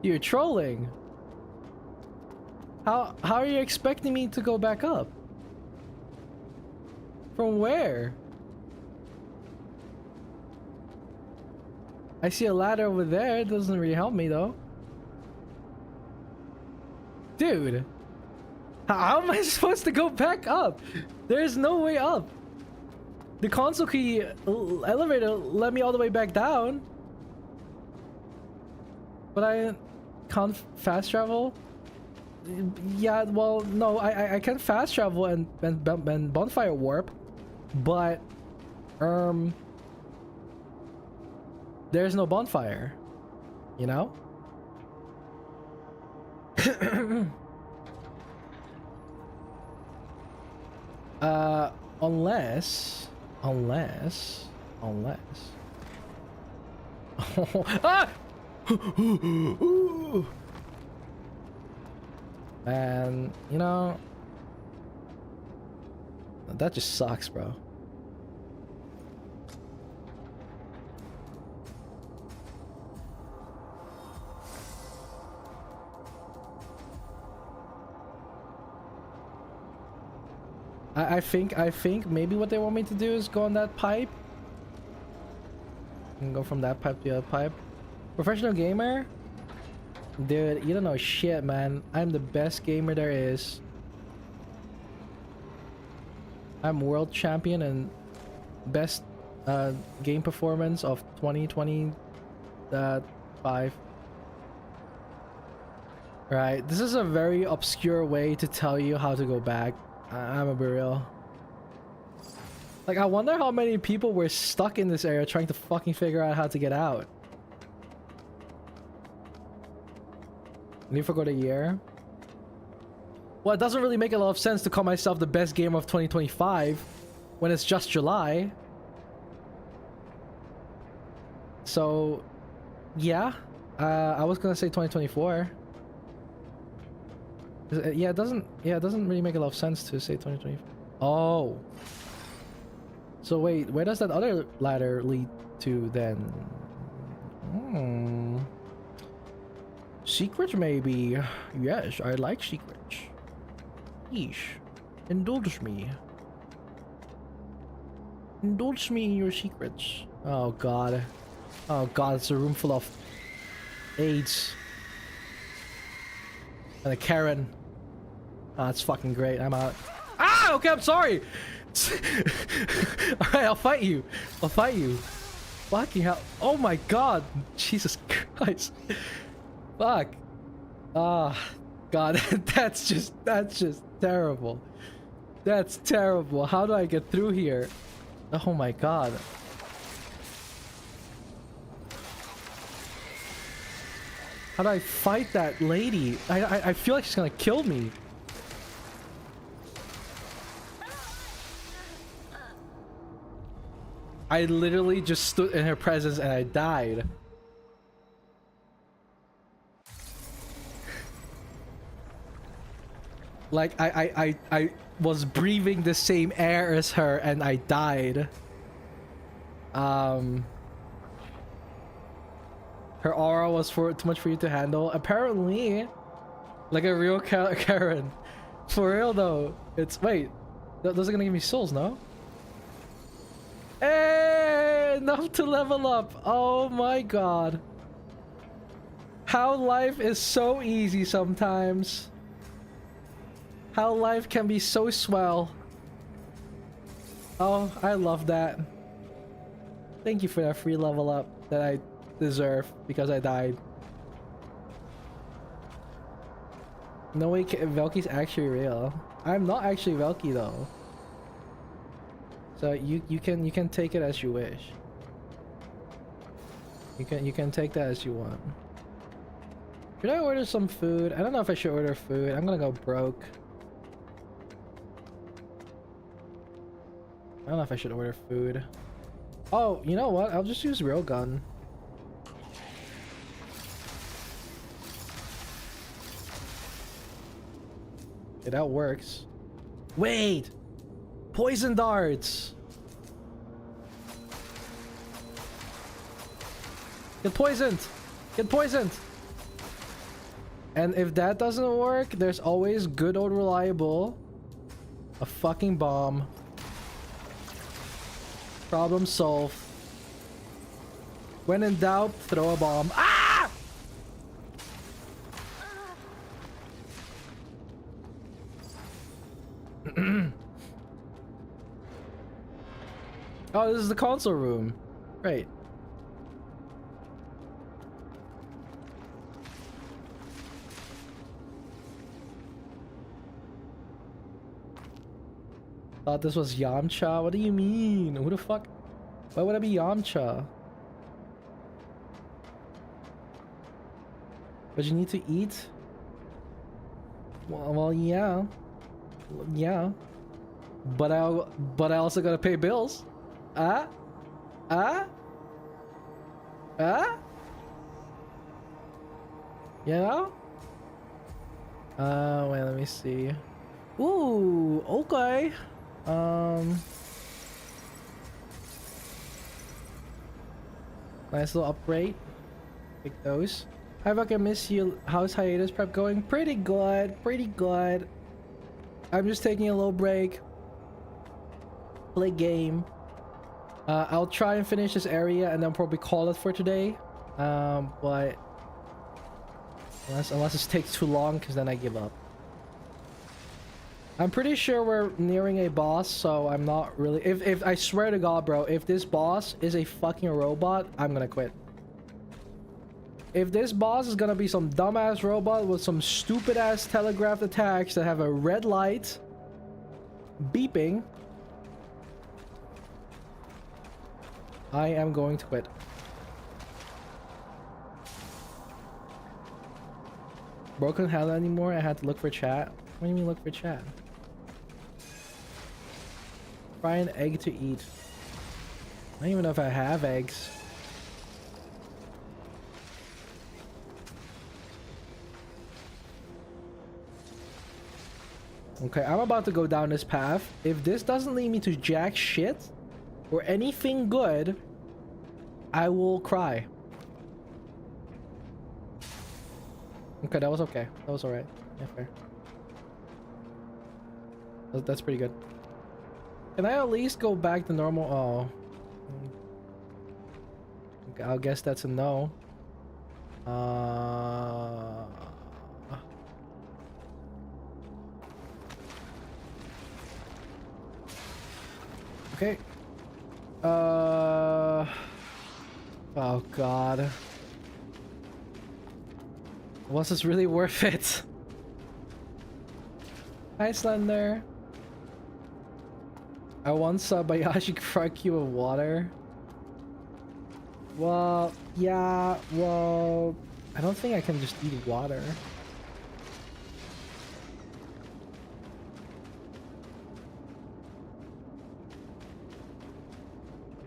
You're trolling. How are you expecting me to go back up? From where? I see a ladder over there. It doesn't really help me though. Dude. How am I supposed to go back up? There's no way up. The console key elevator led me all the way back down. But I can't fast travel? Yeah, well, no, I can fast travel and bonfire warp, but there's no bonfire, you know? Unless ah! And you know, that just sucks, bro. I think maybe what they want me to do is go on that pipe and go from that pipe to the other pipe. Professional gamer? Dude, you don't know shit, man. I'm the best gamer there is. I'm world champion and best game performance of 2025. Right, this is a very obscure way to tell you how to go back. I'm a be real. Like, I wonder how many people were stuck in this area trying to fucking figure out how to get out. Need to go to year. Well, it doesn't really make a lot of sense to call myself the best gamer of 2025 when it's just July. So, yeah. I was gonna say 2024. Yeah, it doesn't really make a lot of sense to say 2024. Oh. So wait, where does that other ladder lead to then? Secret maybe. Yes, I like secrets. Yeesh. Indulge me. Indulge me in your secrets. Oh god. Oh god, it's a room full of AIDS. And a Karen. Oh, that's fucking great. I'm out. Ah! Okay, I'm sorry! Alright, I'll fight you. I'll fight you. Fucking hell. Oh my god. Jesus Christ. Fuck. Ah, god. That's just terrible. That's terrible. How do I get through here? Oh my god. How do I fight that lady? I feel like she's gonna kill me. I literally just stood in her presence and I died. Like I was breathing the same air as her and I died. Her aura was too much for you to handle. Apparently, like a real Karen. For real though. It's wait. Those are gonna give me souls, no? Hey, enough to level up. Oh my god. How life is so easy sometimes. How life can be so swell. Oh, I love that. Thank you for that free level up that I deserve because I died. No way, Velky's actually real. I'm not actually Velky though. So you can take it as you wish. You can take that as you want. Should I order some food? I don't know if I should order food. I'm gonna go broke. I don't know if I should order food. Oh, you know what? I'll just use railgun. Okay, that works. Wait! Poison darts! Get poisoned! Get poisoned! And if that doesn't work, there's always good old reliable. A fucking bomb. Problem solved. When in doubt, throw a bomb. Ah! Oh, this is the console room. Right. Thought this was Yamcha? What do you mean? Who the fuck? Why would I be Yamcha? But you need to eat? Well, yeah. Yeah. But I also gotta pay bills. You know? Wait, let me see. Ooh, okay. Nice little upgrade. Take those. Hi Velky, I miss you. How's hiatus prep going? Pretty good. Pretty good. I'm just taking a little break. Play game. I'll try and finish this area and then probably call it for today. But unless it takes too long, because then I give up. I'm pretty sure we're nearing a boss, so I'm not really... If I swear to God, bro, if this boss is a fucking robot, I'm gonna quit. If this boss is gonna be some dumbass robot with some stupid-ass telegraphed attacks that have a red light beeping, I am going to quit. Broken hell anymore? I had to look for chat. What do you mean look for chat? Fry an egg to eat. I don't even know if I have eggs. Okay, I'm about to go down this path. If this doesn't lead me to jack shit or anything good, I will cry. Okay, that was okay. That was alright. Yeah, fair. That's pretty good. Can I at least go back to normal? Oh. Okay, I'll guess that's a no. Okay. Oh god. Was this really worth it? Hi Slender. I once saw Bayashi frog you with water. Well, yeah, well, I don't think I can just eat water.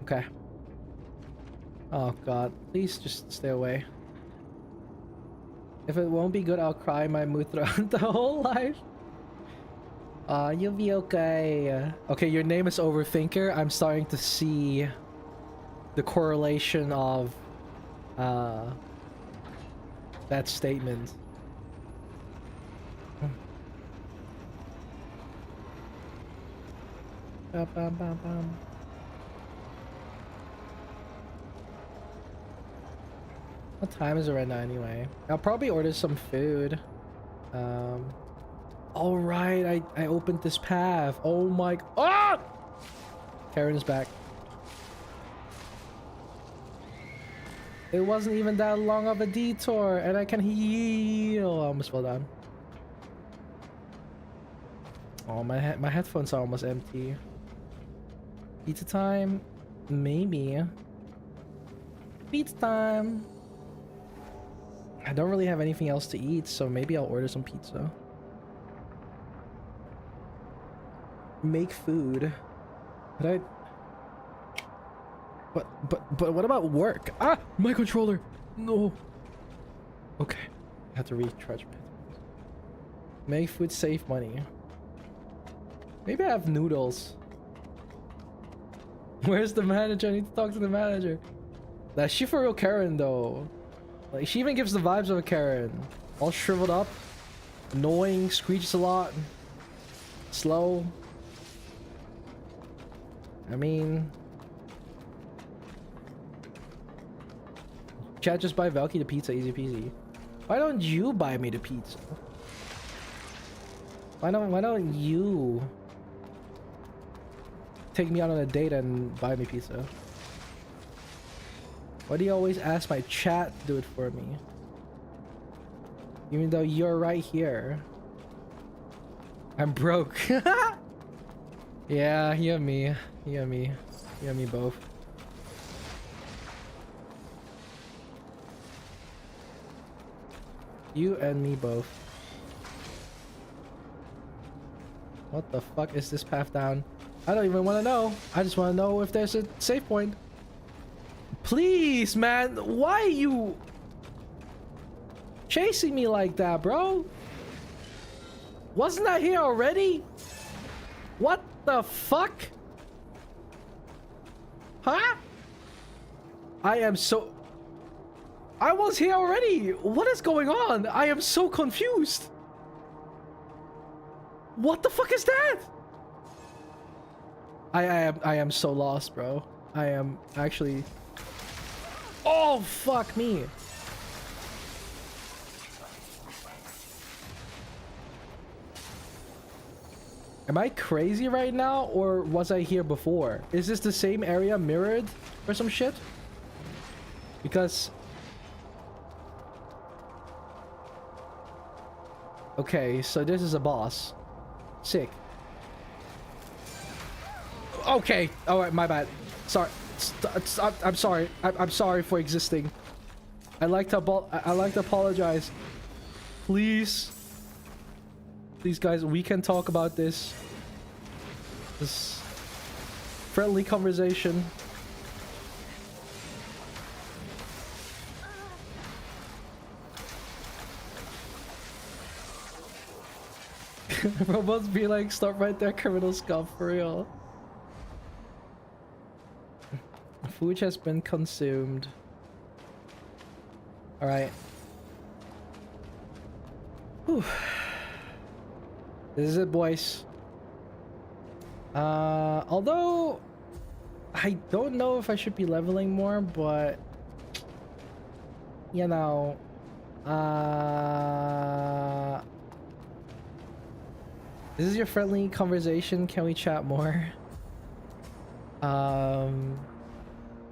Okay. Oh god, please just stay away. If it won't be good, I'll cry my mood throughout the whole life. You'll be okay. Okay, your name is Overthinker. I'm starting to see the correlation of that statement. Bam, bam, bam, bam. What time is it right now anyway? I'll probably order some food. All right, I opened this path. Oh my... Ah! Karen is back. It wasn't even that long of a detour, and I can heal. I almost fell down. Oh, my headphones are almost empty. Pizza time? Maybe. Pizza time. I don't really have anything else to eat, so maybe I'll order some pizza. Make food. But I... But what about work? Ah! My controller! No! Okay. I have to recharge it. Make food, save money. Maybe I have noodles. Where's the manager? I need to talk to the manager. Nah, she for real Karen though. Like, she even gives the vibes of a Karen. All shriveled up. Annoying, screeches a lot. Slow. I mean... Chat, just buy Velky the pizza, easy peasy. Why don't you buy me the pizza? Why don't you take me out on a date and buy me pizza? Why do you always ask my chat to do it for me? Even though you're right here. I'm broke. Yeah, you and me. You and me. You and me both. You and me both. What the fuck is this path down? I don't even want to know. I just want to know if there's a save point. Please, man. Why are you chasing me like that, bro? Wasn't I here already? What the fuck? Huh? I am so... I was here already. What is going on? I am so confused. What the fuck is that? I am so lost, bro. I am actually... Oh, fuck me. Am I crazy right now, or was I here before? Is this the same area mirrored or some shit? Because... Okay, so this is a boss. Sick. Okay. All right, my bad. Sorry. I'm sorry. I'm sorry for existing. I like to apologize. Please. Please, guys, we can talk about this. This friendly conversation. Robots be like, stop right there, criminal scum, for real. Food has been consumed. Alright. This is it, boys. Although I don't know if I should be leveling more, but you know, this is your friendly conversation. Can we chat more? Are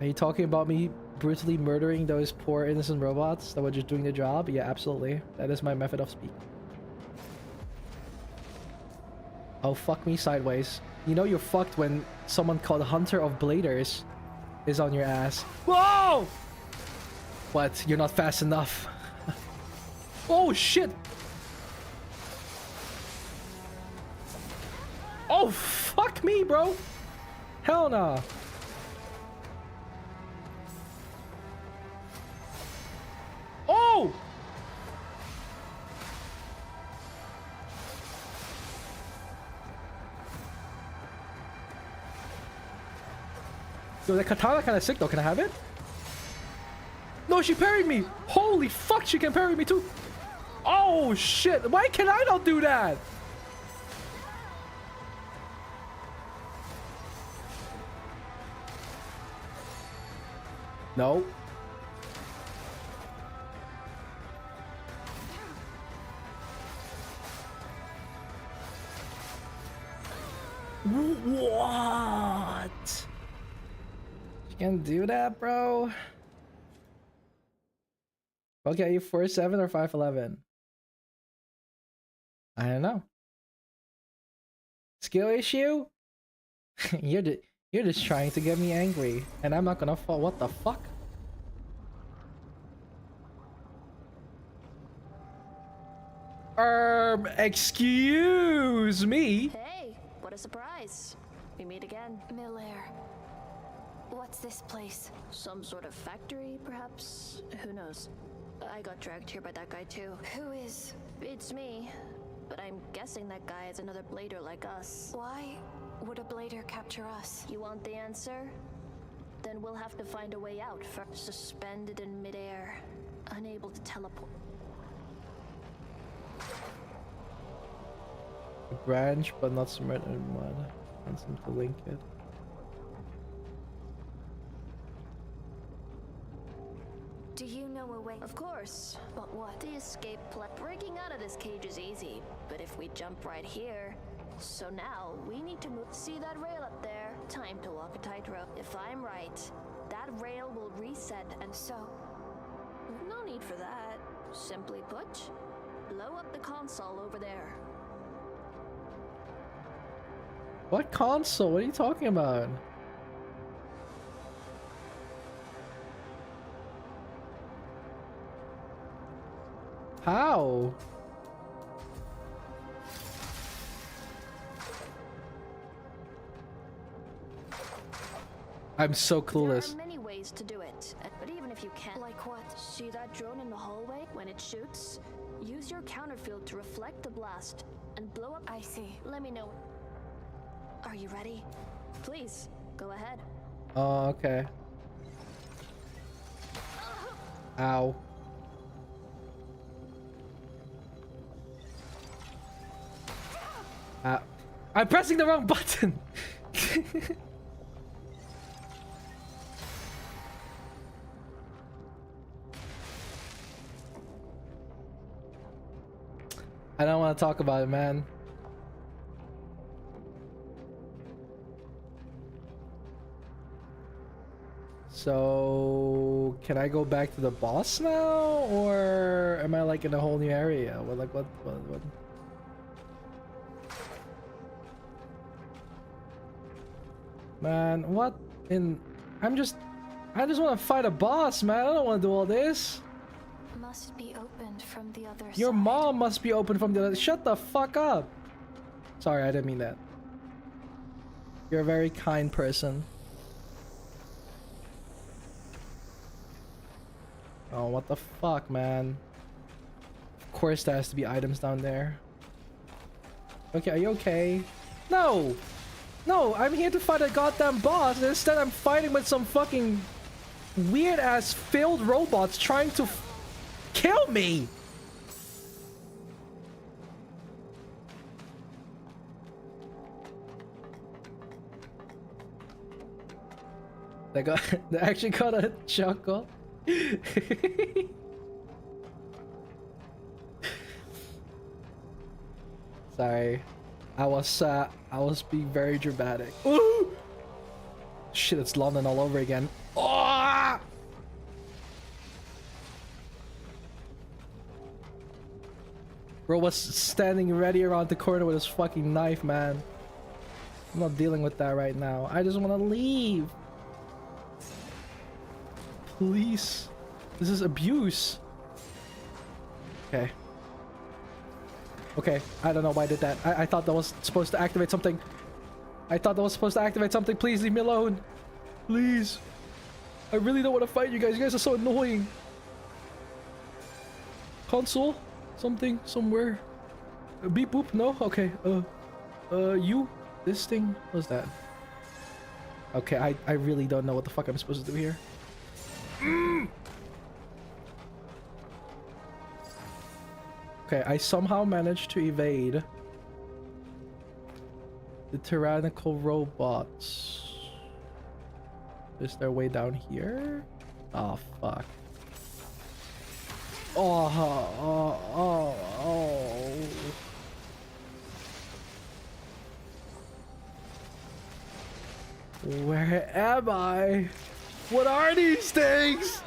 you talking about me brutally murdering those poor innocent robots that were just doing the job? Yeah, absolutely. That is my method of speaking. Oh, fuck me sideways. You know you're fucked when someone called Hunter of Bladers is on your ass. Whoa! What? You're not fast enough. Oh, shit! Oh, fuck me, bro! Hell nah. Oh! Yo, that katana kind of sick though. Can I have it? No, she parried me. Holy fuck, she can parry me too. Oh shit, why can I not do that? No. What? You can do that, bro? Okay, are you 4'7" or 5'11"? I don't know. Skill issue? You're just trying to get me angry, and I'm not gonna fall. What the fuck? Excuse me. Hey, what a surprise. We meet again. Miller. What's this place? Some sort of factory, perhaps? Who knows? I got dragged here by that guy too. Who is? It's me. But I'm guessing that guy is another blader like us. Why would a blader capture us? You want the answer? Then we'll have to find a way out first. Suspended in midair, unable to teleport. A branch, but not submerged in mud. And some to link it. Do you know a way? Of course. But what? The escape plan. Breaking out of this cage is easy, but if we jump right here... So now, we need to move. See that rail up there? Time to walk a tightrope. If I'm right, that rail will reset and So, no need for that. Simply put, blow up the console over there. What console? What are you talking about? How? I'm so clueless. There are many ways to do it, but even if you can't... like what? See that drone in the hallway? When it shoots, use your counterfield to reflect the blast and blow up... I see. Let me know. Are you ready? Please, go ahead. Oh, okay. Ow. I'm pressing the wrong button. I don't want to talk about it, man. So, can I go back to the boss now, or am I like in a whole new area? What, like, what? Man, what in? I just want to fight a boss, man. I don't want to do all this. Must be opened from the other side. Your mom must be open from the other. Shut the fuck up. Sorry, I didn't mean that. You're a very kind person. Oh, what the fuck, man. Of course there has to be items down there. Okay, are you okay? No! No, I'm here to fight a goddamn boss. Instead, I'm fighting with some fucking weird-ass failed robots trying to kill me! They actually got a chuckle. Sorry. I was being very dramatic. Ooh! Shit, it's London all over again. Oh! Bro was standing ready around the corner with his fucking knife, man. I'm not dealing with that right now. I just want to leave. Please. This is abuse. Okay. Okay, I don't know why I did that. I thought that was supposed to activate something. Please leave me alone. Please. I really don't want to fight you guys. You guys are so annoying. Console? Something? Somewhere? Beep boop? No? Okay. You? This thing? What's that? Okay, I really don't know what the fuck I'm supposed to do here. Okay, I somehow managed to evade the tyrannical robots. Is there a way down here? Oh, fuck. Oh. Where am I? What are these things?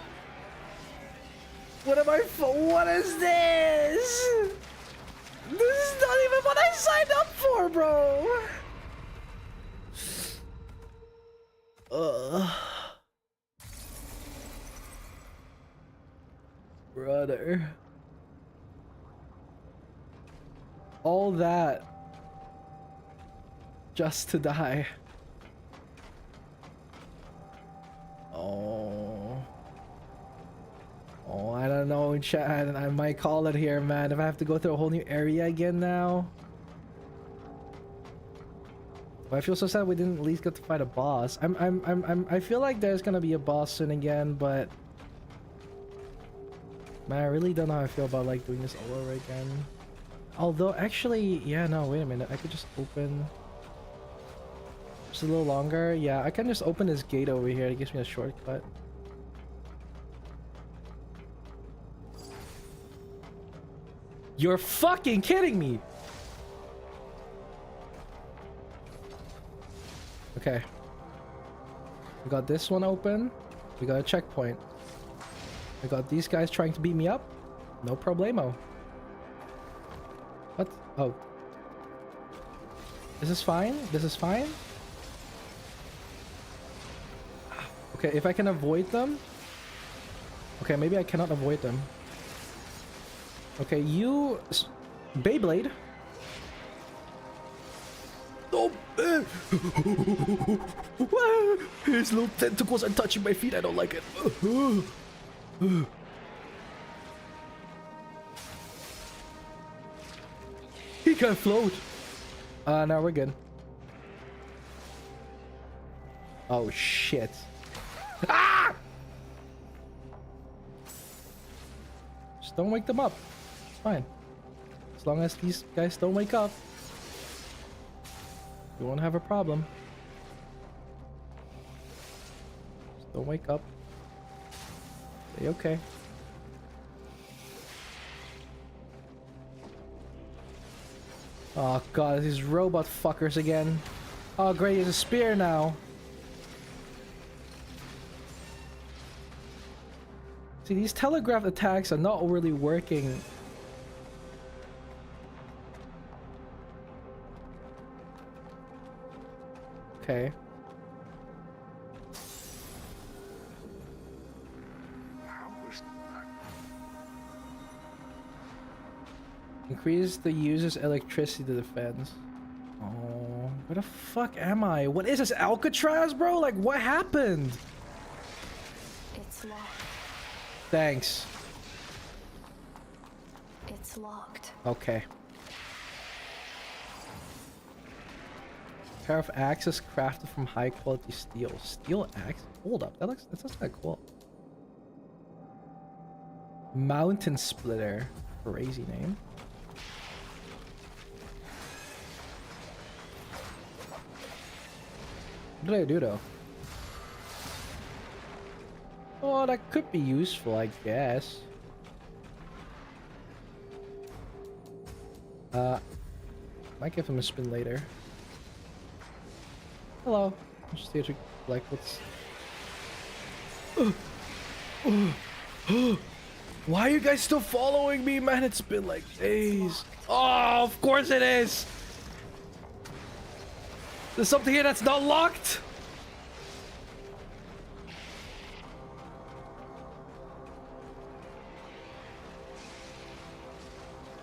What am I what is this? This is not even what I signed up for, bro. Brother. all that just to die. Oh. Oh, I don't know, Chad. I might call it here, man. If I have to go through a whole new area again now. But I feel so sad we didn't at least get to fight a boss. I feel like there's gonna be a boss soon again, but man, I really don't know how I feel about like doing this all over again. Although actually, yeah, no, wait a minute. I could just open just a little longer. Yeah, I can just open this gate over here. It gives me a shortcut. You're fucking kidding me! Okay. We got this one open. We got a checkpoint. We got these guys trying to beat me up. No problemo. What? Oh. This is fine? This is fine? Okay, if I can avoid them. Okay, maybe I cannot avoid them. Okay, you... Beyblade. Oh! His little tentacles are touching my feet. I don't like it. He can't float. Now we're good. Oh shit. Ah! Just don't wake them up. It's fine. As long as these guys don't wake up, we won't have a problem. Just don't wake up. Stay okay. Oh god, these robot fuckers again. Oh great, he's a spear now. See, these telegraph attacks are not really working. Okay. Increase the user's electricity to defense. Oh, where the fuck am I? What is this, Alcatraz, bro? Like, what happened? It's locked. Thanks. It's locked. Okay. Pair of axes crafted from high quality steel. Steel axe? Hold up, that sounds kind of cool. Mountain splitter. Crazy name. What did I do though? Oh, that could be useful, I guess. Might give him a spin later. Hello. I'm just here to like what's. Why are you guys still following me, man? It's been like days. Oh, of course it is. There's something here that's not locked.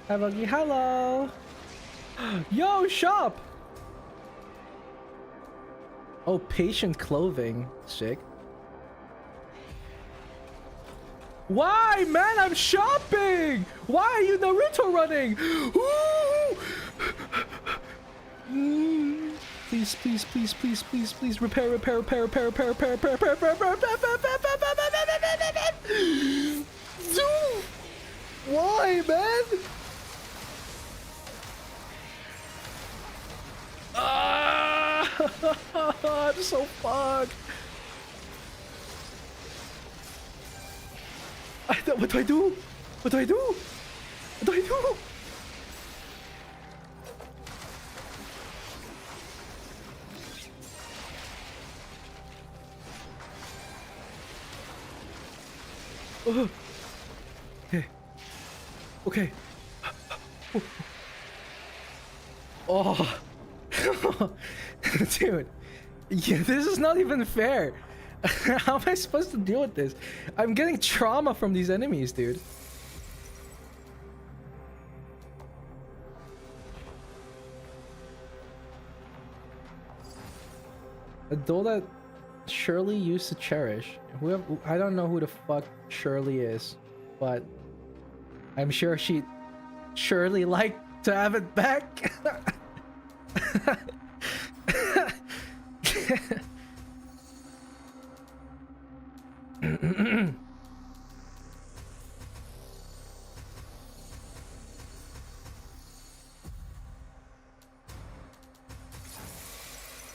Hi, Velky. Hello. Yo, shop. Oh, patient clothing. Sick. Why, man? I'm shopping. Why are you Naruto running? Please, please, please, please, please, please. Repair, repair, repair, repair, repair, repair, repair, repair, repair, repair, repair. Why, man? I'm so fucked. What do I do? What do I do? What do I do? Okay. Okay. Oh. Dude. Yeah, this is not even fair. How am I supposed to deal with this? I'm getting trauma from these enemies, dude. A doll that Shirley used to cherish. I don't know who the fuck Shirley is, but I'm sure she'd surely like to have it back.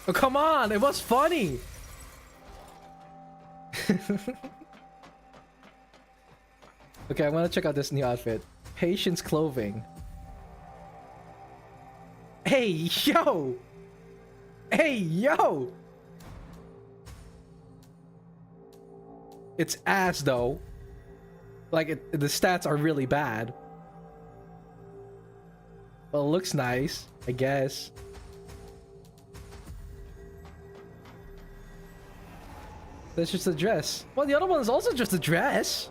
Oh, come on, it was funny. Okay, I want to check out this new outfit. Patience clothing. Hey, yo! Hey, yo! It's ass, though. Like, the stats are really bad. Well, it looks nice, I guess. That's just a dress. Well, the other one is also just a dress.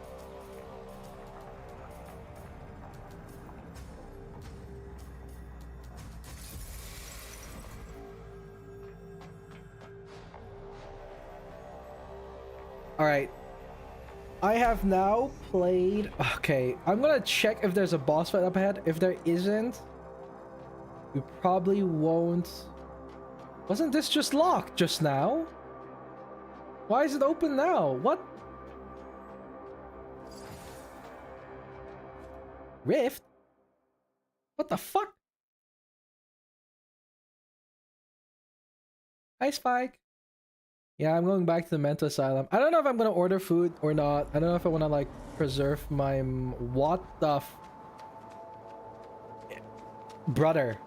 Alright. I have now played... Okay, I'm gonna check if there's a boss fight up ahead. If there isn't, we probably won't... Wasn't this just locked just now? Why is it open now? What? Rift? What the fuck? Hi, Spike. Yeah, I'm going back to the mental asylum. I don't know if I'm gonna order food or not. I don't know if I want to like preserve my... What the f... Brother.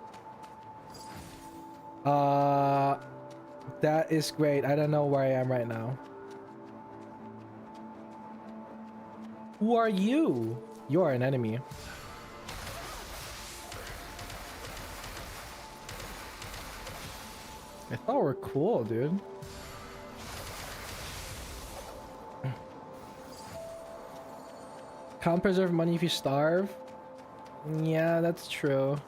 That is great. I don't know where I am right now. Who are you? You are an enemy. I thought we're cool, dude. Can't preserve money if you starve. Yeah, that's true.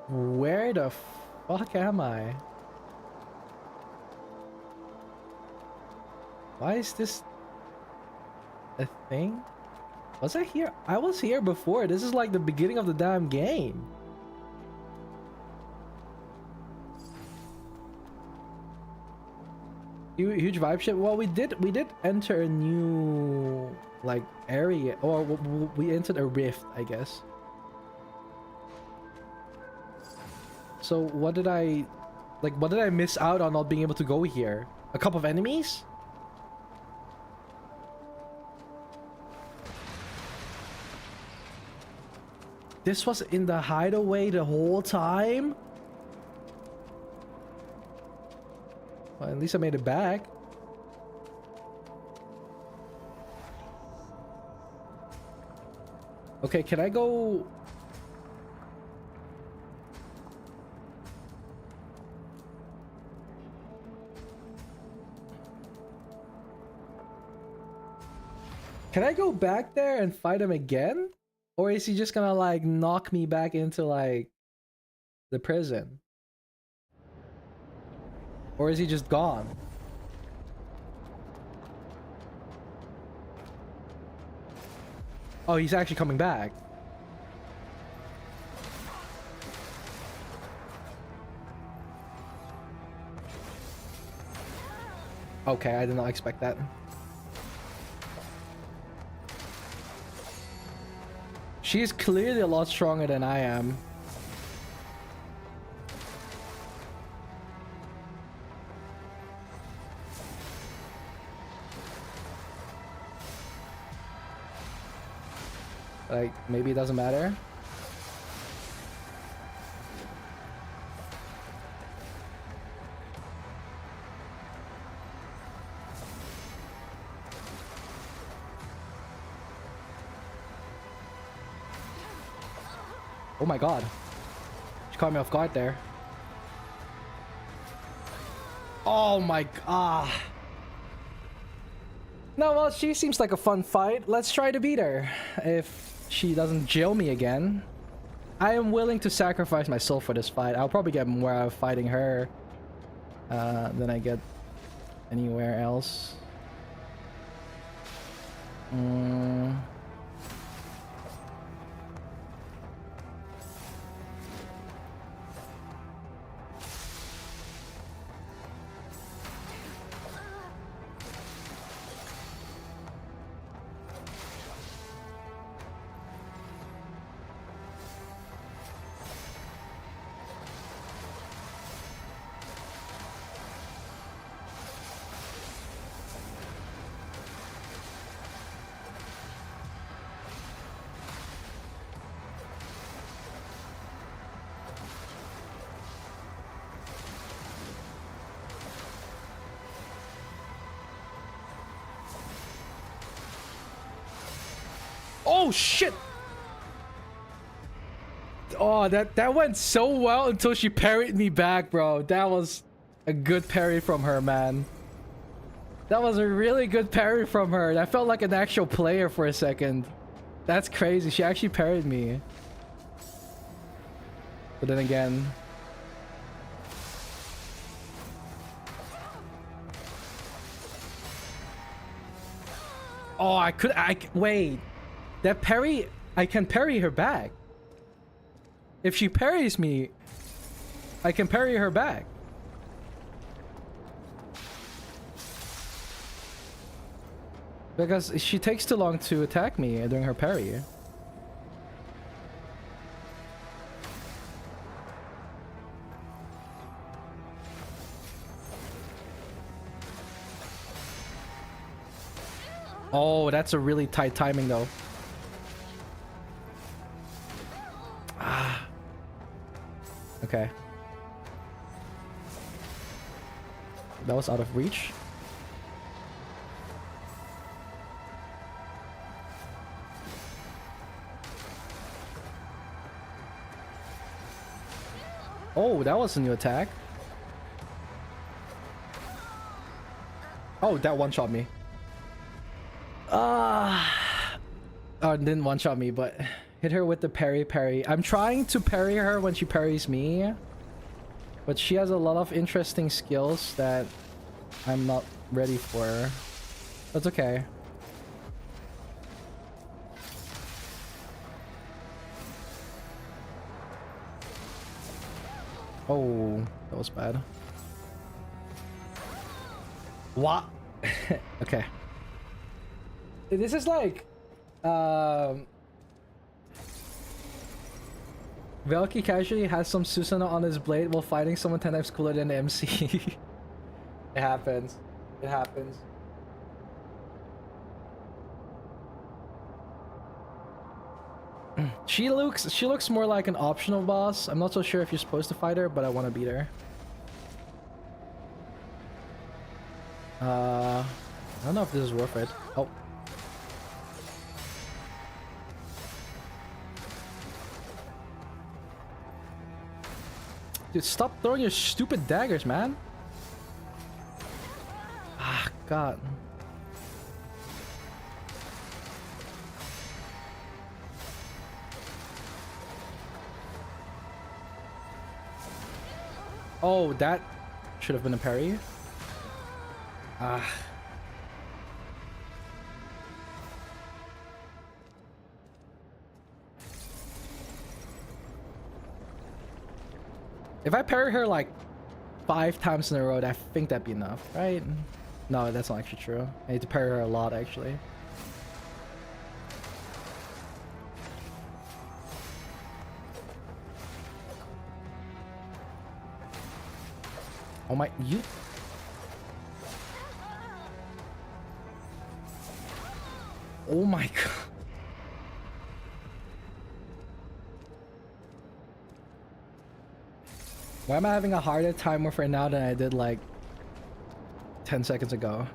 Where the fuck am I? Why is this a thing? Was I here? I was here before. This is like the beginning of the damn game. Huge vibe shift. Well, we did enter a new like area, or we entered a rift, I guess. So what did I miss out on not being able to go here? A couple of enemies? This was in the hideaway the whole time? Well, at least I made it back. Okay, can I go... Can I go back there and fight him again? Or is he just gonna like knock me back into like the prison? Or is he just gone? Oh, he's actually coming back. Okay, I did not expect that. She is clearly a lot stronger than I am. Like, maybe it doesn't matter. Oh my god. She caught me off guard there. Oh my god. No, well, she seems like a fun fight. Let's try to beat her. If she doesn't jail me again. I am willing to sacrifice myself for this fight. I'll probably get more out of fighting her than I get anywhere else. Oh shit! Oh, that went so well until she parried me back, bro. That was a good parry from her, man. That was a really good parry from her. That felt like an actual player for a second. That's crazy. She actually parried me. But then again... Oh, wait. That parry, I can parry her back. If she parries me, I can parry her back. Because she takes too long to attack me during her parry. Oh, that's a really tight timing though. Okay. That was out of reach. Oh, that was a new attack. Oh, that one-shot me. Oh, it didn't one-shot me, but... Hit her with the parry. I'm trying to parry her when she parries me. But she has a lot of interesting skills that I'm not ready for. That's okay. Oh, that was bad. What? Okay. This is like... Velky casually has some Susanoo on his blade while fighting someone 10 times cooler than the MC. It happens. It happens. She looks more like an optional boss. I'm not so sure if you're supposed to fight her, but I want to beat her. I don't know if this is worth it. Oh. Dude, stop throwing your stupid daggers, man. Ah, God. Oh, that should have been a parry. Ah. If I parry her like 5 times in a row, I think that'd be enough, right? No, that's not actually true. I need to parry her a lot, actually. Oh my, you... Oh my god. Why am I having a harder time with her now than I did like 10 seconds ago?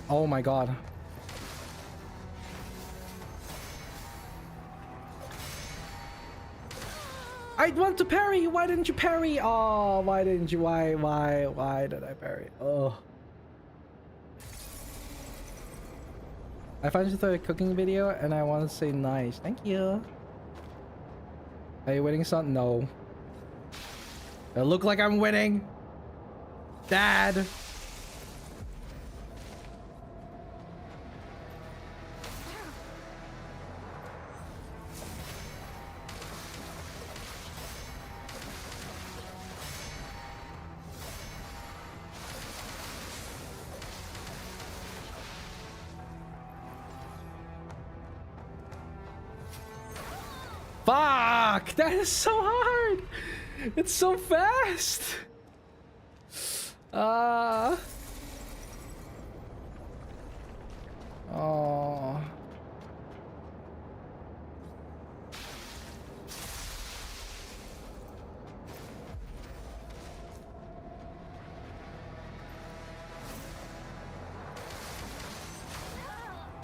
Oh my god. I want to parry. Why didn't you parry? Oh, why didn't you? Why did I parry? Oh. I found you through a cooking video and I want to say nice. Thank you. Are you winning something? No. I look like I'm winning. Dad. Fuck! That is so hard! It's so fast! Oh.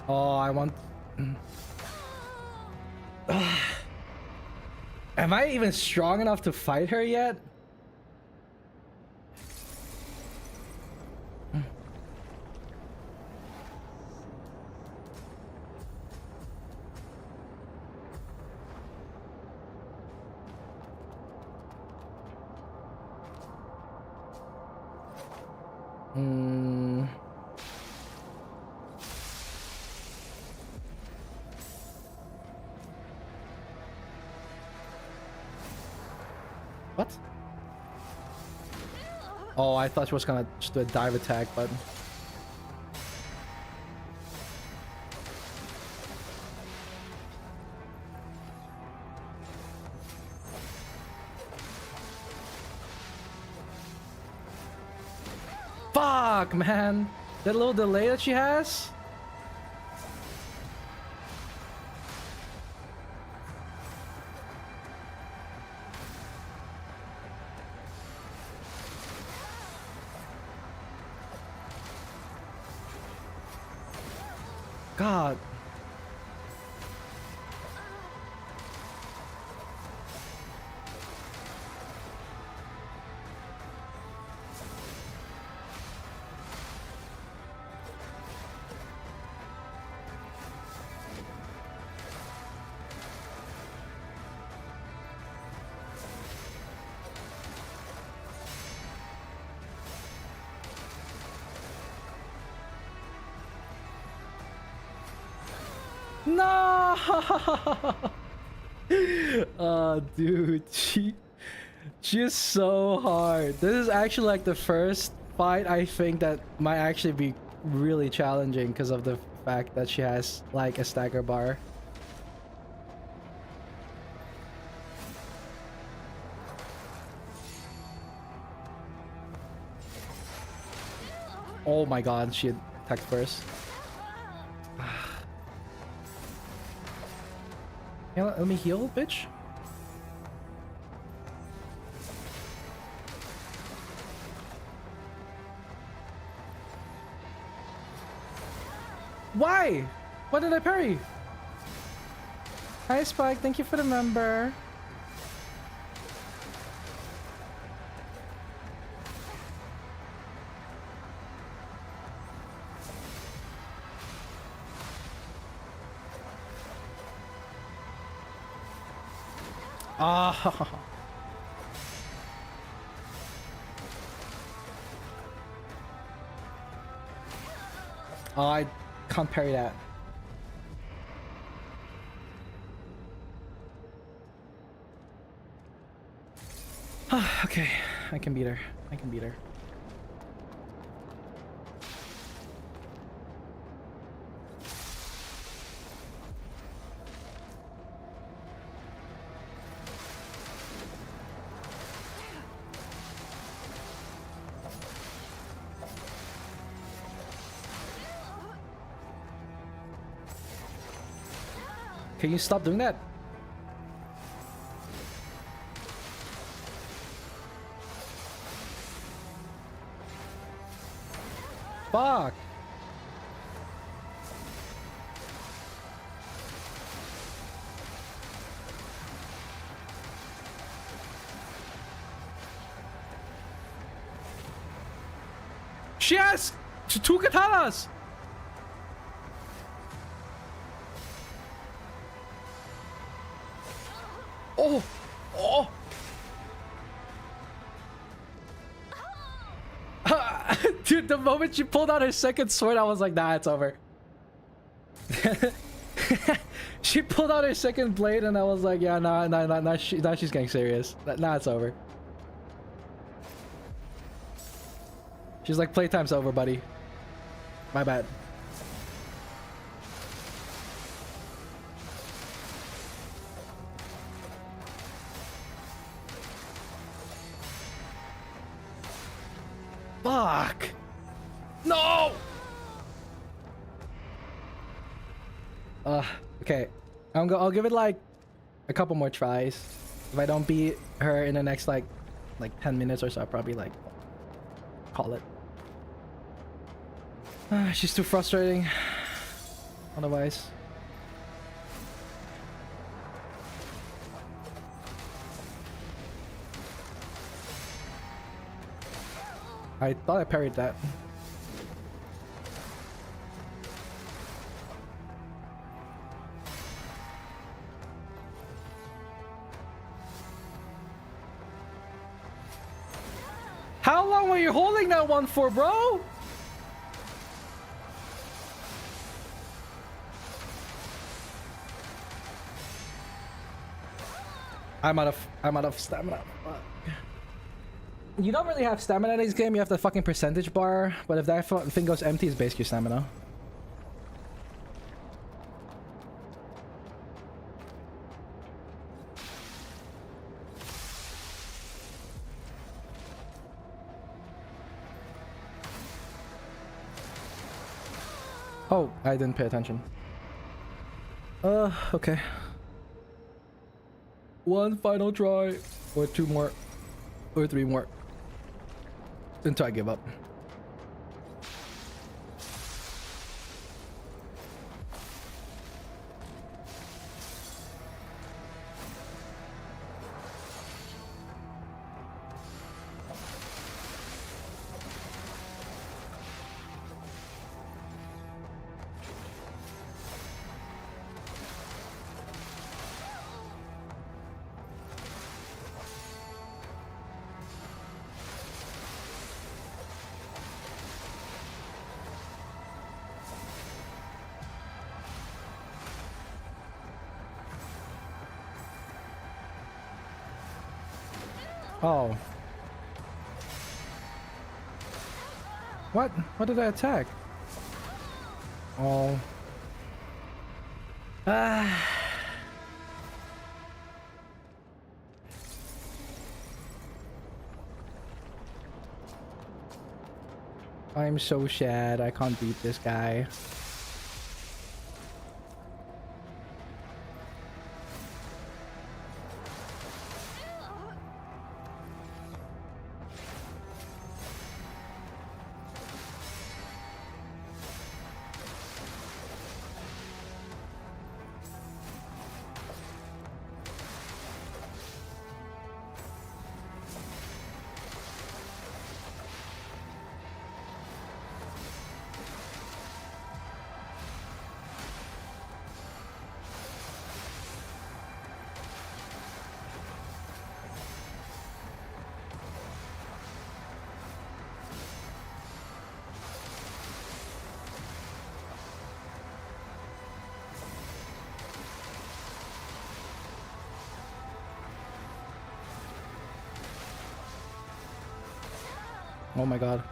Oh, I want... Am I even strong enough to fight her yet? What? Oh, I thought she was gonna just do a dive attack, but... Fuck, man! That little delay that she has? God. No! Oh, dude, she is so hard. This is actually like the first fight I think that might actually be really challenging because of the fact that she has like a stagger bar. Oh my god, she attacked first. Yeah, let me heal, bitch. Why? Why did I parry? Hi, Spike. Thank you for the member. Ah. Oh, I can't parry that. Okay, I can beat her. I can beat her. Can you stop doing that? Fuck. She has two katanas! Oh! Oh! Dude, the moment she pulled out her second sword, I was like, nah, it's over. She pulled out her second blade and I was like, yeah, nah, now she's getting serious. Nah, it's over. She's like, playtime's over, buddy. My bad. Fuck! No! Okay. I'll give it like a couple more tries. If I don't beat her in the next like 10 minutes or so, I'll probably like call it. She's too frustrating. Otherwise. I thought I parried that. How long were you holding that one for, bro? I'm out of stamina. Fuck. You don't really have stamina in this game. You have the fucking percentage bar, but if that thing goes empty, it's basically stamina. Oh, I didn't pay attention. Okay. One final try, or two more, or three more, until I give up. Oh. What? What did I attack? Oh. Ah. I'm so sad. I can't beat this guy. Oh my god.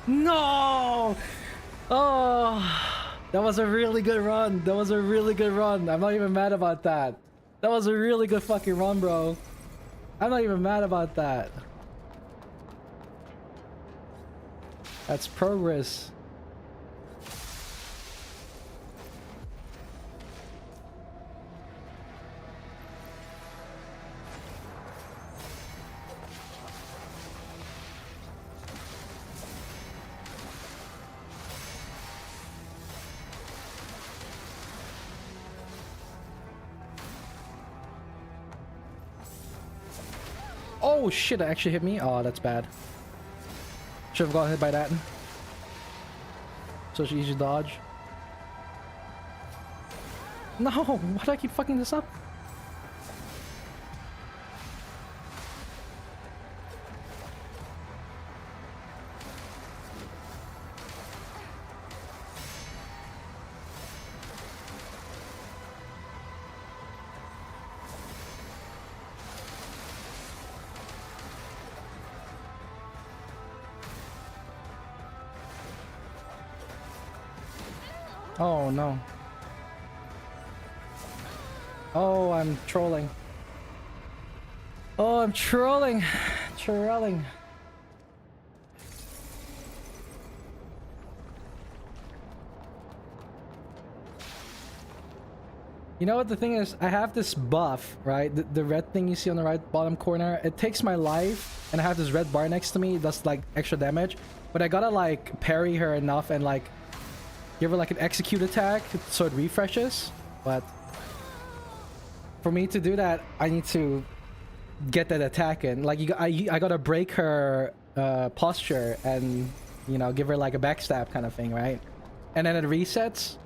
No! Oh, that was a really good run. That was a really good run. I'm not even mad about that. That was a really good fucking run, bro. I'm not even mad about that. That's progress. Oh shit, that actually hit me. Oh, that's bad. Should have got hit by that. Such easy dodge. No, why do I keep fucking this up? Oh no. Oh, I'm trolling. Oh, I'm trolling. Trolling. You know what the thing is? I have this buff, right? The red thing you see on the right bottom corner. It takes my life, and I have this red bar next to me. It does like extra damage. But I gotta like parry her enough and like give her like an execute attack so it refreshes. But for me to do that, I need to get that attack in. Like I gotta break her posture and, you know, give her like a backstab kind of thing, right? And then it resets.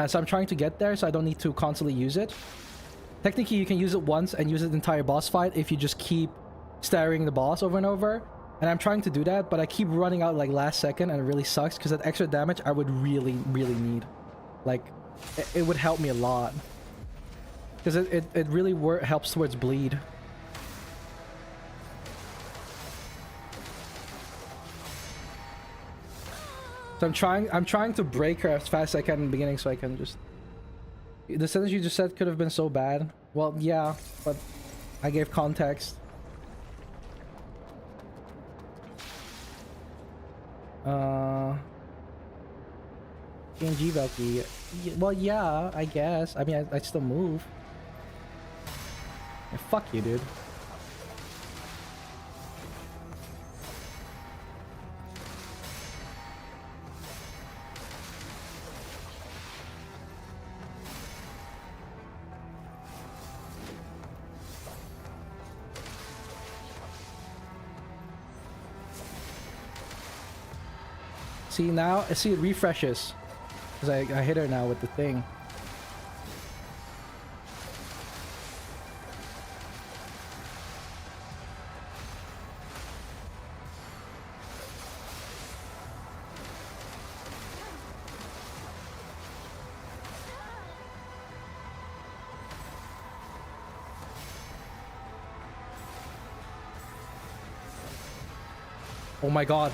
So I'm trying to get there so I don't need to constantly use it. Technically, you can use it once and use it the entire boss fight if you just keep staring the boss over and over. And I'm trying to do that, but I keep running out like last second, and it really sucks because that extra damage I would really, really need. Like, it would help me a lot. Because it really helps towards bleed. So I'm trying to break her as fast as I can in the beginning so I can just... The sentence you just said could have been so bad. Well, yeah, but I gave context. PNG Velky. Well, yeah, I guess. I mean, I'd still move. Yeah, fuck you, dude. See now, I see it refreshes. Because I hit her now with the thing. Oh my god.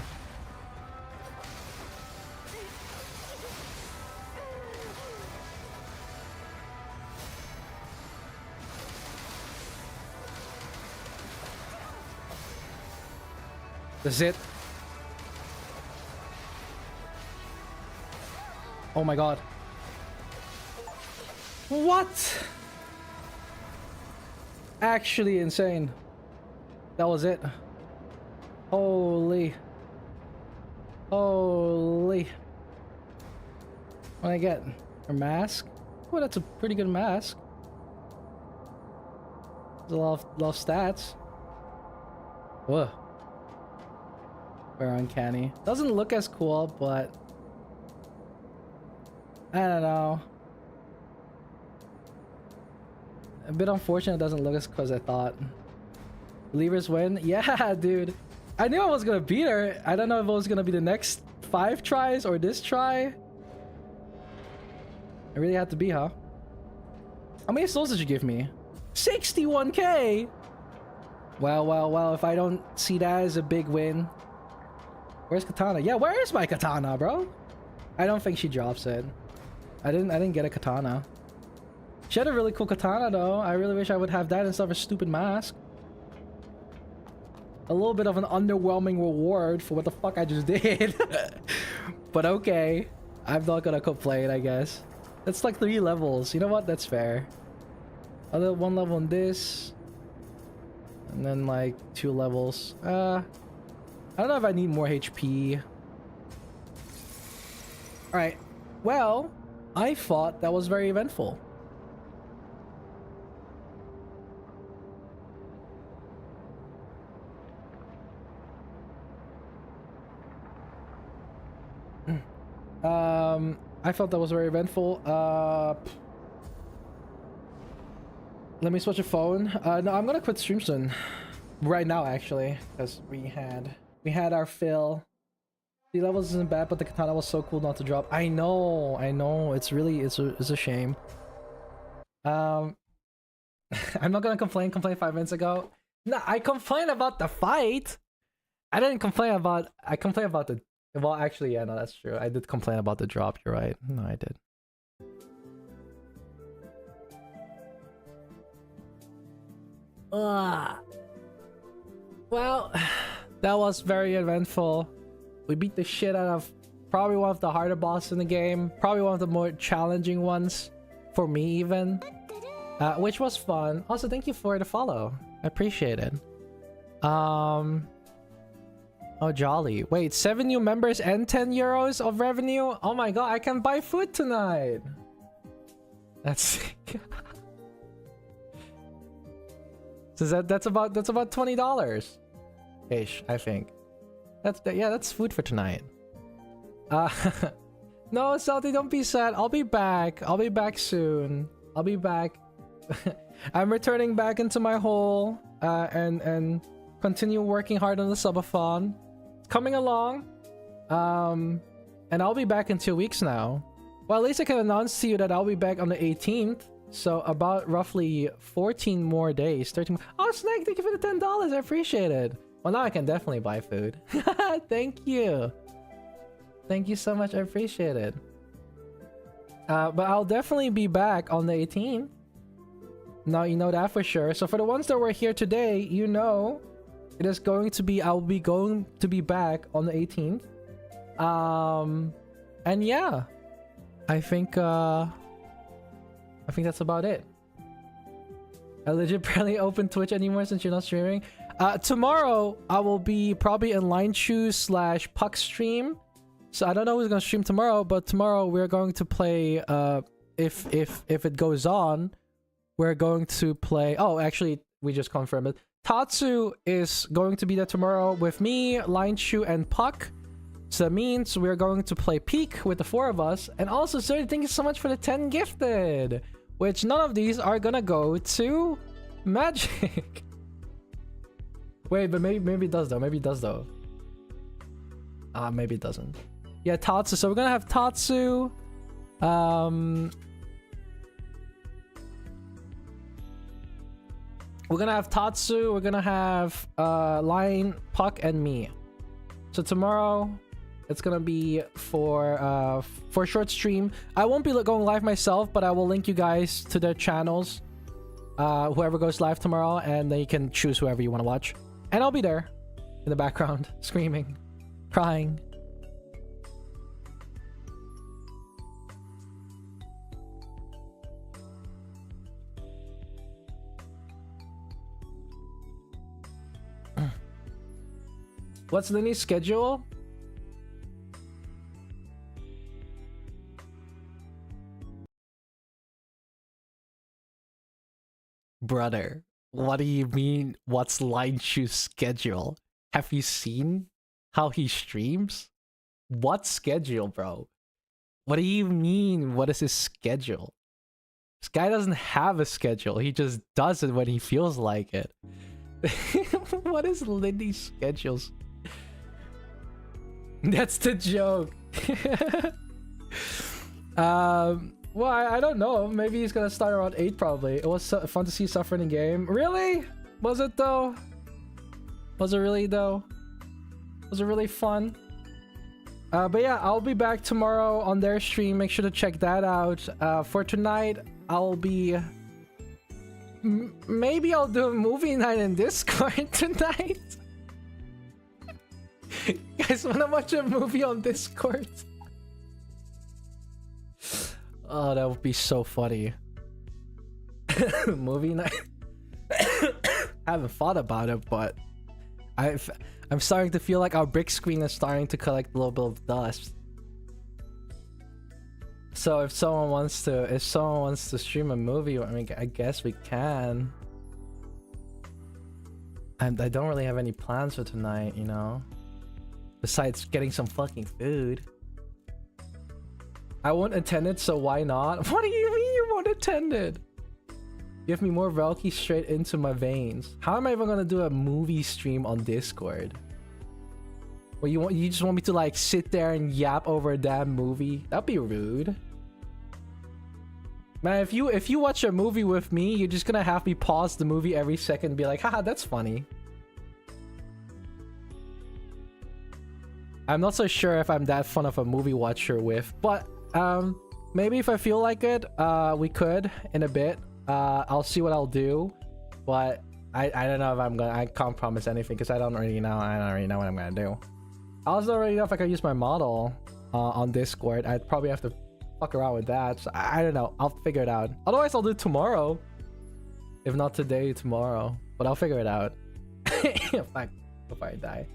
That's it. Oh my god. What? Actually insane. That was it. Holy. Holy. What I get? A mask? Oh, that's a pretty good mask. There's a lot of stats. Whoa. Very uncanny. Doesn't look as cool, but I don't know. A bit unfortunate it doesn't look as cool as I thought. Believers win? Yeah, dude. I knew I was gonna beat her. I don't know if it was gonna be the next 5 tries or this try. It really had to be, huh? How many souls did you give me? 61k! Well, well, well, if I don't see that as a big win. Where's Katana? Yeah, where is my Katana, bro? I don't think she drops it. I didn't get a Katana. She had a really cool Katana though. I really wish I would have that instead of a stupid mask. A little bit of an underwhelming reward for what the fuck I just did. But okay. I'm not gonna complain, I guess. That's like 3 levels. You know what? That's fair. Other 1 level on this. And then like 2 levels. I don't know if I need more HP. Alright. Well, I thought that was very eventful. I felt that was very eventful. Let me switch a phone. No, I'm gonna quit stream soon. Right now, actually, because we had our fill. The levels isn't bad, but the katana was so cool not to drop. I know. It's a shame. I'm not gonna complain 5 minutes ago. No, I complained about the fight. I didn't complain about. I complained about the. Well, actually, yeah, no, that's true. I did complain about the drop. You're right. No, I did. Well, that was very eventful. We beat the shit out of probably one of the harder bosses in the game. Probably one of the more challenging ones for me, even. Which was fun. Also, thank you for the follow. I appreciate it. Oh, jolly. Wait, 7 new members and 10 euros of revenue? Oh my god, I can buy food tonight. That's sick. So that's about $20 ish, I think. That's food for tonight. No, Salty, don't be sad. I'll be back. I'll be back soon. I'll be back. I'm returning back into my hole and continue working hard on the subathon. It's coming along. And I'll be back in 2 weeks now. Well, at least I can announce to you that I'll be back on the 18th. So about roughly 14 more days. 13 more. Oh, Snake, thank you for the $10. I appreciate it. Well, now I can definitely buy food. Thank you. Thank you so much. I appreciate it. But I'll definitely be back on the 18th. Now you know that for sure. So for the ones that were here today, you know it is going to be, I'll be going to be back on the 18th. And yeah, I think that's about it. I legit barely open Twitch anymore since you're not streaming. Tomorrow I will be probably in Line Shoes / Puck stream. So I don't know who's gonna stream tomorrow, but tomorrow we're going to play. If it goes on, we're going to play. Oh, actually, we just confirmed it. Tatsu is going to be there tomorrow with me, Line Shoe, and Puck. So that means we're going to play Peak with the 4 of us. And also, sir, thank you so much for the 10 gifted. Which none of these are gonna go to Magic. Wait, but maybe it does though. Maybe it does though. Maybe it doesn't. Yeah, Tatsu. So we're gonna have Tatsu. We're gonna have Tatsu. We're gonna have Lion, Puck, and me. So tomorrow, it's gonna be for a short stream. I won't be going live myself, but I will link you guys to their channels. Whoever goes live tomorrow, and then you can choose whoever you want to watch. And I'll be there in the background, screaming, crying. What's Linny's schedule? Brother, what do you mean, what's Line Shoe's schedule? Have you seen how he streams? What schedule, bro? What do you mean, what is his schedule? This guy doesn't have a schedule. He just does it when he feels like it. What is Lindy's schedules? That's the joke. Well, I don't know. Maybe he's gonna start around 8 probably. It was fun to see Suffer in the game. Really? Was it though? Was it really though? Was it really fun? But yeah, I'll be back tomorrow on their stream. Make sure to check that out. For tonight, I'll be... maybe I'll do a movie night in Discord tonight. You guys wanna watch a movie on Discord? Oh, that would be so funny. Movie night. I haven't thought about it, but I'm starting to feel like our brick screen is starting to collect a little bit of dust. So if someone wants to stream a movie, I mean, I guess we can. I don't really have any plans for tonight, you know. Besides getting some fucking food. I won't attend it, so why not? What do you mean you won't attend it? Give me more Velky straight into my veins. How am I even gonna do a movie stream on Discord? Well, you just want me to like sit there and yap over a damn movie? That'd be rude. Man, if you watch a movie with me, you're just gonna have me pause the movie every second and be like, haha, that's funny. I'm not so sure if I'm that fun of a movie watcher with, but maybe if I feel like it, we could in a bit. I'll see what I'll do, but I don't know if I'm gonna. I can't promise anything because I don't really know. I don't really know what I'm gonna do. I also don't really know if I can use my model on Discord. I'd probably have to fuck around with that. So I don't know. I'll figure it out. Otherwise, I'll do it tomorrow. If not today, tomorrow. But I'll figure it out. if I die.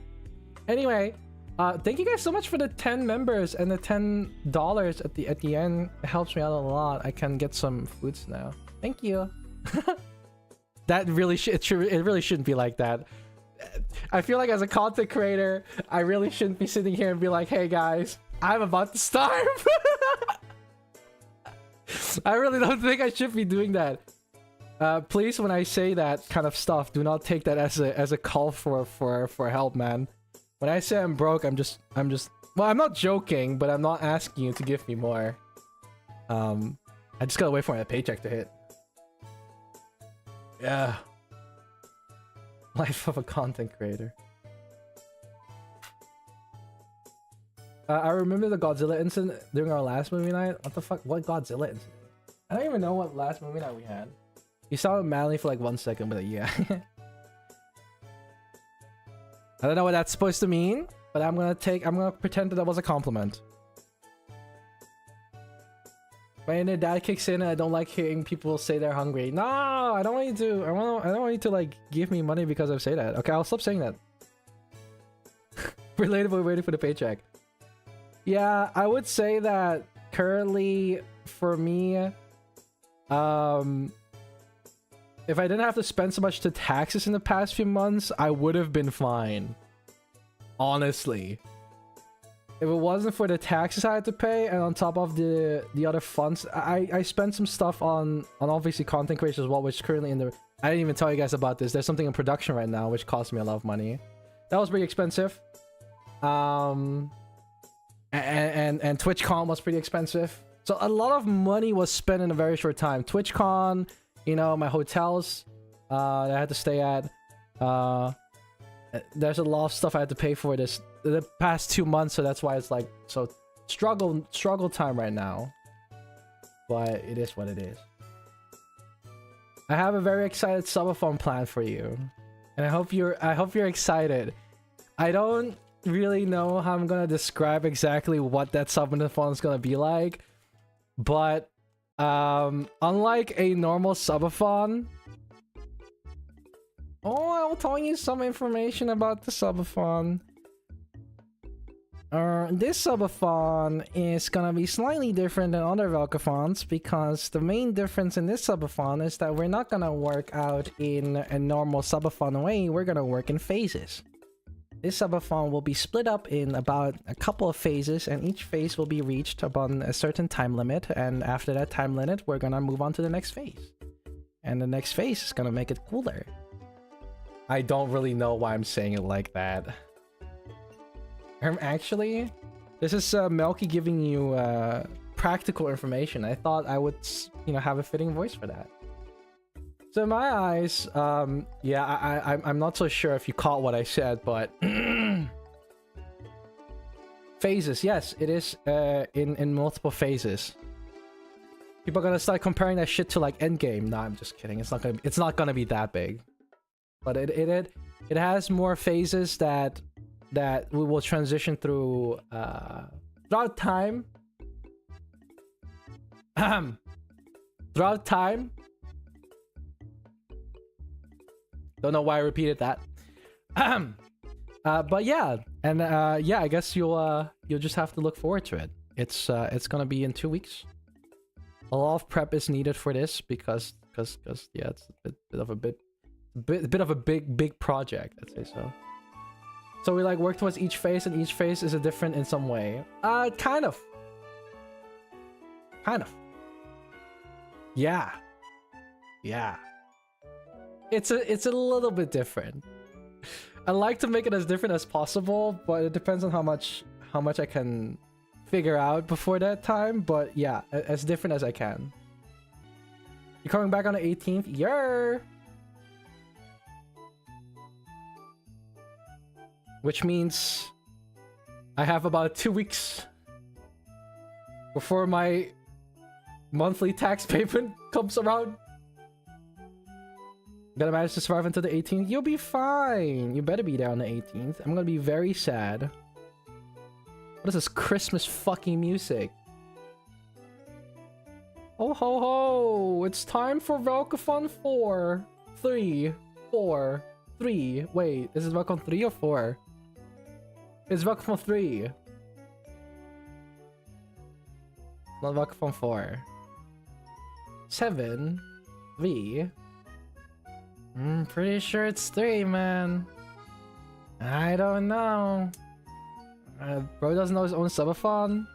Anyway, thank you guys so much for the 10 members and the $10 at the end. It helps me out a lot. I can get some foods now. Thank you. That really it really shouldn't be like that. I feel like as a content creator, I really shouldn't be sitting here and be like, hey guys, I'm about to starve. I really don't think I should be doing that. Please, when I say that kind of stuff, do not take that as a call for help, man. When I say I'm broke, I'm just well, I'm not joking, but I'm not asking you to give me more. I just gotta wait for my paycheck to hit. Yeah. Life of a content creator. I remember the Godzilla incident during our last movie night. What the fuck? What Godzilla incident? I don't even know what last movie night we had. You sounded manly for like 1 second, but yeah. I don't know what that's supposed to mean, but I'm gonna pretend that was a compliment. When your dad kicks in, I don't like hearing people say they're hungry. No, I don't want you to. I don't want you to like give me money because I say that. Okay, I'll stop saying that. Relatable, waiting for the paycheck. Yeah, I would say that currently for me, if I didn't have to spend so much to taxes in the past few months, I would have been fine. Honestly. If it wasn't for the taxes I had to pay and on top of the other funds, I spent some stuff on obviously content creation as well, which is currently in the... I didn't even tell you guys about this. There's something in production right now, which cost me a lot of money. That was pretty expensive. And TwitchCon was pretty expensive. So a lot of money was spent in a very short time. TwitchCon, you know, my hotels that I had to stay at. There's a lot of stuff I had to pay for the past 2 months, so that's why it's like so struggle time right now. But it is what it is. I have a very excited subathon plan for you, and I hope you're excited. I don't really know how I'm gonna describe exactly what that subathon is gonna be like, but unlike a normal subathon. Oh, I'll tell you some information about the subathon. This subathon is gonna be slightly different than other Velkathons because the main difference in this subathon is that we're not gonna work out in a normal subathon way, we're gonna work in phases. This subathon will be split up in about a couple of phases, and each phase will be reached upon a certain time limit, and after that time limit, we're gonna move on to the next phase. And the next phase is gonna make it cooler. I don't really know why I'm saying it like that. Actually, this is Melky giving you practical information. I thought I would, you know, have a fitting voice for that. So in my eyes, yeah, I'm not so sure if you caught what I said, but phases, yes, it is in multiple phases. People are gonna start comparing that shit to like Endgame. Nah, I'm just kidding. It's not gonna be that big. But it has more phases that we will transition through throughout time. Throughout time. Don't know why I repeated that. But yeah, and yeah, I guess you'll just have to look forward to it. It's gonna be in 2 weeks. A lot of prep is needed for this because yeah, it's a bit of a big project, I'd say so. So we like work towards each phase, and each phase is a different in some way. Kind of. Kind of. Yeah. Yeah. It's a little bit different. I like to make it as different as possible, but it depends on how much I can figure out before that time. But yeah, as different as I can. You're coming back on the 18th? Yeah. Which means I have about 2 weeks before my monthly tax payment comes around. Gonna manage to survive until the 18th? You'll be fine. You better be there on the 18th. I'm gonna be very sad. What is this Christmas fucking music? Oh ho ho! It's time for Velkathon 4. 3. 4. 3. Wait, is it Velkathon 3 or 4? It's Velkathon 3. Not Velkathon 4. 7. V. I'm pretty sure it's 3, man. I don't know. Bro doesn't know his own subathon.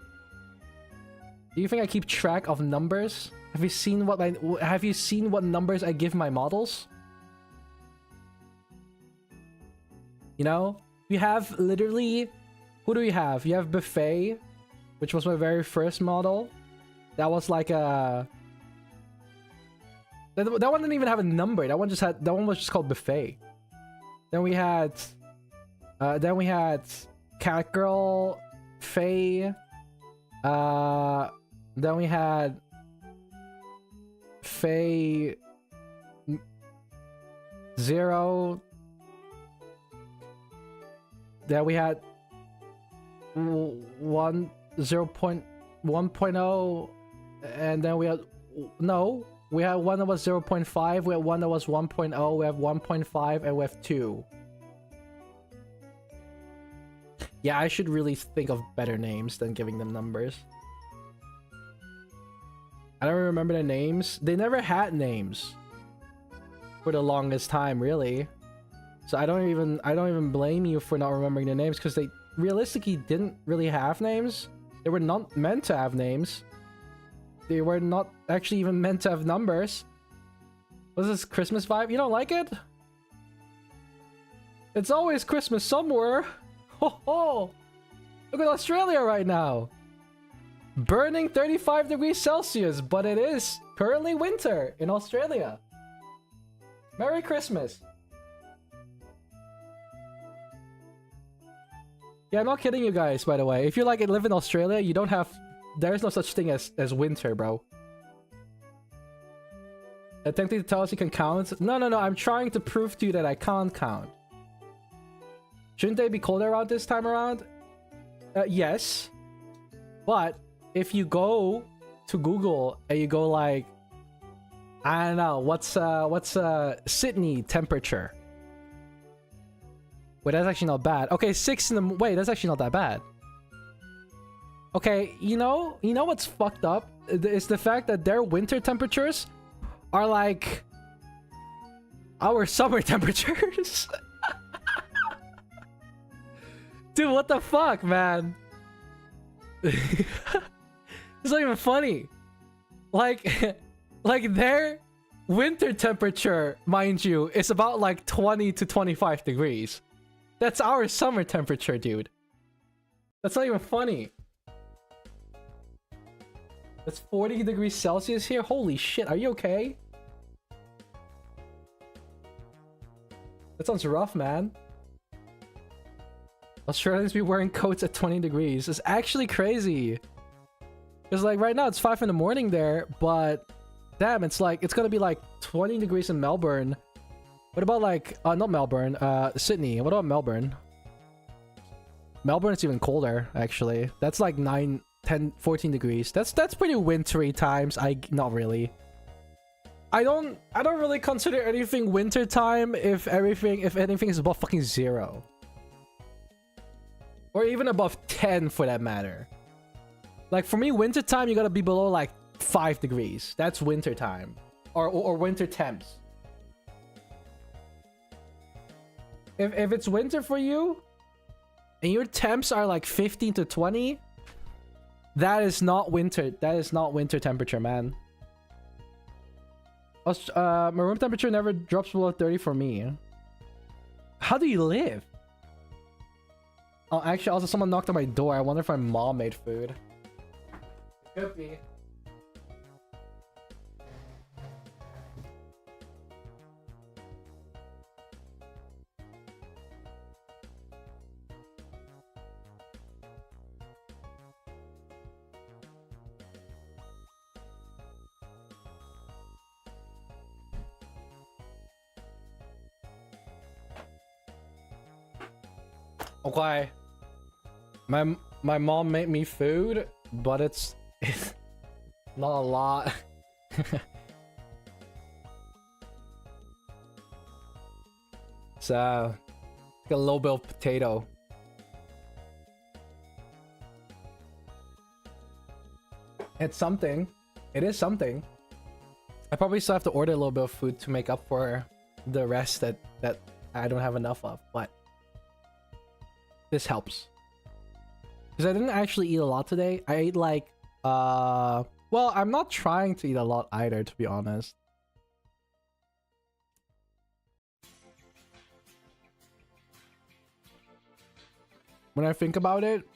Do you think I keep track of numbers? Have you seen what numbers I give my models? You know, we have literally, who do we have? You have Buffet, which was my very first model. That was like a that one didn't even have a number. That one was just called Buffet. Then we had Catgirl, Faye. Then we had Faye 0. Then we had 1.0, and then we had we had one that was 0.5, we had one that was 1.0, we have 1.5, and we have 2. Yeah, I should really think of better names than giving them numbers. I don't remember the names. They never had names for the longest time, really. So I don't even blame you for not remembering the names, because they realistically didn't really have names. They were not meant to have names. They were not actually even meant to have numbers. What's this Christmas vibe? You don't like it? It's always Christmas somewhere. Ho ho! Look at Australia right now. Burning 35 degrees Celsius, but it is currently winter in Australia. Merry Christmas. Yeah, I'm not kidding you guys, by the way. If you live in Australia, you don't have... There's no such thing as winter, bro. Attempting to tell us you can count? No. I'm trying to prove to you that I can't count. Shouldn't they be colder around this time around? Yes. But if you go to Google and you go like... I don't know, what's Sydney temperature? Wait, that's actually not bad. Okay, 6 in the... Wait, that's actually not that bad. Okay, you know what's fucked up? It's the fact that their winter temperatures are like our summer temperatures. Dude, what the fuck, man? It's not even funny. Like their winter temperature, mind you, is about like 20 to 25 degrees. That's our summer temperature, dude. That's not even funny. It's 40 degrees Celsius here? Holy shit, are you okay? That sounds rough, man. Australians be wearing coats at 20 degrees. It's actually crazy. Because like right now it's 5 in the morning there, but damn, it's gonna be like 20 degrees in Melbourne. What about like, not Melbourne, Sydney. What about Melbourne? Melbourne is even colder, actually. That's like 9, 10, 14 degrees. That's pretty wintry times. Not really. I don't really consider anything winter time if anything is above fucking 0. Or even above 10 for that matter. Like for me, winter time you gotta be below like 5 degrees. That's winter time. Or winter temps. If it's winter for you and your temps are like 15 to 20, That is not winter. That is not winter temperature, man. My room temperature never drops below 30 for me. How do you live? Oh, actually, also someone knocked on my door. I wonder if my mom made food. Could be. Okay. My mom made me food, but it's not a lot. So, like a little bit of potato. It's something. It is something. I probably still have to order a little bit of food to make up for the rest that I don't have enough of, but this helps. Because I didn't actually eat a lot today. I ate like, well, I'm not trying to eat a lot either, to be honest. When I think about it,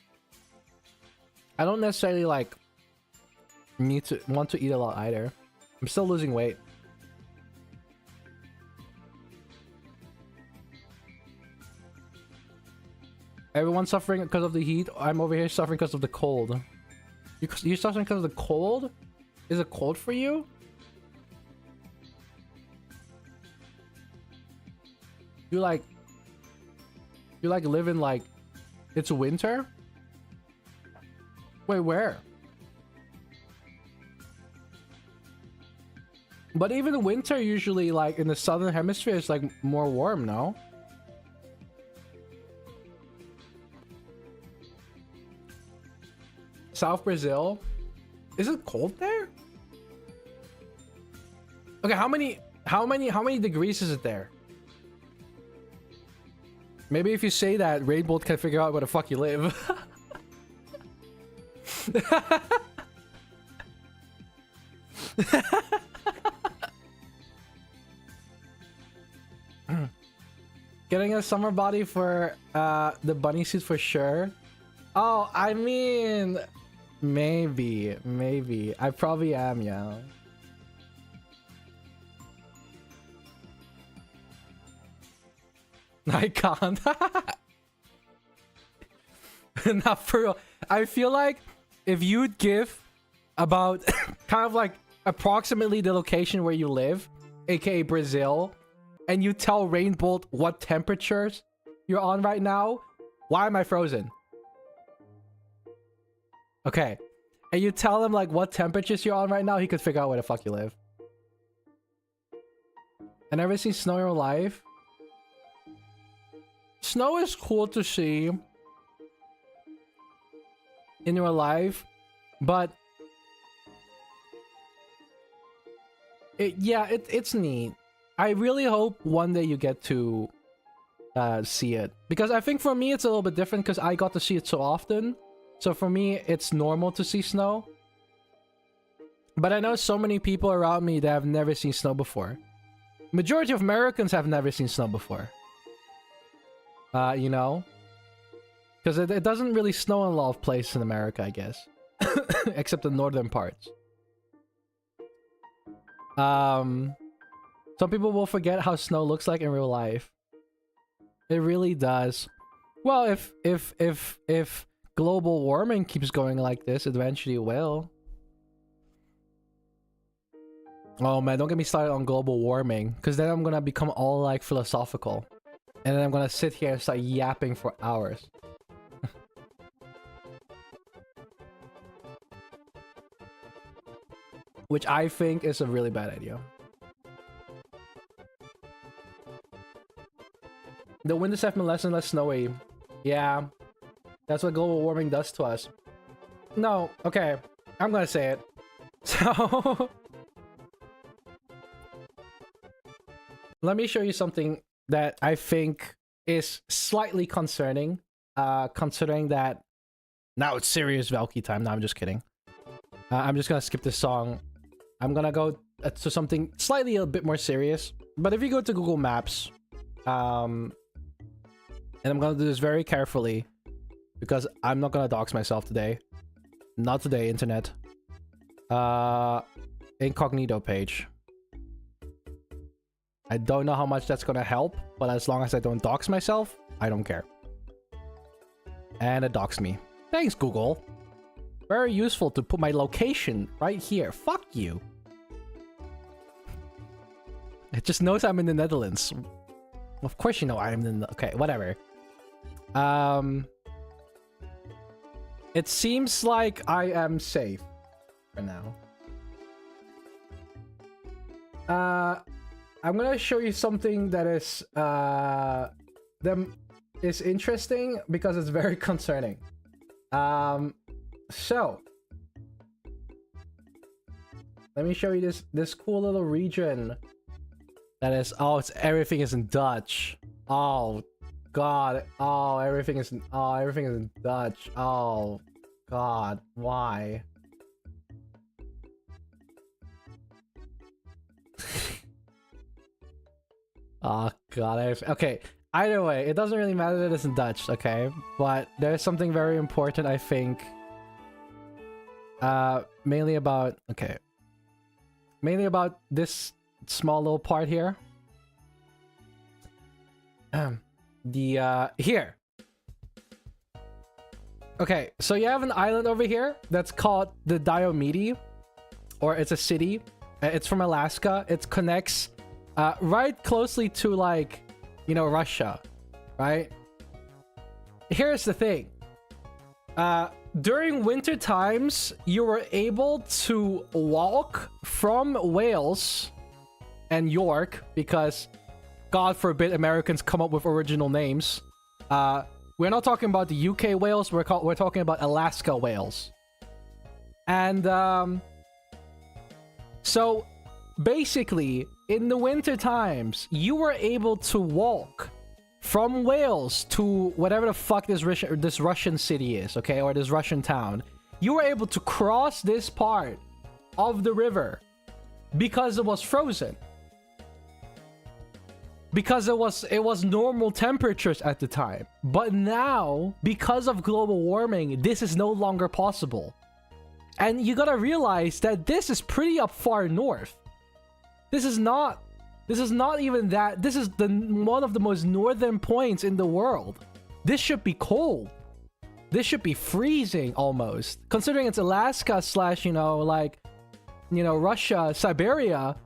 I don't necessarily like want to eat a lot either. I'm still losing weight. Everyone's suffering because of the heat. I'm over here suffering because of the cold. You're suffering because of the cold? Is it cold for you? You like living like it's winter? Wait, where? But even winter usually like in the southern hemisphere is like more warm, no? South Brazil? Is it cold there? Okay, how many degrees is it there? Maybe if you say that, Rainbow can figure out where the fuck you live. Getting a summer body for the bunny suit for sure. Oh, I mean, maybe. I probably am, yeah. I can't. Not for real. I feel like if you'd give about kind of like approximately the location where you live, aka Brazil, and you tell Rainbolt what temperatures you're on right now, why am I frozen? Okay. And you tell him like what temperatures you're on right now, he could figure out where the fuck you live. I never seen snow in real life. Snow is cool to see in real life, but it's neat. I really hope one day you get to see it, because I think for me it's a little bit different because I got to see it so often. So for me, it's normal to see snow. But I know so many people around me that have never seen snow before. Majority of Americans have never seen snow before. You know? Because it doesn't really snow in a lot of places in America, I guess. Except the northern parts. Some people will forget how snow looks like in real life. It really does. Well, if global warming keeps going like this, eventually it will. Oh man, don't get me started on global warming, because then I'm gonna become all like philosophical. And then I'm gonna sit here and start yapping for hours. Which I think is a really bad idea. The winters have been less and less snowy. Yeah. That's what global warming does to us. No, okay. I'm gonna say it. So... let me show you something that I think is slightly concerning. Considering that Now it's serious Velky time. No, I'm just kidding. I'm just gonna skip this song. I'm gonna go to something slightly a bit more serious. But if you go to Google Maps, and I'm gonna do this very carefully because I'm not gonna dox myself today. Not today, internet. Incognito page. I don't know how much that's gonna help, but as long as I don't dox myself, I don't care. And it doxed me. Thanks, Google. Very useful to put my location right here. Fuck you. It just knows I'm in the Netherlands. Of course you know I'm in the... Okay, whatever. It seems like I am safe for now. I'm gonna show you something that is interesting because it's very concerning. So let me show you this cool little region that is... Oh, everything is in Dutch. Oh God. Oh, everything is in Dutch. Oh God. Why? Oh God. Okay. Either way, it doesn't really matter that it's in Dutch, okay? But there's something very important, I think. Mainly about... Okay. Mainly about this small little part here. Here. Okay, so you have an island over here that's called the Diomede. Or it's a city. It's from Alaska. It connects right closely to, like... You know, Russia, right? Here's the thing. During winter times, you were able to walk from Wales and York, because God forbid Americans come up with original names. We're not talking about the UK Wales, we're talking about Alaska Wales. And so basically, in the winter times, you were able to walk from Wales to whatever the fuck this Russian city is, okay? Or this Russian town. You were able to cross this part of the river because it was frozen. Because it was normal temperatures at the time. But now, because of global warming, this is no longer possible. And you gotta realize that this is pretty up far north. This is not even that. This is one of the most northern points in the world. This should be cold. This should be freezing almost. Considering it's Alaska / Russia, Siberia.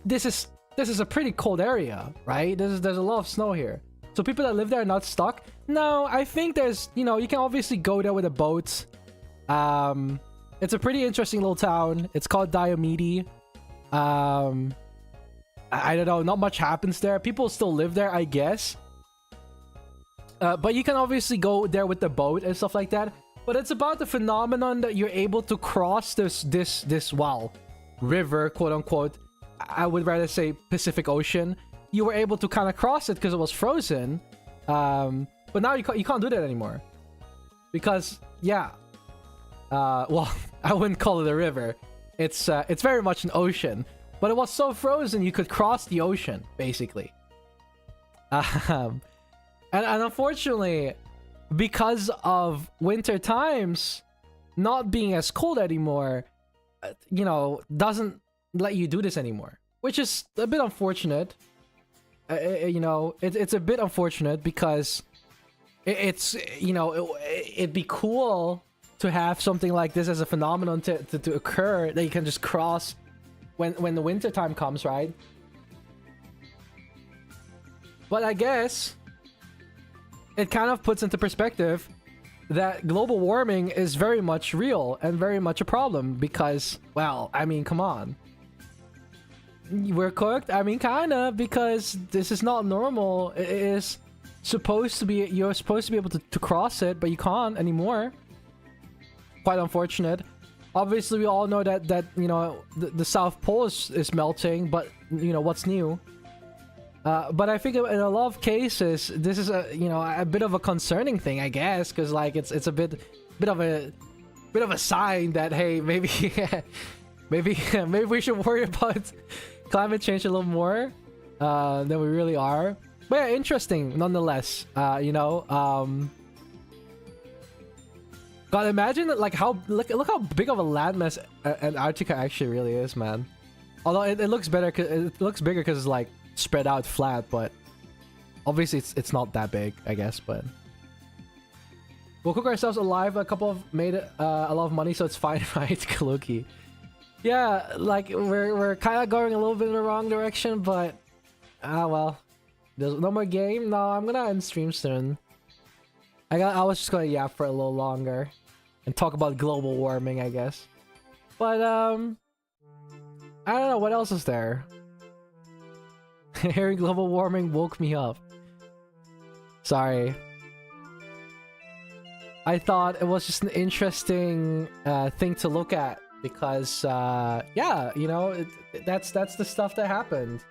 This is a pretty cold area, right? There's a lot of snow here. So people that live there are not stuck. No, I think there's, you can obviously go there with a boat. It's a pretty interesting little town. It's called Diomede. I don't know, not much happens there. People still live there, I guess. But you can obviously go there with the boat and stuff like that. But it's about the phenomenon that you're able to cross this river, quote unquote. I would rather say Pacific Ocean. You were able to kind of cross it because it was frozen. But now you can't do that anymore. Because, yeah. Well, I wouldn't call it a river. It's very much an ocean. But it was so frozen you could cross the ocean, basically. And unfortunately, because of winter times not being as cold anymore, doesn't let you do this anymore. Which is a bit unfortunate. It's a bit unfortunate because it'd be cool to have something like this as a phenomenon to occur that you can just cross when the winter time comes, right? But I guess it kind of puts into perspective that global warming is very much real and very much a problem because, well, I mean, come on. We're cooked? I mean, kinda, because this is not normal. It is supposed to be, you're supposed to be able to cross it, but you can't anymore. Quite unfortunate. Obviously, we all know that the South Pole is melting, but what's new? But I think in a lot of cases, this is a bit of a concerning thing, I guess, because like it's a bit bit of a sign that, hey, maybe maybe we should worry about climate change a little more than we really are. But yeah, interesting nonetheless. You know, God, imagine like how look how big of a landmass Antarctica actually really is, man. Although it looks better, it looks bigger because it's like spread out flat, but obviously it's not that big, I guess. But we'll cook ourselves alive. A couple of made a lot of money, so it's fine, right, Kaluki? Yeah, like we're kind of going a little bit in the wrong direction, but well, there's no more game. No, I'm gonna end stream soon. I was just gonna yap for a little longer and talk about global warming, I guess. But I don't know what else is there. Hearing global warming woke me up. Sorry. I thought it was just an interesting thing to look at because yeah, you know, that's the stuff that happened.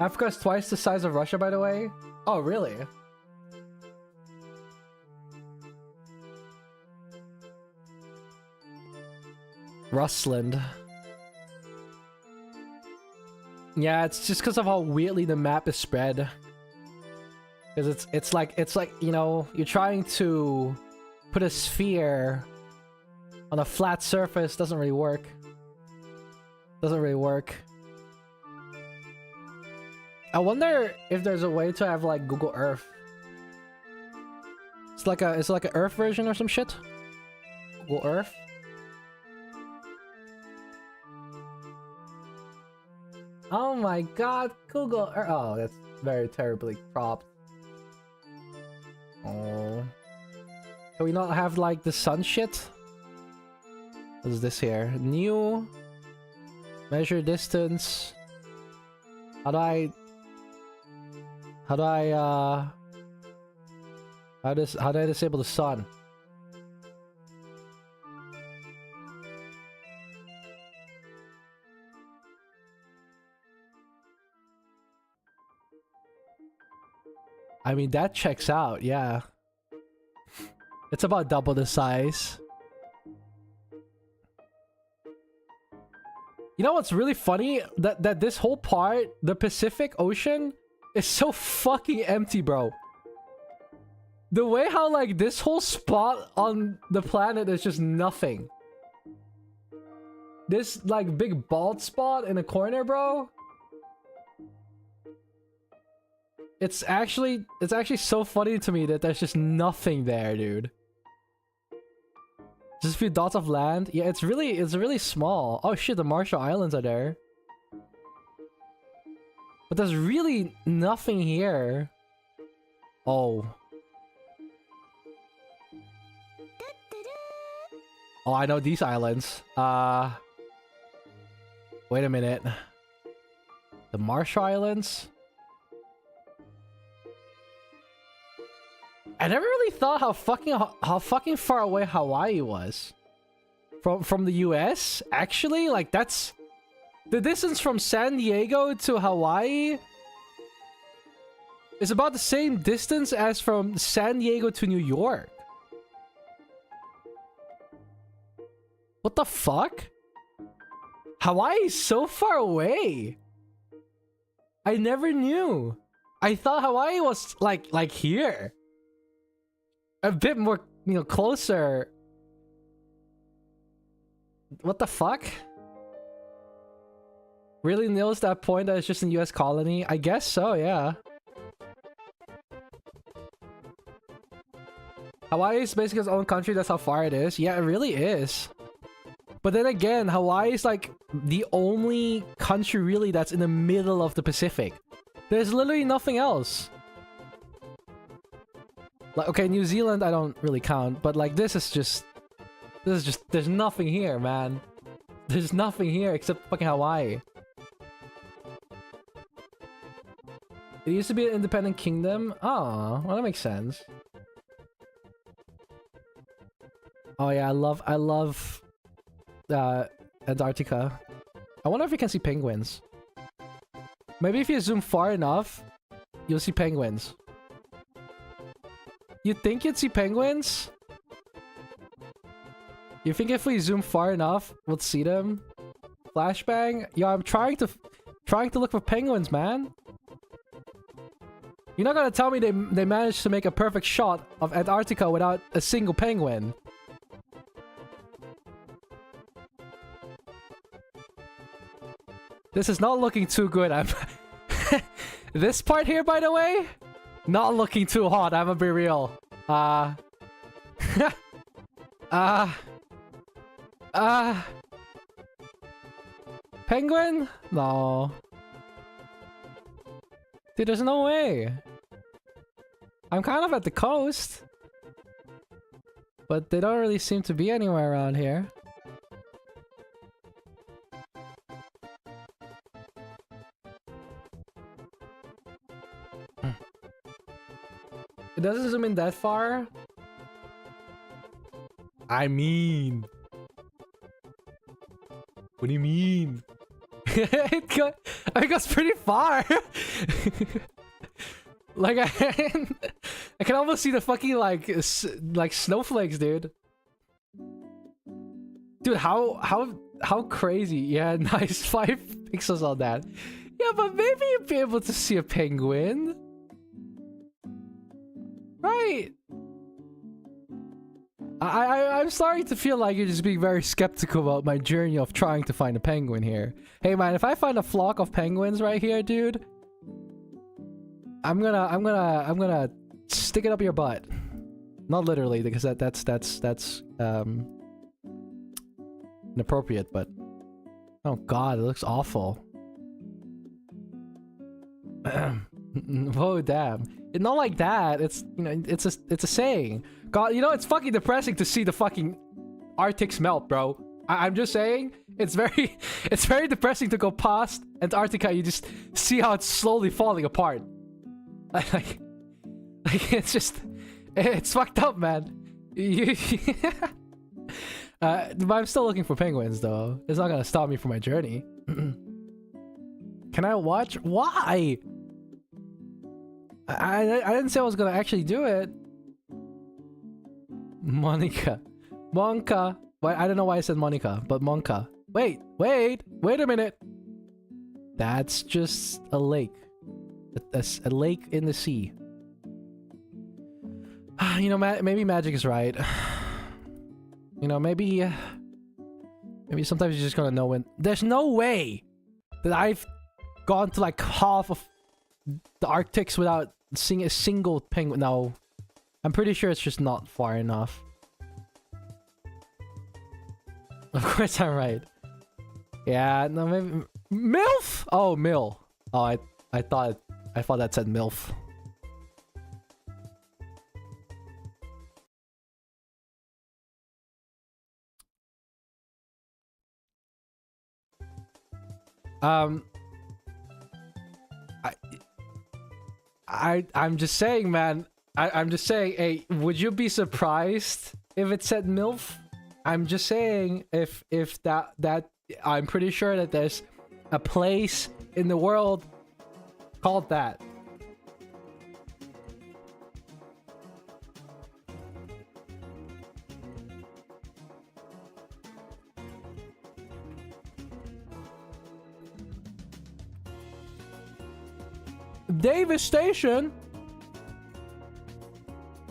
Africa's twice the size of Russia, by the way. Oh, really? Rustland. Yeah, it's just because of how weirdly the map is spread. Because it's like, you know, you're trying to put a sphere on a flat surface. Doesn't really work. Doesn't really work. I wonder if there's a way to have like Google Earth. It's like an Earth version or some shit. Google Earth. Oh my god, Google Earth. Oh, that's very terribly cropped. Oh. Can we not have like the sun shit? What is this here? New. Measure distance. How do I disable the sun? I mean, that checks out, yeah. It's about double the size. You know what's really funny? That this whole part, the Pacific Ocean, is so fucking empty, bro. The way how, like, this whole spot on the planet is just nothing. This, like, big bald spot in a corner, bro. It's actually so funny to me that there's just nothing there, dude. Just a few dots of land. Yeah, it's really small. Oh shit, the Marshall Islands are there. But there's really nothing here. Oh. Oh, I know these islands. Wait a minute. The Marshall Islands? I never really thought how fucking far away Hawaii was from the US. Actually, like, that's the distance from San Diego to Hawaii is about the same distance as from San Diego to New York. What the fuck? Hawaii is so far away. I never knew. I thought Hawaii was like here. A bit more, you know, closer. What the fuck? Really nails that point that it's just a US colony? I guess so, yeah. Hawaii is basically its own country, that's how far it is. Yeah, it really is. But then again, Hawaii is like the only country really that's in the middle of the Pacific. There's literally nothing else. Like, okay, New Zealand I don't really count, but like this is just there's nothing here, man. There's nothing here except fucking Hawaii. It used to be an independent kingdom. Oh, well, that makes sense. Oh yeah, I love Antarctica. I wonder if you can see penguins. Maybe if you zoom far enough, you'll see penguins. You think you'd see penguins? You think if we zoom far enough, we'll see them? Flashbang? Yo, I'm trying to look for penguins, man. You're not gonna tell me they managed to make a perfect shot of Antarctica without a single penguin. This is not looking too good. I'm this part here, by the way, not looking too hot. I'm gonna be real. Penguin? No. Dude, there's no way. I'm kind of at the coast. But they don't really seem to be anywhere around here. It doesn't zoom in that far. I mean... What do you mean? it goes pretty far. Like I can almost see the fucking like snowflakes, dude. Dude, how crazy? Yeah, nice 5 pixels on that. Yeah, but maybe you'd be able to see a penguin, right? I'm starting to feel like you're just being very skeptical about my journey of trying to find a penguin here. Hey man, if I find a flock of penguins right here, dude, I'm gonna stick it up your butt. Not literally, because that's inappropriate, but oh god, it looks awful. Whoa, damn. It's not like that. It's, you know, it's a saying. God, you know, it's fucking depressing to see the fucking Arctics melt, bro. I'm just saying, it's very depressing to go past Antarctica. You just see how it's slowly falling apart. Like it's fucked up, man. But I'm still looking for penguins, though. It's not gonna stop me from my journey. Can I watch? Why? I didn't say I was gonna actually do it. Monica. Monka. Why? I don't know why I said Monica, but Monka. Wait a minute. That's just a lake. A lake in the sea. You know, maybe magic is right. You know, maybe sometimes you're just gonna know when. There's no way that I've gone to like half of the Arctics without seeing a single penguin. No, I'm pretty sure it's just not far enough. Of course I'm right. Yeah, no, maybe MILF. Oh, Mill. Oh, I thought that said MILF. I'm just saying, man. I'm just saying, hey, would you be surprised if it said MILF? I'm just saying, if that I'm pretty sure that there's a place in the world called that. Davis Station?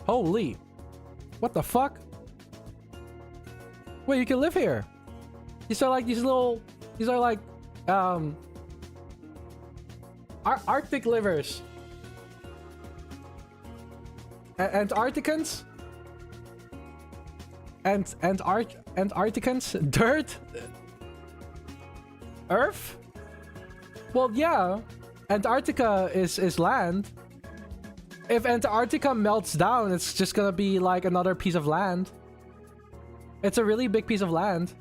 Holy. What the fuck? Wait, you can live here. These are like Arctic livers. Antarcticans? Antarcticans? Dirt? Earth? Well, yeah. Antarctica is land. If Antarctica melts down, it's just gonna be like another piece of land. It's a really big piece of land.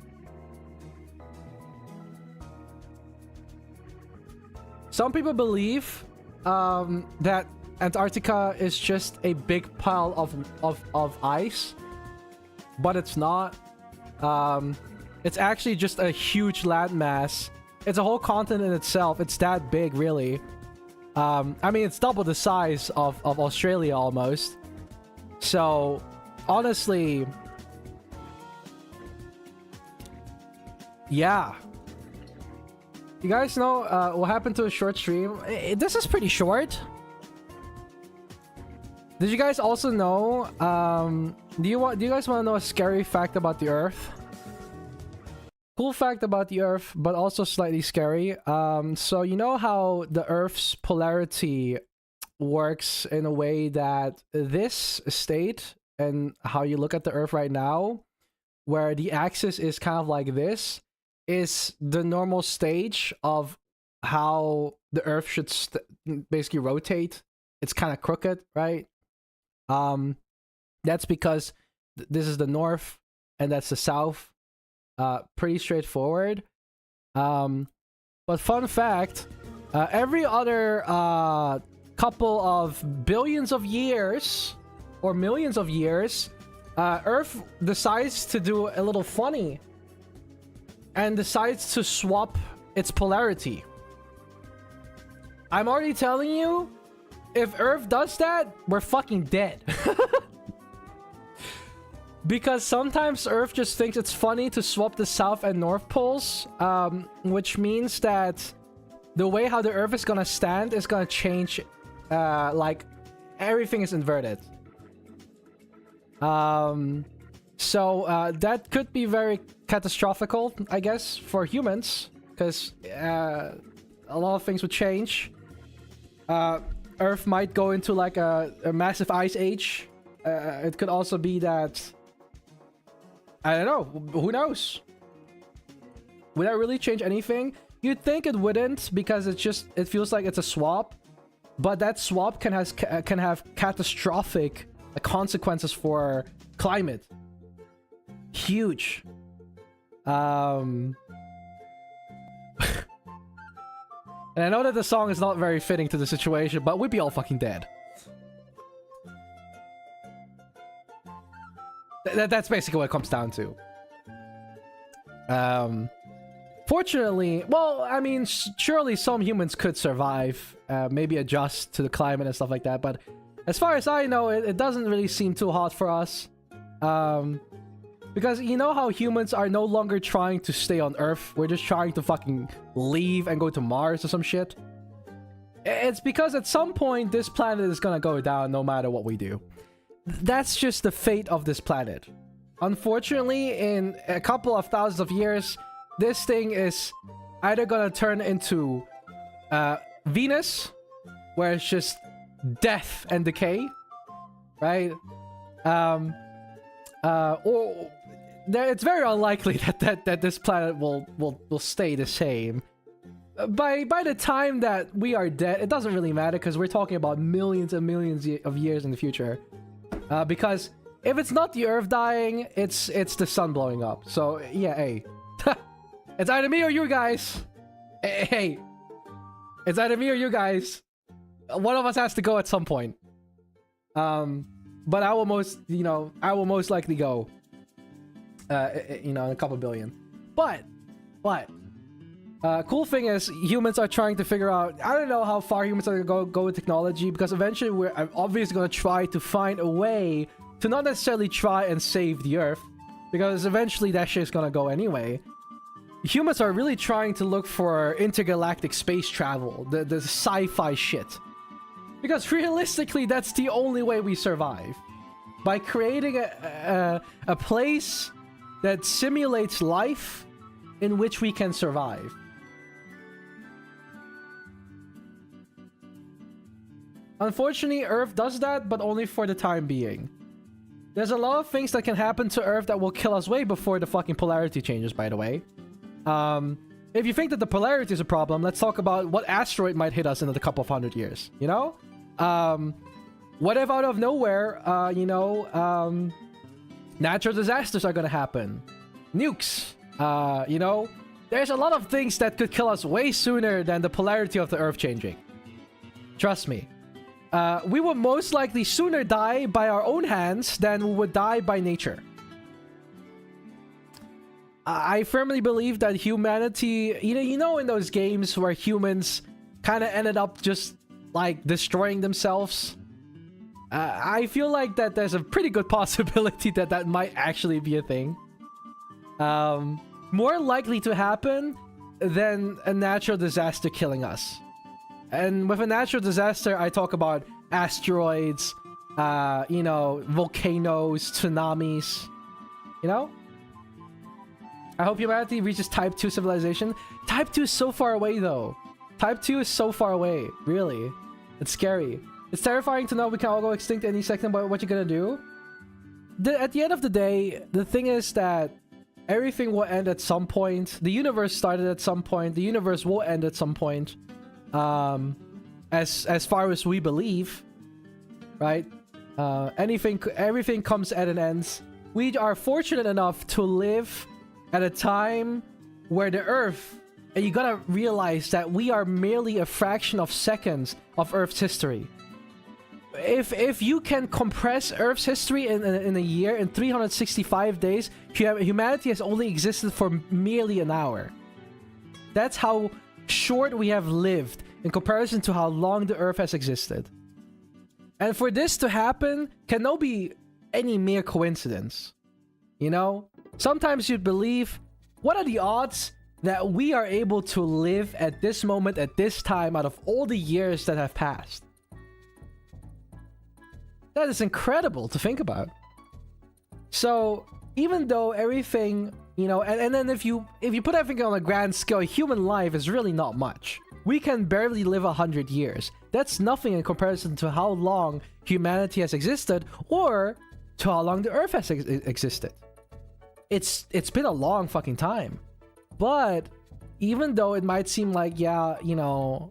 Some people believe that Antarctica is just a big pile of ice, but it's not. It's actually just a huge landmass. It's a whole continent in itself. It's that big, really. I mean, it's double the size of Australia almost. So, honestly, Yeah. You guys know what happened to a short stream? This is pretty short. Did you guys also know? Do you guys want to know a scary fact about the Earth? Cool fact about the Earth, but also slightly scary. So you know how the Earth's polarity works in a way that this state and how you look at the Earth right now, where the axis is kind of like this, is the normal stage of how the Earth should basically rotate. It's kind of crooked, right? That's because this is the north and that's the south. Pretty straightforward. But fun fact, every other couple of billions of years or millions of years, Earth decides to do a little funny and decides to swap its polarity. I'm already telling you, if Earth does that, we're fucking dead. Because sometimes Earth just thinks it's funny to swap the south and north poles, which means that the way how the Earth is gonna stand is gonna change. Like, everything is inverted. So that could be very catastrophical, I guess, for humans, because a lot of things would change. Earth might go into like a massive ice age. It could also be that, I don't know, who knows? Would that really change anything? You'd think it wouldn't, because it feels like it's a swap, but that swap can have catastrophic consequences for climate. Huge. And I know that the song is not very fitting to the situation, but we'd be all fucking dead. That's basically what it comes down to. Fortunately, well, I mean, surely some humans could survive, maybe adjust to the climate and stuff like that, but as far as I know, it doesn't really seem too hot for us. Because you know how humans are no longer trying to stay on Earth, we're just trying to fucking leave and go to Mars or some shit. It's because at some point this planet is gonna go down no matter what we do. That's just the fate of this planet. Unfortunately, in a couple of thousands of years, this thing is either gonna turn into Venus, where it's just death and decay, right? Or it's very unlikely that this planet will stay the same. By the time that we are dead, it doesn't really matter, because we're talking about millions and millions of years in the future. Because if it's not the Earth dying, it's the sun blowing up. So yeah, hey, it's either me or you guys. Hey, it's either me or you guys. One of us has to go at some point. But I will most likely go. In a couple billion. But cool thing is, humans are trying to figure out. I don't know how far humans are gonna go with technology, because eventually we're obviously gonna try to find a way to not necessarily try and save the Earth, because eventually that shit's gonna go anyway. Humans are really trying to look for intergalactic space travel, the sci-fi shit. Because realistically, that's the only way we survive. By creating a place that simulates life in which we can survive. Unfortunately, Earth does that, but only for the time being. There's a lot of things that can happen to Earth that will kill us way before the fucking polarity changes, by the way. If you think that the polarity is a problem, let's talk about what asteroid might hit us in a couple of 100 years, you know? What if out of nowhere, natural disasters are gonna happen? Nukes, There's a lot of things that could kill us way sooner than the polarity of the Earth changing. Trust me. We would most likely sooner die by our own hands than we would die by nature. I firmly believe that humanity, in those games where humans kind of ended up just like destroying themselves, I feel like that there's a pretty good possibility that might actually be a thing. more likely to happen than a natural disaster killing us. And with a natural disaster, I talk about asteroids, you know, volcanoes, tsunamis, you know? I hope humanity reaches Type 2 civilization. Type 2 is so far away, though. Type 2 is so far away, really. It's scary. It's terrifying to know we can all go extinct any second, but what you're gonna do? At the end of the day, the thing is that everything will end at some point. The universe started at some point. The universe will end at some point. As far as we believe, right? Everything comes at an end. We are fortunate enough to live at a time where the Earth, and you gotta realize that we are merely a fraction of seconds of Earth's history. If you can compress Earth's history in a year, in 365 days, humanity has only existed for merely an hour. That's how short we have lived in comparison to how long the Earth has existed. And for this to happen cannot be any mere coincidence. You know? Sometimes you'd believe, what are the odds that we are able to live at this moment, at this time, out of all the years that have passed? That is incredible to think about. So, even though everything, you know, and then if you put everything on a grand scale, human life is really not much. We can barely live 100 years. That's nothing in comparison to how long humanity has existed, or to how long the Earth has existed. It's been a long fucking time. But even though it might seem like, yeah, you know,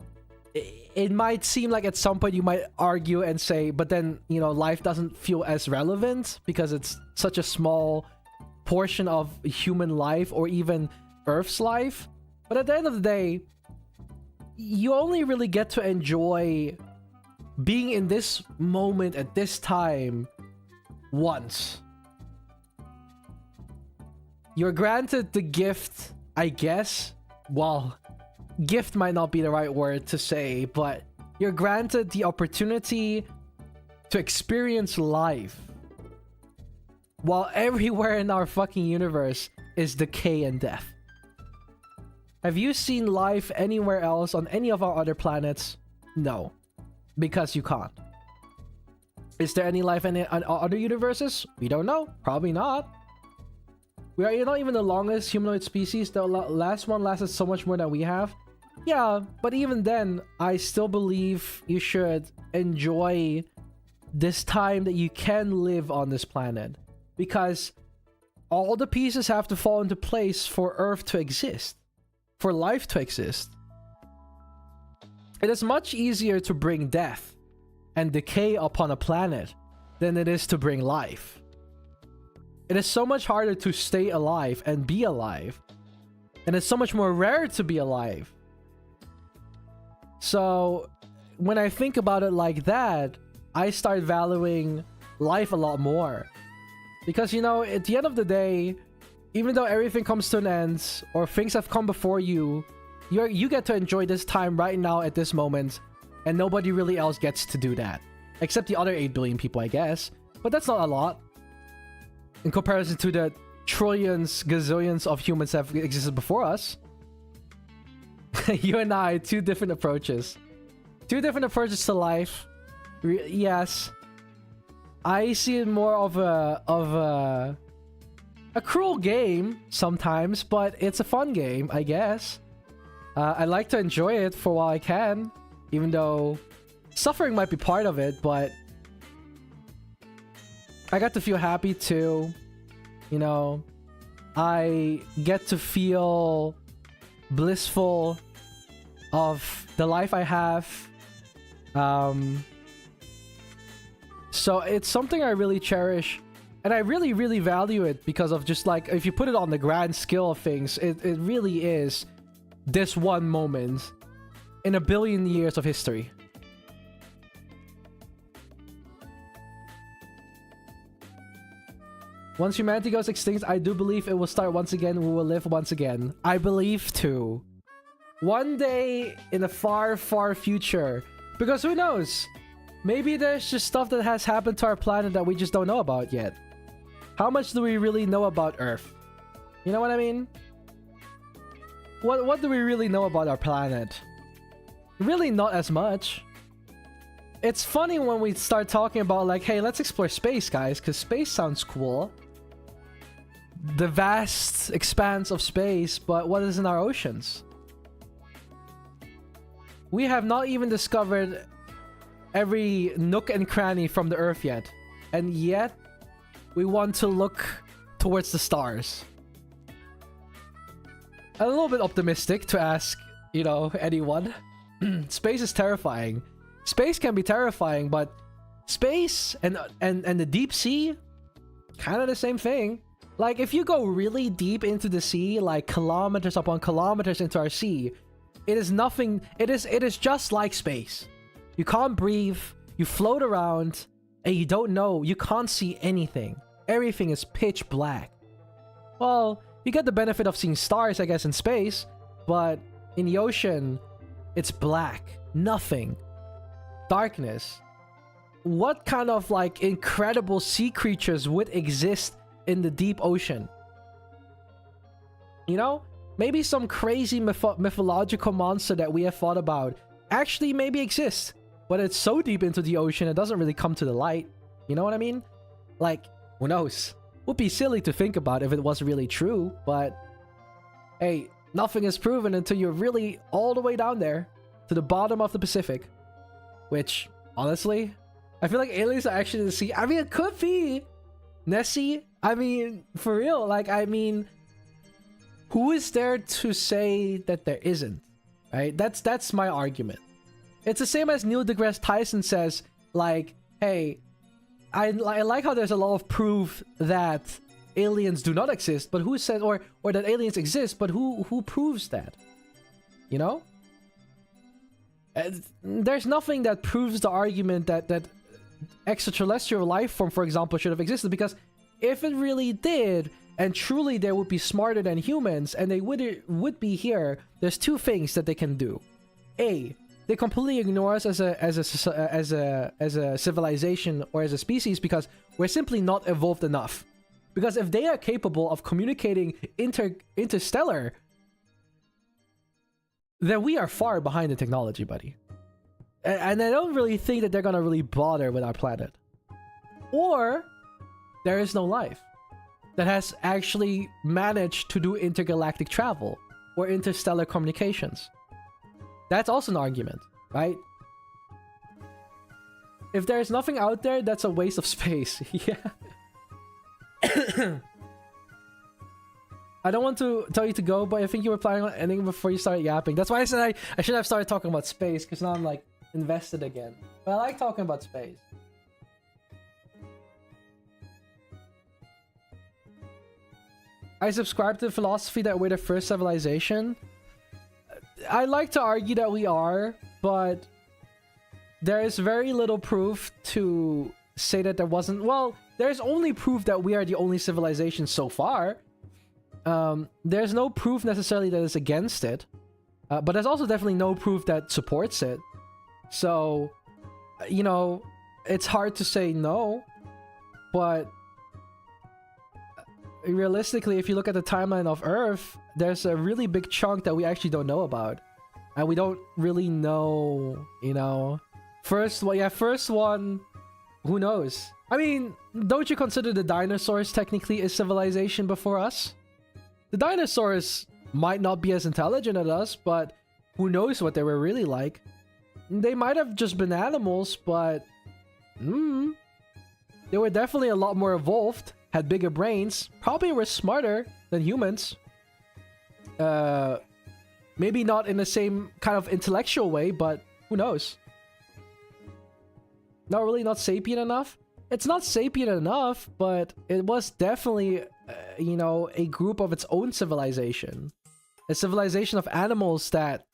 it might seem like at some point you might argue and say, but then, you know, life doesn't feel as relevant because it's such a small portion of human life or even Earth's life. But at the end of the day, you only really get to enjoy being in this moment at this time once. You're granted the gift, I guess. Well, gift might not be the right word to say, but you're granted the opportunity to experience life while everywhere in our fucking universe is decay and death. Have you seen life anywhere else on any of our other planets? No, because you can't. Is there any life in other universes? We don't know. Probably not. You're not even the longest humanoid species. The last one lasted so much more than we have. Yeah, but even then, I still believe you should enjoy this time that you can live on this planet. Because all the pieces have to fall into place for Earth to exist. For life to exist. It is much easier to bring death and decay upon a planet than it is to bring life. It is so much harder to stay alive and be alive. And it's so much more rare to be alive. So, when I think about it like that, I start valuing life a lot more. Because, you know, at the end of the day, even though everything comes to an end, or things have come before you, you get to enjoy this time right now at this moment, and nobody really else gets to do that. Except the other 8 billion people, I guess. But that's not a lot. In comparison to the trillions, gazillions of humans that have existed before us. You and I, two different approaches. Two different approaches to life. Yes. I see it more of a cruel game sometimes, but it's a fun game, I guess. I like to enjoy it for while I can, even though suffering might be part of it, but I got to feel happy too. You know, I get to feel blissful of the life I have. So it's something I really cherish, and I really, really value it because of just like, if you put it on the grand scale of things, it really is this one moment in a billion years of history. Once humanity goes extinct, I do believe it will start once again. We will live once again. I believe too. One day in the far, far future. Because who knows? Maybe there's just stuff that has happened to our planet that we just don't know about yet. How much do we really know about Earth? You know what I mean? what do we really know about our planet? Really not as much. It's funny when we start talking about like, hey, let's explore space, guys, because space sounds cool. The vast expanse of space, but what is in our oceans? We have not even discovered every nook and cranny from the Earth yet. And yet, we want to look towards the stars. A little bit optimistic to ask, you know, anyone. Space is terrifying. Space can be terrifying, but space and the deep sea, kind of the same thing. Like, if you go really deep into the sea, like kilometers upon kilometers into our sea, it is nothing. It is just like space. You can't breathe. You float around, and you don't know. You can't see anything. Everything is pitch black. Well, you get the benefit of seeing stars, I guess, in space, but in the ocean, it's black. Nothing. Darkness. What kind of like incredible sea creatures would exist in the deep ocean? You know, maybe some crazy mythological monster that we have thought about actually maybe exists, but it's so deep into the ocean it doesn't really come to the light. You know what I mean? Like, who knows? Would be silly to think about if it was really true, but hey, nothing is proven until you're really all the way down there to the bottom of the Pacific. Which, honestly, I feel like aliens are actually in the sea. I mean, it could be Nessie. I mean, for real. Like, I mean, who is there to say that there isn't? Right? That's my argument. It's the same as Neil deGrasse Tyson says, like, hey, I like how there's a lot of proof that aliens do not exist, but who says, or that aliens exist, but who proves that? You know? There's nothing that proves the argument that extraterrestrial life form, for example, should have existed, because if it really did, and truly they would be smarter than humans, and they would be here, there's two things that they can do. A, they completely ignore us as a civilization or as a species because we're simply not evolved enough. Because if they are capable of communicating interstellar, then we are far behind the technology, buddy. And I don't really think that they're gonna really bother with our planet. Or there is no life that has actually managed to do intergalactic travel or interstellar communications. That's also an argument, right? If there's nothing out there, that's a waste of space. Yeah. I don't want to tell you to go, but I think you were planning on ending before you started yapping. That's why I said I should have started talking about space, because now I'm like invested again. But I like talking about space. I subscribe to the philosophy that we're the first civilization. I like to argue that we are, but there is very little proof to say that there wasn't. Well, there's only proof that we are the only civilization so far. There's no proof necessarily that is against it, but there's also definitely no proof that supports it. So, you know, it's hard to say no, but realistically, if you look at the timeline of Earth, there's a really big chunk that we actually don't know about, and we don't really know, you know. First one, who knows? I mean, don't you consider the dinosaurs technically a civilization before us? The dinosaurs might not be as intelligent as us, but who knows what they were really like. They might have just been animals, but they were definitely a lot more evolved, had bigger brains, probably were smarter than humans. Maybe not in the same kind of intellectual way, but who knows? Not sapient enough? It's not sapient enough, but it was definitely, you know, a group of its own civilization. A civilization of animals that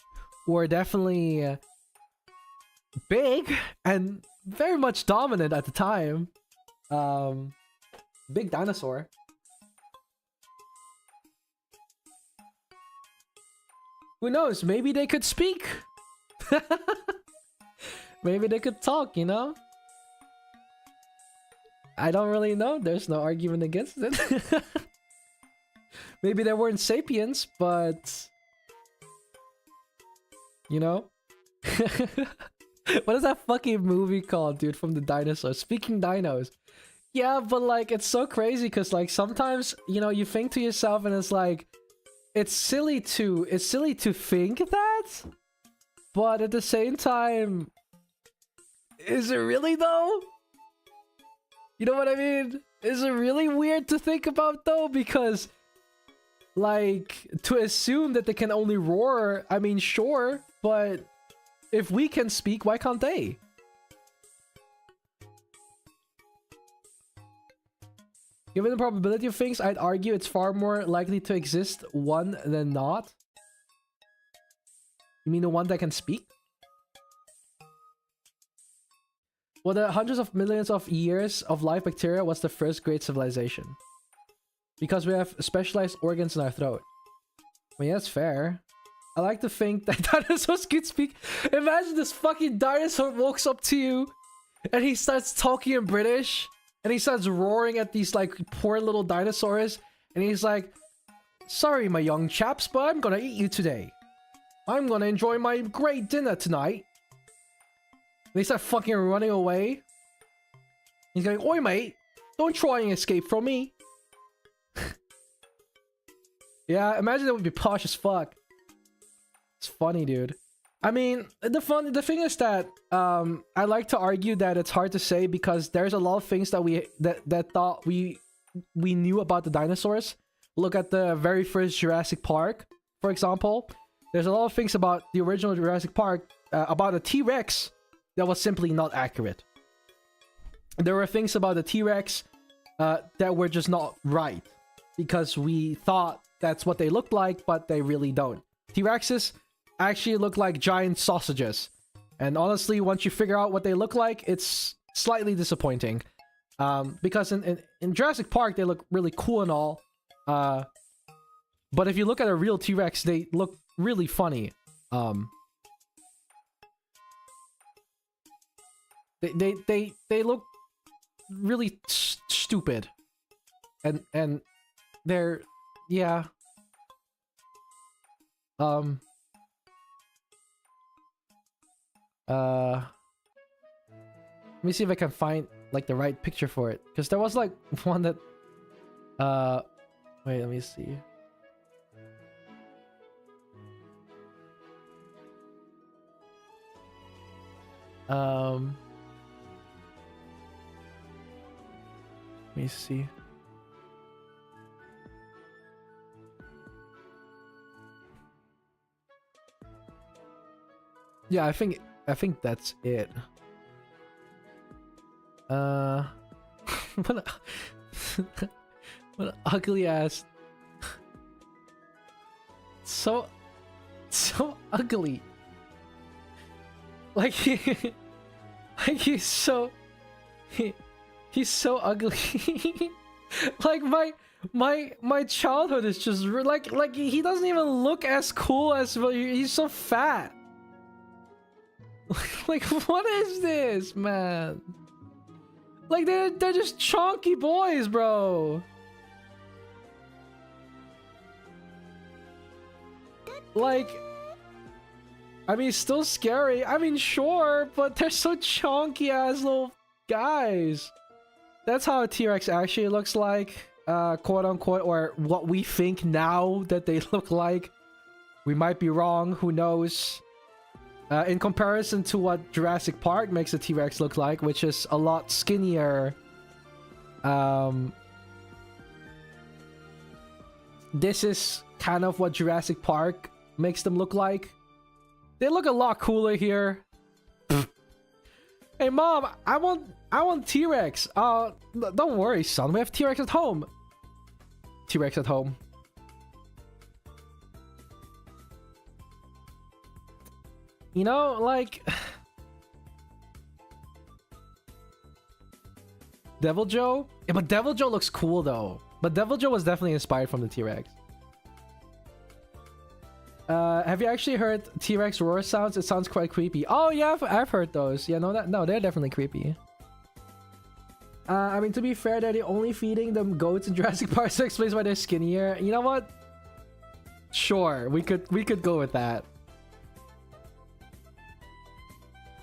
were definitely big and very much dominant at the time. Big dinosaur. Who knows? Maybe they could speak. Maybe they could talk, you know? I don't really know. There's no argument against it. Maybe they weren't sapiens, but You know? What is that fucking movie called, dude, from the dinosaurs? Speaking dinos. Yeah, but like, it's so crazy because like sometimes, you know, you think to yourself and it's like, it's silly to think that, but at the same time, is it really though? You know what I mean? Is it really weird to think about though? Because like, to assume that they can only roar, I mean, sure, but if we can speak, why can't they? Given the probability of things, I'd argue it's far more likely to exist one than not. You mean the one that can speak? Well, the hundreds of millions of years of life, bacteria was the first great civilization. Because we have specialized organs in our throat. I mean, that's fair. I like to think that dinosaurs could speak. Imagine this fucking dinosaur walks up to you and he starts talking in British and he starts roaring at these like poor little dinosaurs and he's like, sorry my young chaps, but I'm gonna eat you today. I'm gonna enjoy my great dinner tonight. And they start fucking running away. He's going, oi mate, don't try and escape from me. Yeah, imagine that would be posh as fuck. It's funny, dude. I mean, the thing is that I like to argue that it's hard to say because there's a lot of things that we thought we knew about the dinosaurs. Look at the very first Jurassic Park, for example. There's a lot of things about the original Jurassic Park about a T-Rex that was simply not accurate. There were things about the T-Rex that were just not right because we thought that's what they looked like, but they really don't. T-Rexes actually look like giant sausages. And honestly, once you figure out what they look like, it's slightly disappointing. Because in Jurassic Park, they look really cool and all. But if you look at a real T-Rex, they look really funny. They look really stupid. And they're... Yeah. Let me see if I can find like the right picture for it, because there was like one that wait, let me see. Let me see. Yeah, I think that's it. What an ugly ass. So ugly. Like he's so ugly. Like my childhood is just like he doesn't even look as cool as, he's so fat. Like, what is this, man? Like, they're just chunky boys, bro. Like, I mean, still scary. I mean, sure, but they're so chunky ass little guys. That's how a T-Rex actually looks like, quote unquote, or what we think now that they look like. We might be wrong, who knows? In comparison to what Jurassic Park makes a T-Rex look like, which is a lot skinnier. This is kind of what Jurassic Park makes them look like. They look a lot cooler here. Hey mom, I want T-Rex. Don't worry, son. We have T-Rex at home. T-Rex at home. You know, like... Devil Joe? Yeah, but Devil Joe looks cool, though. But Devil Joe was definitely inspired from the T-Rex. Have you actually heard T-Rex roar sounds? It sounds quite creepy. Oh, yeah, I've heard those. Yeah, no, they're definitely creepy. I mean, to be fair, they're the only feeding them goats in Jurassic Park, so explains why they're skinnier. You know what? Sure, we could go with that.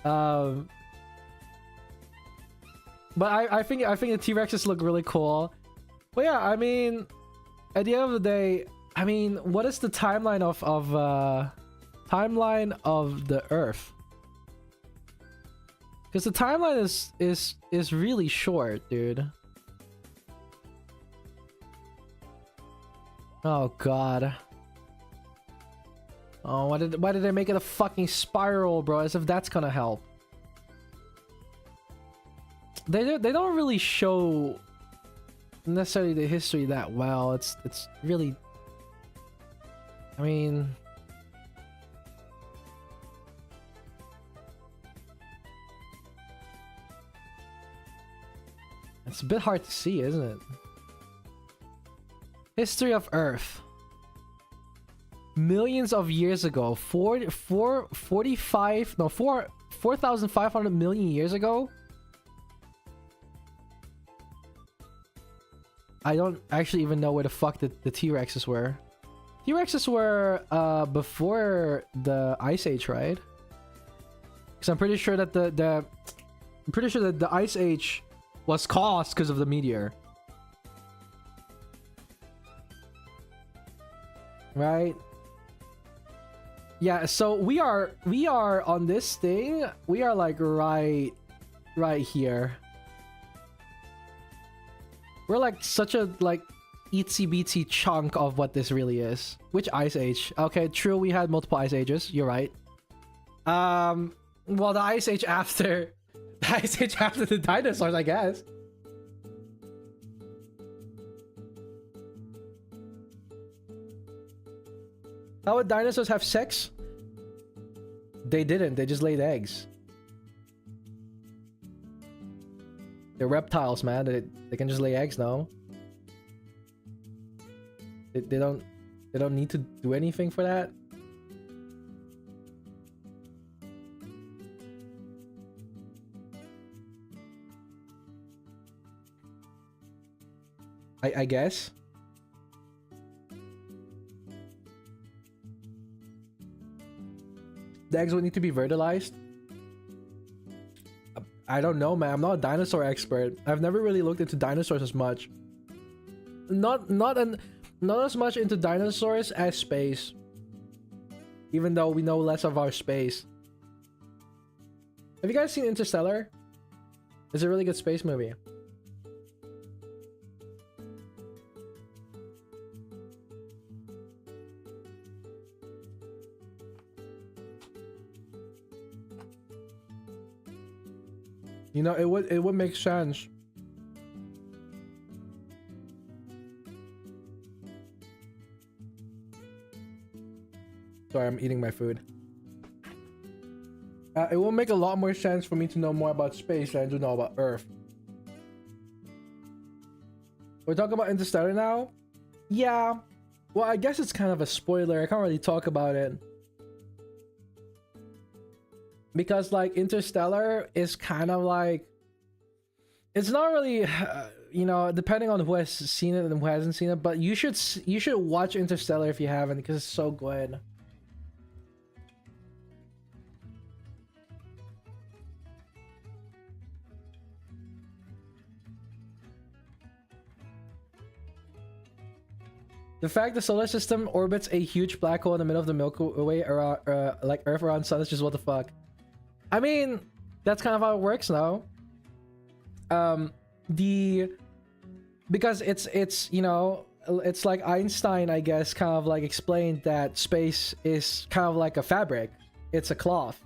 But I think the T-Rexes look really cool. But yeah, I mean, at the end of the day, I mean, what is the timeline of the Earth? Because the timeline is really short, dude. Oh god. Oh, why did they make it a fucking spiral, bro? As if that's gonna help. They don't really show necessarily the history that well. It's really, I mean, it's a bit hard to see, isn't it? History of Earth. Millions of years ago, 4,500 million years ago. I don't actually even know where the fuck the T-Rexes were. T-Rexes were before the Ice Age, right? Because I'm pretty sure that the Ice Age was caused because of the meteor. Right? Yeah, so we are on this thing. We are like right here. We're like such a like itsy bitsy chunk of what this really is. Which Ice Age? Okay, true, we had multiple Ice Ages. You're right. Well, the Ice Age after the dinosaurs, I guess. How would dinosaurs have sex? They didn't. They just laid eggs. They're reptiles, man. They can just lay eggs now. They don't need to do anything for that. I guess. The eggs would need to be fertilized. I don't know, man. I'm not a dinosaur expert. I've never really looked into dinosaurs as much. Not as much into dinosaurs as space. Even though we know less of our space. Have you guys seen Interstellar? It's a really good space movie. You know, it would make sense. Sorry, I'm eating my food. It will make a lot more sense for me to know more about space than to know about Earth. We're talking about Interstellar now? Yeah. Well, I guess it's kind of a spoiler. I can't really talk about it. Because like Interstellar is kind of like, it's not really you know, depending on who has seen it and who hasn't seen it, but you should watch Interstellar if you haven't, because it's so good. The fact the solar system orbits a huge black hole in the middle of the Milky Way around like Earth around sun is just what the fuck. I mean, that's kind of how it works now. Because it's you know, it's like Einstein, I guess, kind of like explained that space is kind of like a fabric. It's a cloth.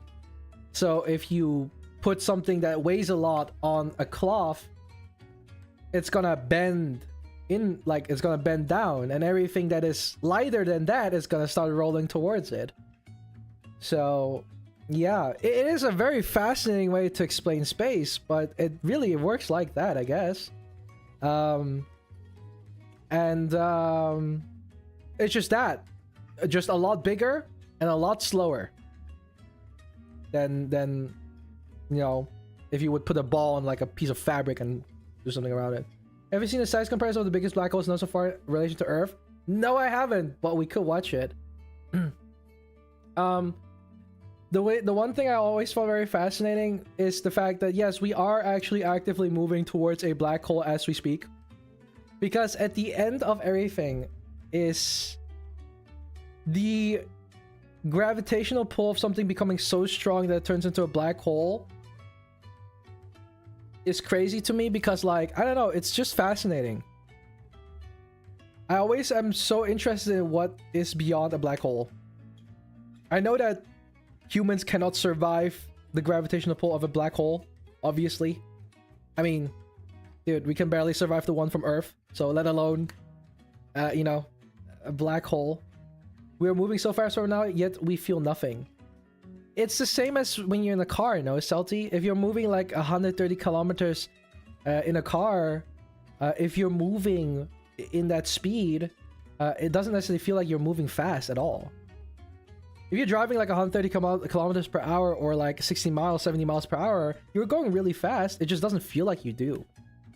So if you put something that weighs a lot on a cloth, it's gonna bend in, like it's gonna bend down, and everything that is lighter than that is gonna start rolling towards it. So yeah, it is a very fascinating way to explain space, but it really works like that, I guess. It's just that, just a lot bigger and a lot slower than you know, if you would put a ball on like a piece of fabric and do something around it. Have you seen a size comparison of the biggest black holes known so far in relation to Earth? No, I haven't, but we could watch it. The the one thing I always found very fascinating is the fact that yes, we are actually actively moving towards a black hole as we speak. Because at the end of everything is the gravitational pull of something becoming so strong that it turns into a black hole is crazy to me, because like, I don't know, it's just fascinating. I always am so interested in what is beyond a black hole. I know that humans cannot survive the gravitational pull of a black hole, obviously. I mean, dude, we can barely survive the one from Earth, so let alone, you know, a black hole. We're moving so fast right now, yet we feel nothing. It's the same as when you're in a car, you know, Celty? If you're moving like 130 kilometers in a car, if you're moving in that speed, it doesn't necessarily feel like you're moving fast at all. If you're driving like 130 kilometers per hour or like 60 miles, 70 miles per hour, you're going really fast. It just doesn't feel like you do.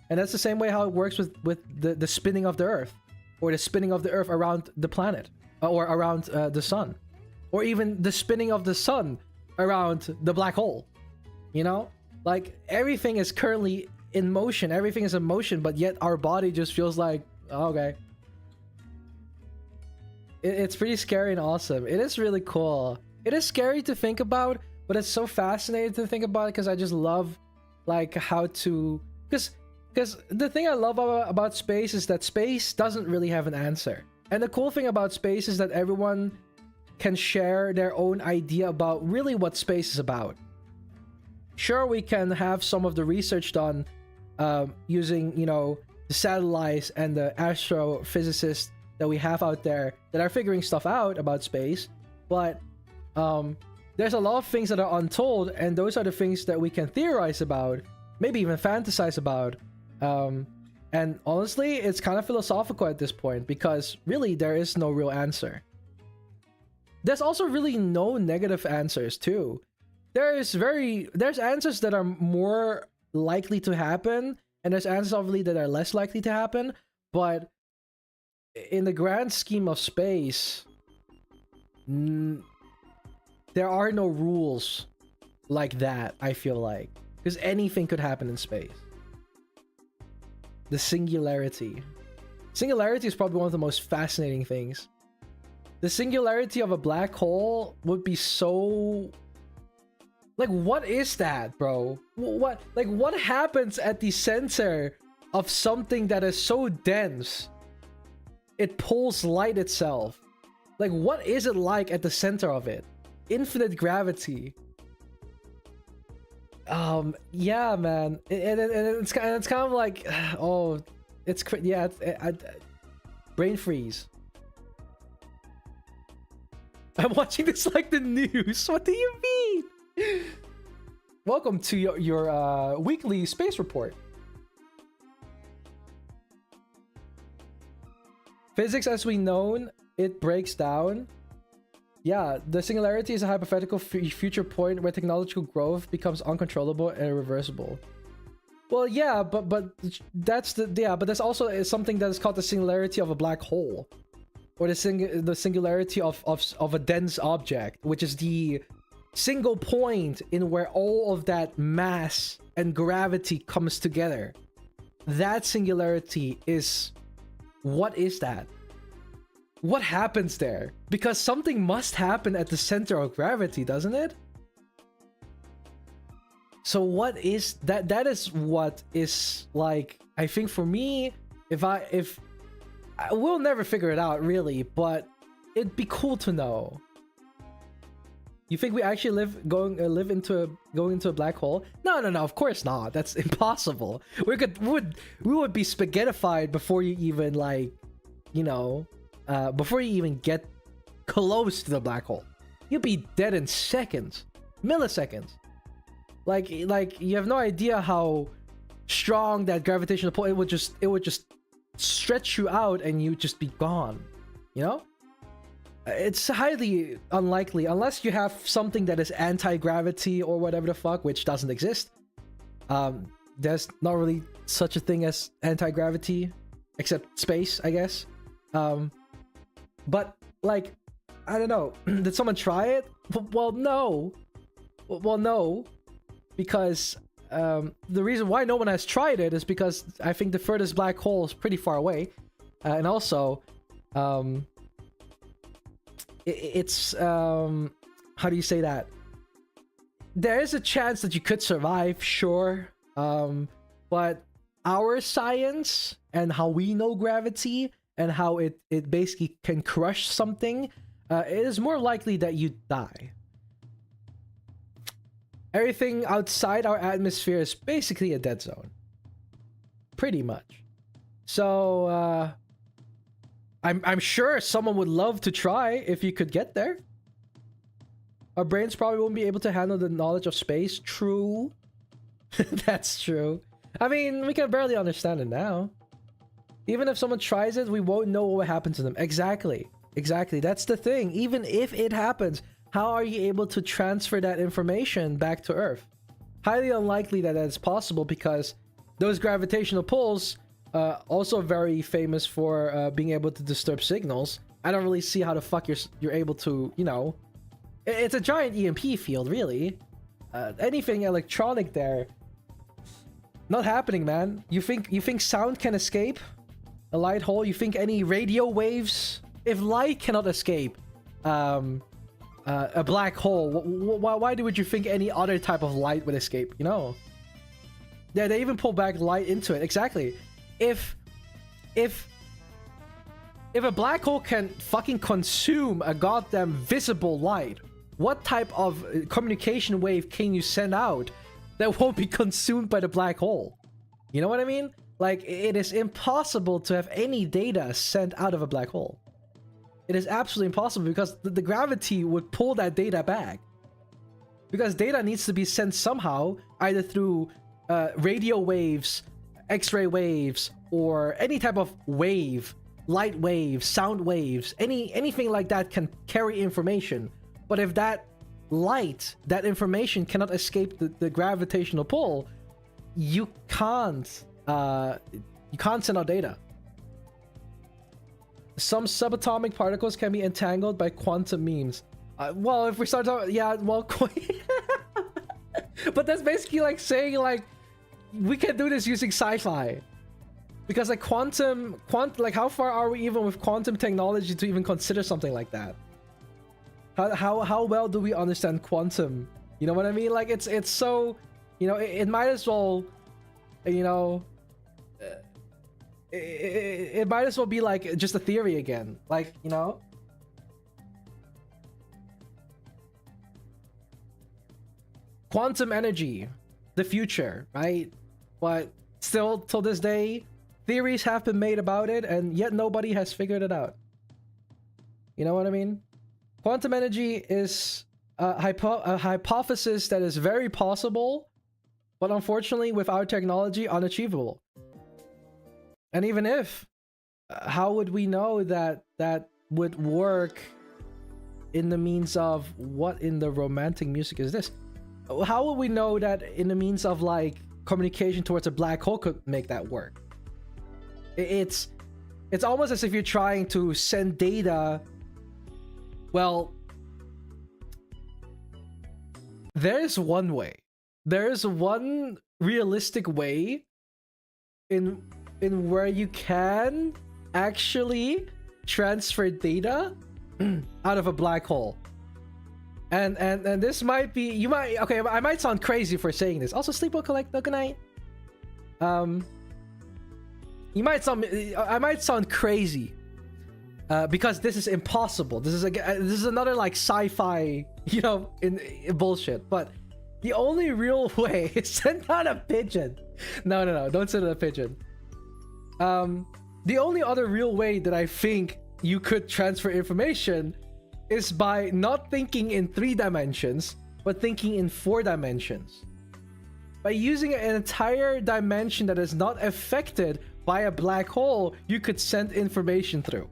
And that's the same way how it works with the spinning of the Earth, or the spinning of the Earth around the planet, or around the sun, or even the spinning of the sun around the black hole. You know, like everything is currently in motion, everything is in motion, but yet our body just feels like, oh, okay. It's pretty scary and awesome. It is really cool. It is scary to think about, but it's so fascinating to think about, because I just love like how to, because the thing I love about space is that space doesn't really have an answer. And the cool thing about space is that everyone can share their own idea about really what space is about. Sure, we can have some of the research done using, you know, the satellites and the astrophysicists that we have out there that are figuring stuff out about space, but there's a lot of things that are untold, and those are the things that we can theorize about, maybe even fantasize about. And honestly, it's kind of philosophical at this point, because really there is no real answer. There's also really no negative answers too. There's answers that are more likely to happen, and there's answers obviously that are less likely to happen, but in the grand scheme of space, there are no rules like that, I feel like, because anything could happen in space. The singularity is probably one of the most fascinating things. The singularity of a black hole would be so, like, what is that, bro? What happens at the center of something that is so dense it pulls light itself? Like, what is it like at the center of it? Infinite gravity. Yeah, man. It's kind of like, oh, it's yeah. Brain freeze. I'm watching this like the news. What do you mean? Welcome to your weekly space report. Physics as we know it breaks down. Yeah, the singularity is a hypothetical future point where technological growth becomes uncontrollable and irreversible. Well, yeah, but that's but there's also something that is called the singularity of a black hole, or the singularity of a dense object, which is the single point in where all of that mass and gravity comes together. That singularity is, what is that? What happens there? Because something must happen at the center of gravity, doesn't it? So what is that? That is what is, like, I think for me, if we'll never figure it out really, but it'd be cool to know. You think we actually going into a black hole? No, of course not. That's impossible. We would be spaghettified before you even, like, you know, before you even get close to the black hole. You'd be dead in seconds, milliseconds. Like you have no idea how strong that gravitational pull. It would just stretch you out and you'd just be gone. You know? It's highly unlikely unless you have something that is anti-gravity or whatever the fuck, which doesn't exist. There's not really such a thing as anti-gravity, except space, I guess. But, like, I don't know. Did someone try it? Well, no. Well, no, because the reason why no one has tried it is because I think the furthest black hole is pretty far away, and also, it's how do you say that? There is a chance that you could survive, sure, but our science and how we know gravity and how it basically can crush something, it is more likely that you die. Everything outside our atmosphere is basically a dead zone. Pretty much. So, I'm sure someone would love to try if you could get there. Our brains probably won't be able to handle the knowledge of space. True. That's true. I mean, we can barely understand it now. Even if someone tries it, we won't know what will happen to them. Exactly. Exactly. That's the thing. Even if it happens, how are you able to transfer that information back to Earth? Highly unlikely that that's possible because those gravitational pulls, also very famous for being able to disturb signals. I don't really see how the fuck you're able to, you know... It's a giant EMP field, really. Anything electronic there... Not happening, man. You think sound can escape a light hole? You think any radio waves? If light cannot escape a black hole, why would you think any other type of light would escape? You know? Yeah, they even pull back light into it. Exactly. If a black hole can fucking consume a goddamn visible light, what type of communication wave can you send out that won't be consumed by the black hole? You know what I mean? Like, it is impossible to have any data sent out of a black hole. It is absolutely impossible because the gravity would pull that data back. Because data needs to be sent somehow, either through radio waves, X-ray waves, or any type of wave, light waves, sound waves, anything like that can carry information. But if that light, that information cannot escape the gravitational pull, you can't send out data. Some subatomic particles can be entangled by quantum memes. Well, if we start talking, yeah, well, but that's basically like saying like we can do this using sci-fi, because like quantum, like how far are we even with quantum technology to even consider something like that? How well do we understand quantum? You know what I mean? Like it's so, you know, it might as well, you know, it might as well be like just a theory again. Like, you know, quantum energy, the future, right? But still, till this day, theories have been made about it, and yet nobody has figured it out. You know what I mean? Quantum energy is a hypothesis that is very possible, but unfortunately, with our technology, unachievable. And even if, how would we know that that would work in the means of what in the romantic music is this? How would we know that in the means of like communication towards a black hole could make that work? It's almost as if you're trying to send data. Well, there's one way. There's one realistic way in where you can actually transfer data out of a black hole. And this might be, you might, okay, I might sound crazy for saying this. Also, sleep well, collect, good night. I might sound crazy. Because this is impossible. This is another like sci-fi, you know, in bullshit. But the only real way is send out a pigeon. No, don't send out a pigeon. The only other real way that I think you could transfer information is by not thinking in 3 dimensions, but thinking in 4 dimensions. By using an entire dimension that is not affected by a black hole, you could send information through.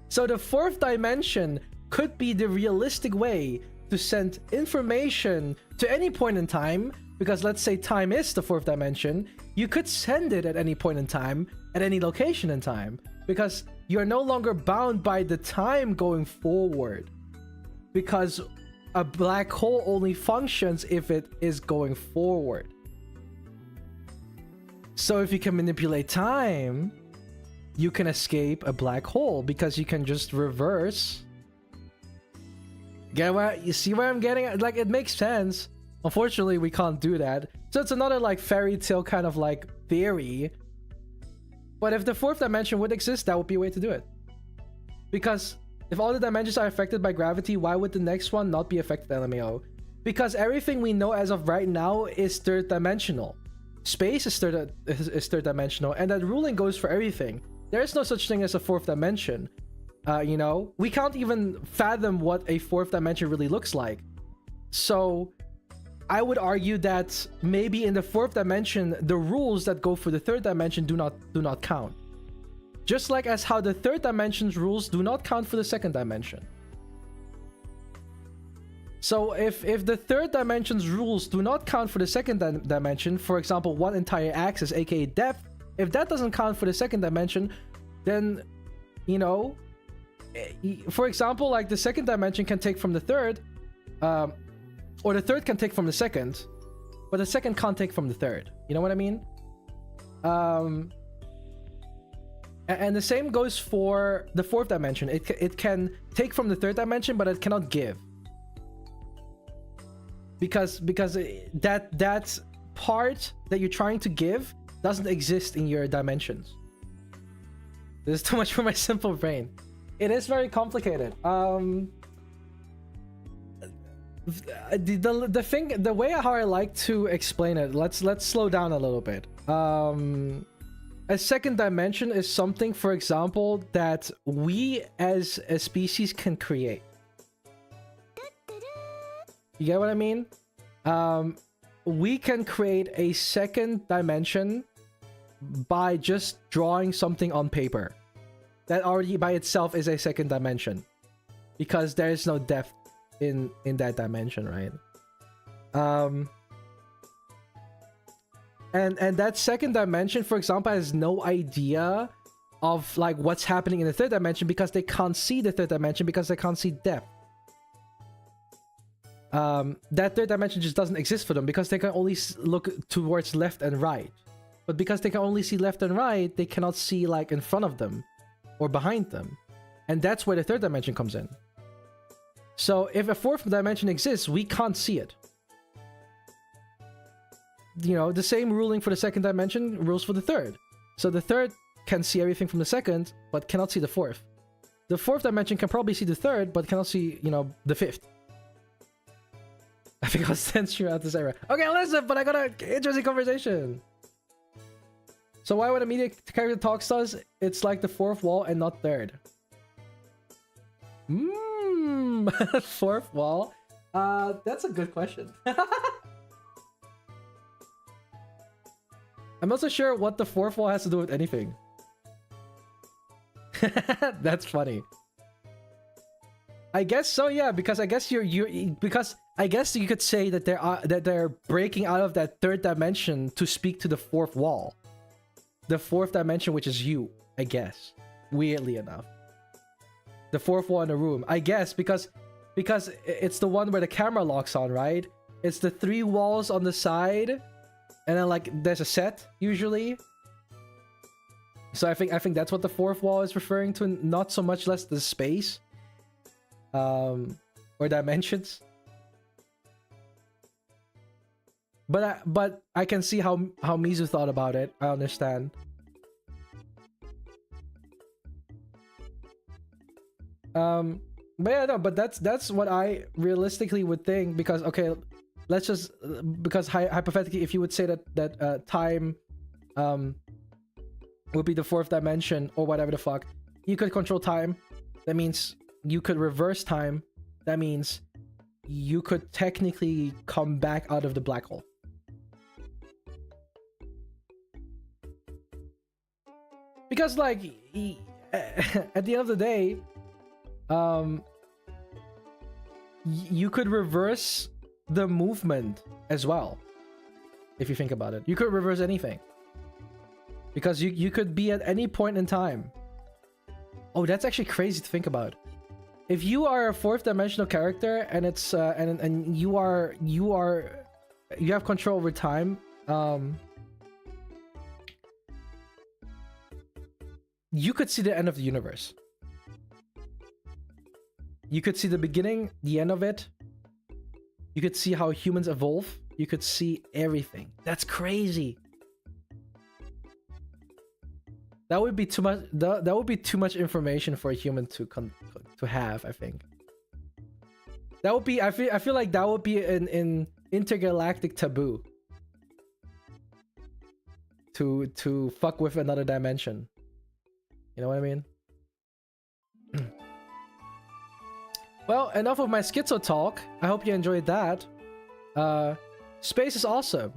So the 4th dimension could be the realistic way to send information to any point in time, because let's say time is the 4th dimension, you could send it at any point in time, at any location in time, because you're no longer bound by the time going forward. Because a black hole only functions if it is going forward. So if you can manipulate time, you can escape a black hole because you can just reverse. Get where you see where I'm getting at? Like, it makes sense. Unfortunately, we can't do that. So it's another like fairy tale kind of like theory. But if the fourth dimension would exist, that would be a way to do it. Because if all the dimensions are affected by gravity, why would the next one not be affected, LMAO? Because everything we know as of right now is third dimensional. Space is third dimensional, and that ruling goes for everything. There is no such thing as a fourth dimension. You know, we can't even fathom what a fourth dimension really looks like. So I would argue that maybe in the fourth dimension, the rules that go for the third dimension do not count. Just like as how the third dimension's rules do not count for the second dimension. So if the third dimension's rules do not count for the second dimension, for example, one entire axis, aka depth, if that doesn't count for the second dimension, then, you know, for example, like the second dimension can take from the third, or the third can take from the second, but the second can't take from the third. You know what I mean? And the same goes for the fourth dimension. It can take from the third dimension, but it cannot give. Because that part that you're trying to give doesn't exist in your dimensions. This is too much for my simple brain. It is very complicated. The way how I like to explain it, let's slow down a little bit. A second dimension is something, for example, that we as a species can create. You get what I mean? We can create a second dimension by just drawing something on paper. That already by itself is a second dimension, because there is no depth in that dimension, right? And that second dimension, for example, has no idea of like what's happening in the third dimension, because they can't see the third dimension, because they can't see depth. That third dimension just doesn't exist for them, because they can only look towards left and right. But because they can only see left and right, they cannot see like in front of them or behind them. And that's where the third dimension comes in. So if a fourth dimension exists, we can't see it. You know, the same ruling for the second dimension rules for the third. So the third can see everything from the second, but cannot see the fourth. The fourth dimension can probably see the third, but cannot see, you know, the fifth. I think I'll censor out this era. Okay, listen, but I got an interesting conversation. So why would a media character talk does? It's like the fourth wall and not third. Fourth wall? That's a good question. I'm not so sure what the fourth wall has to do with anything. That's funny. I guess so, yeah, because I guess I guess you could say that they're breaking out of that third dimension to speak to the fourth wall. The fourth dimension, which is you, I guess. Weirdly enough. The fourth wall in the room. I guess because it's the one where the camera locks on, right? It's the three walls on the side, and then like there's a set usually. So I think that's what the fourth wall is referring to, not so much less the space. Or dimensions. But I can see how Mizu thought about it. I understand. But yeah, no, but that's what I realistically would think, because okay, let's just because hypothetically, if you would say that time would be the fourth dimension or whatever the fuck, you could control time. That means you could reverse time. That means you could technically come back out of the black hole. Because like at the end of the day, you could reverse the movement as well. If you think about it, you could reverse anything, because you could be at any point in time. Oh, that's actually crazy to think about. if you are a fourth dimensional character and it's and you have control over time, you could see the end of the universe. You could see the beginning, the end of it. You could see how humans evolve. You could see everything. That's crazy. That would be too much. That would be too much information for a human to have. I think. That would be. I feel like that would be an intergalactic taboo. To fuck with another dimension. You know what I mean? Well, enough of my schizo talk. I hope you enjoyed that. Space is awesome.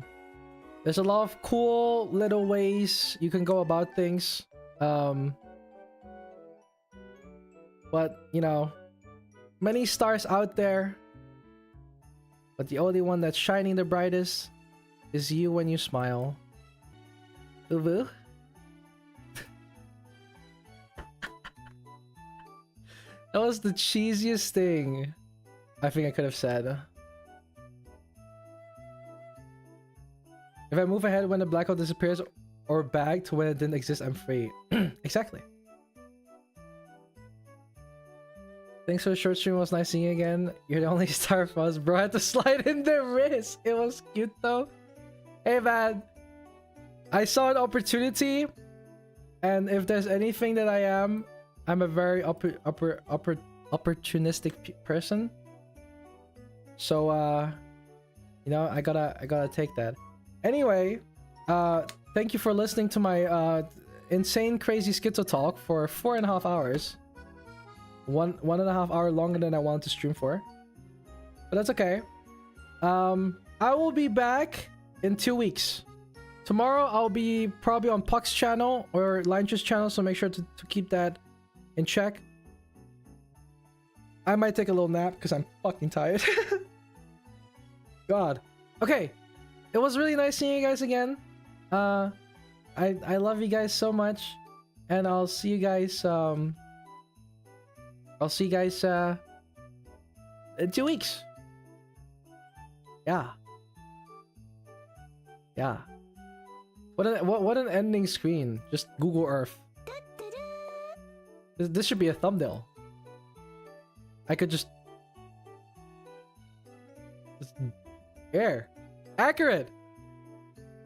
There's a lot of cool little ways you can go about things. But, you know, many stars out there. But the only one that's shining the brightest is you when you smile. Uwu. That was the cheesiest thing I think I could have said. If I move ahead when the black hole disappears or back to when it didn't exist, I'm free. Exactly. Thanks for the short stream. It was nice seeing you again. You're the only star for us, bro. I had to slide in the wrist. It was cute though. Hey man, I saw an opportunity, and if there's anything that I am, I'm a very opportunistic person. So you know, I gotta take that. Anyway, thank you for listening to my insane crazy schizo talk for 4.5 hours. 1.5 hour longer than I wanted to stream for, but that's okay. I will be back in 2 weeks. Tomorrow I'll be probably on Puck's channel or Lancher's channel, so make sure to keep that in check. I might take a little nap because I'm fucking tired. God. Okay. It was really nice seeing you guys again. I love you guys so much, and I'll see you guys in 2 weeks. Yeah. Yeah. What an ending screen. Just Google Earth. This should be a thumbnail. I could just here. Accurate.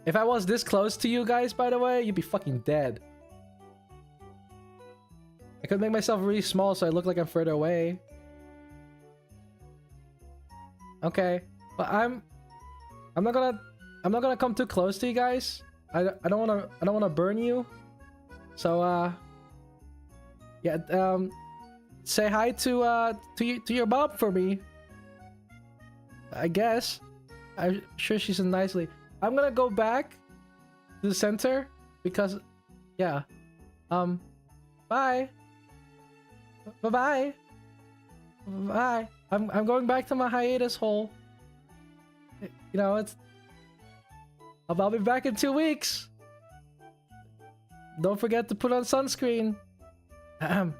If I was this close to you guys, by the way, you'd be fucking dead. I could make myself really small so I look like I'm further away. Okay, but I'm not gonna come too close to you guys. I don't wanna burn you. So yeah, say hi to your mom for me. I guess. I'm sure she's in nicely. I'm gonna go back to the center because, yeah. Bye. Bye. Bye. Bye. I'm going back to my hiatus hole. You know, I'll be back in 2 weeks. Don't forget to put on sunscreen. Bye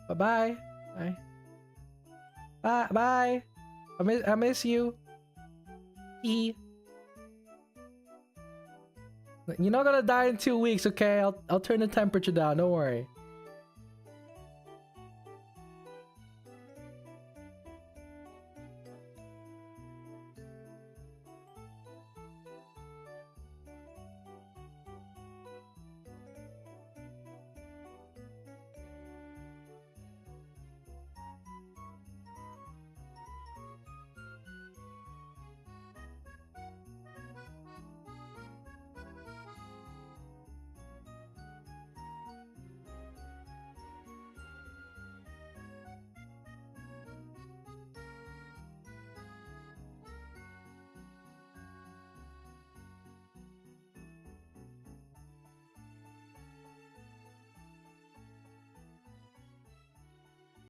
bye. Bye. Bye bye. I miss you. You're not gonna die in 2 weeks, okay? I'll turn the temperature down. Don't worry.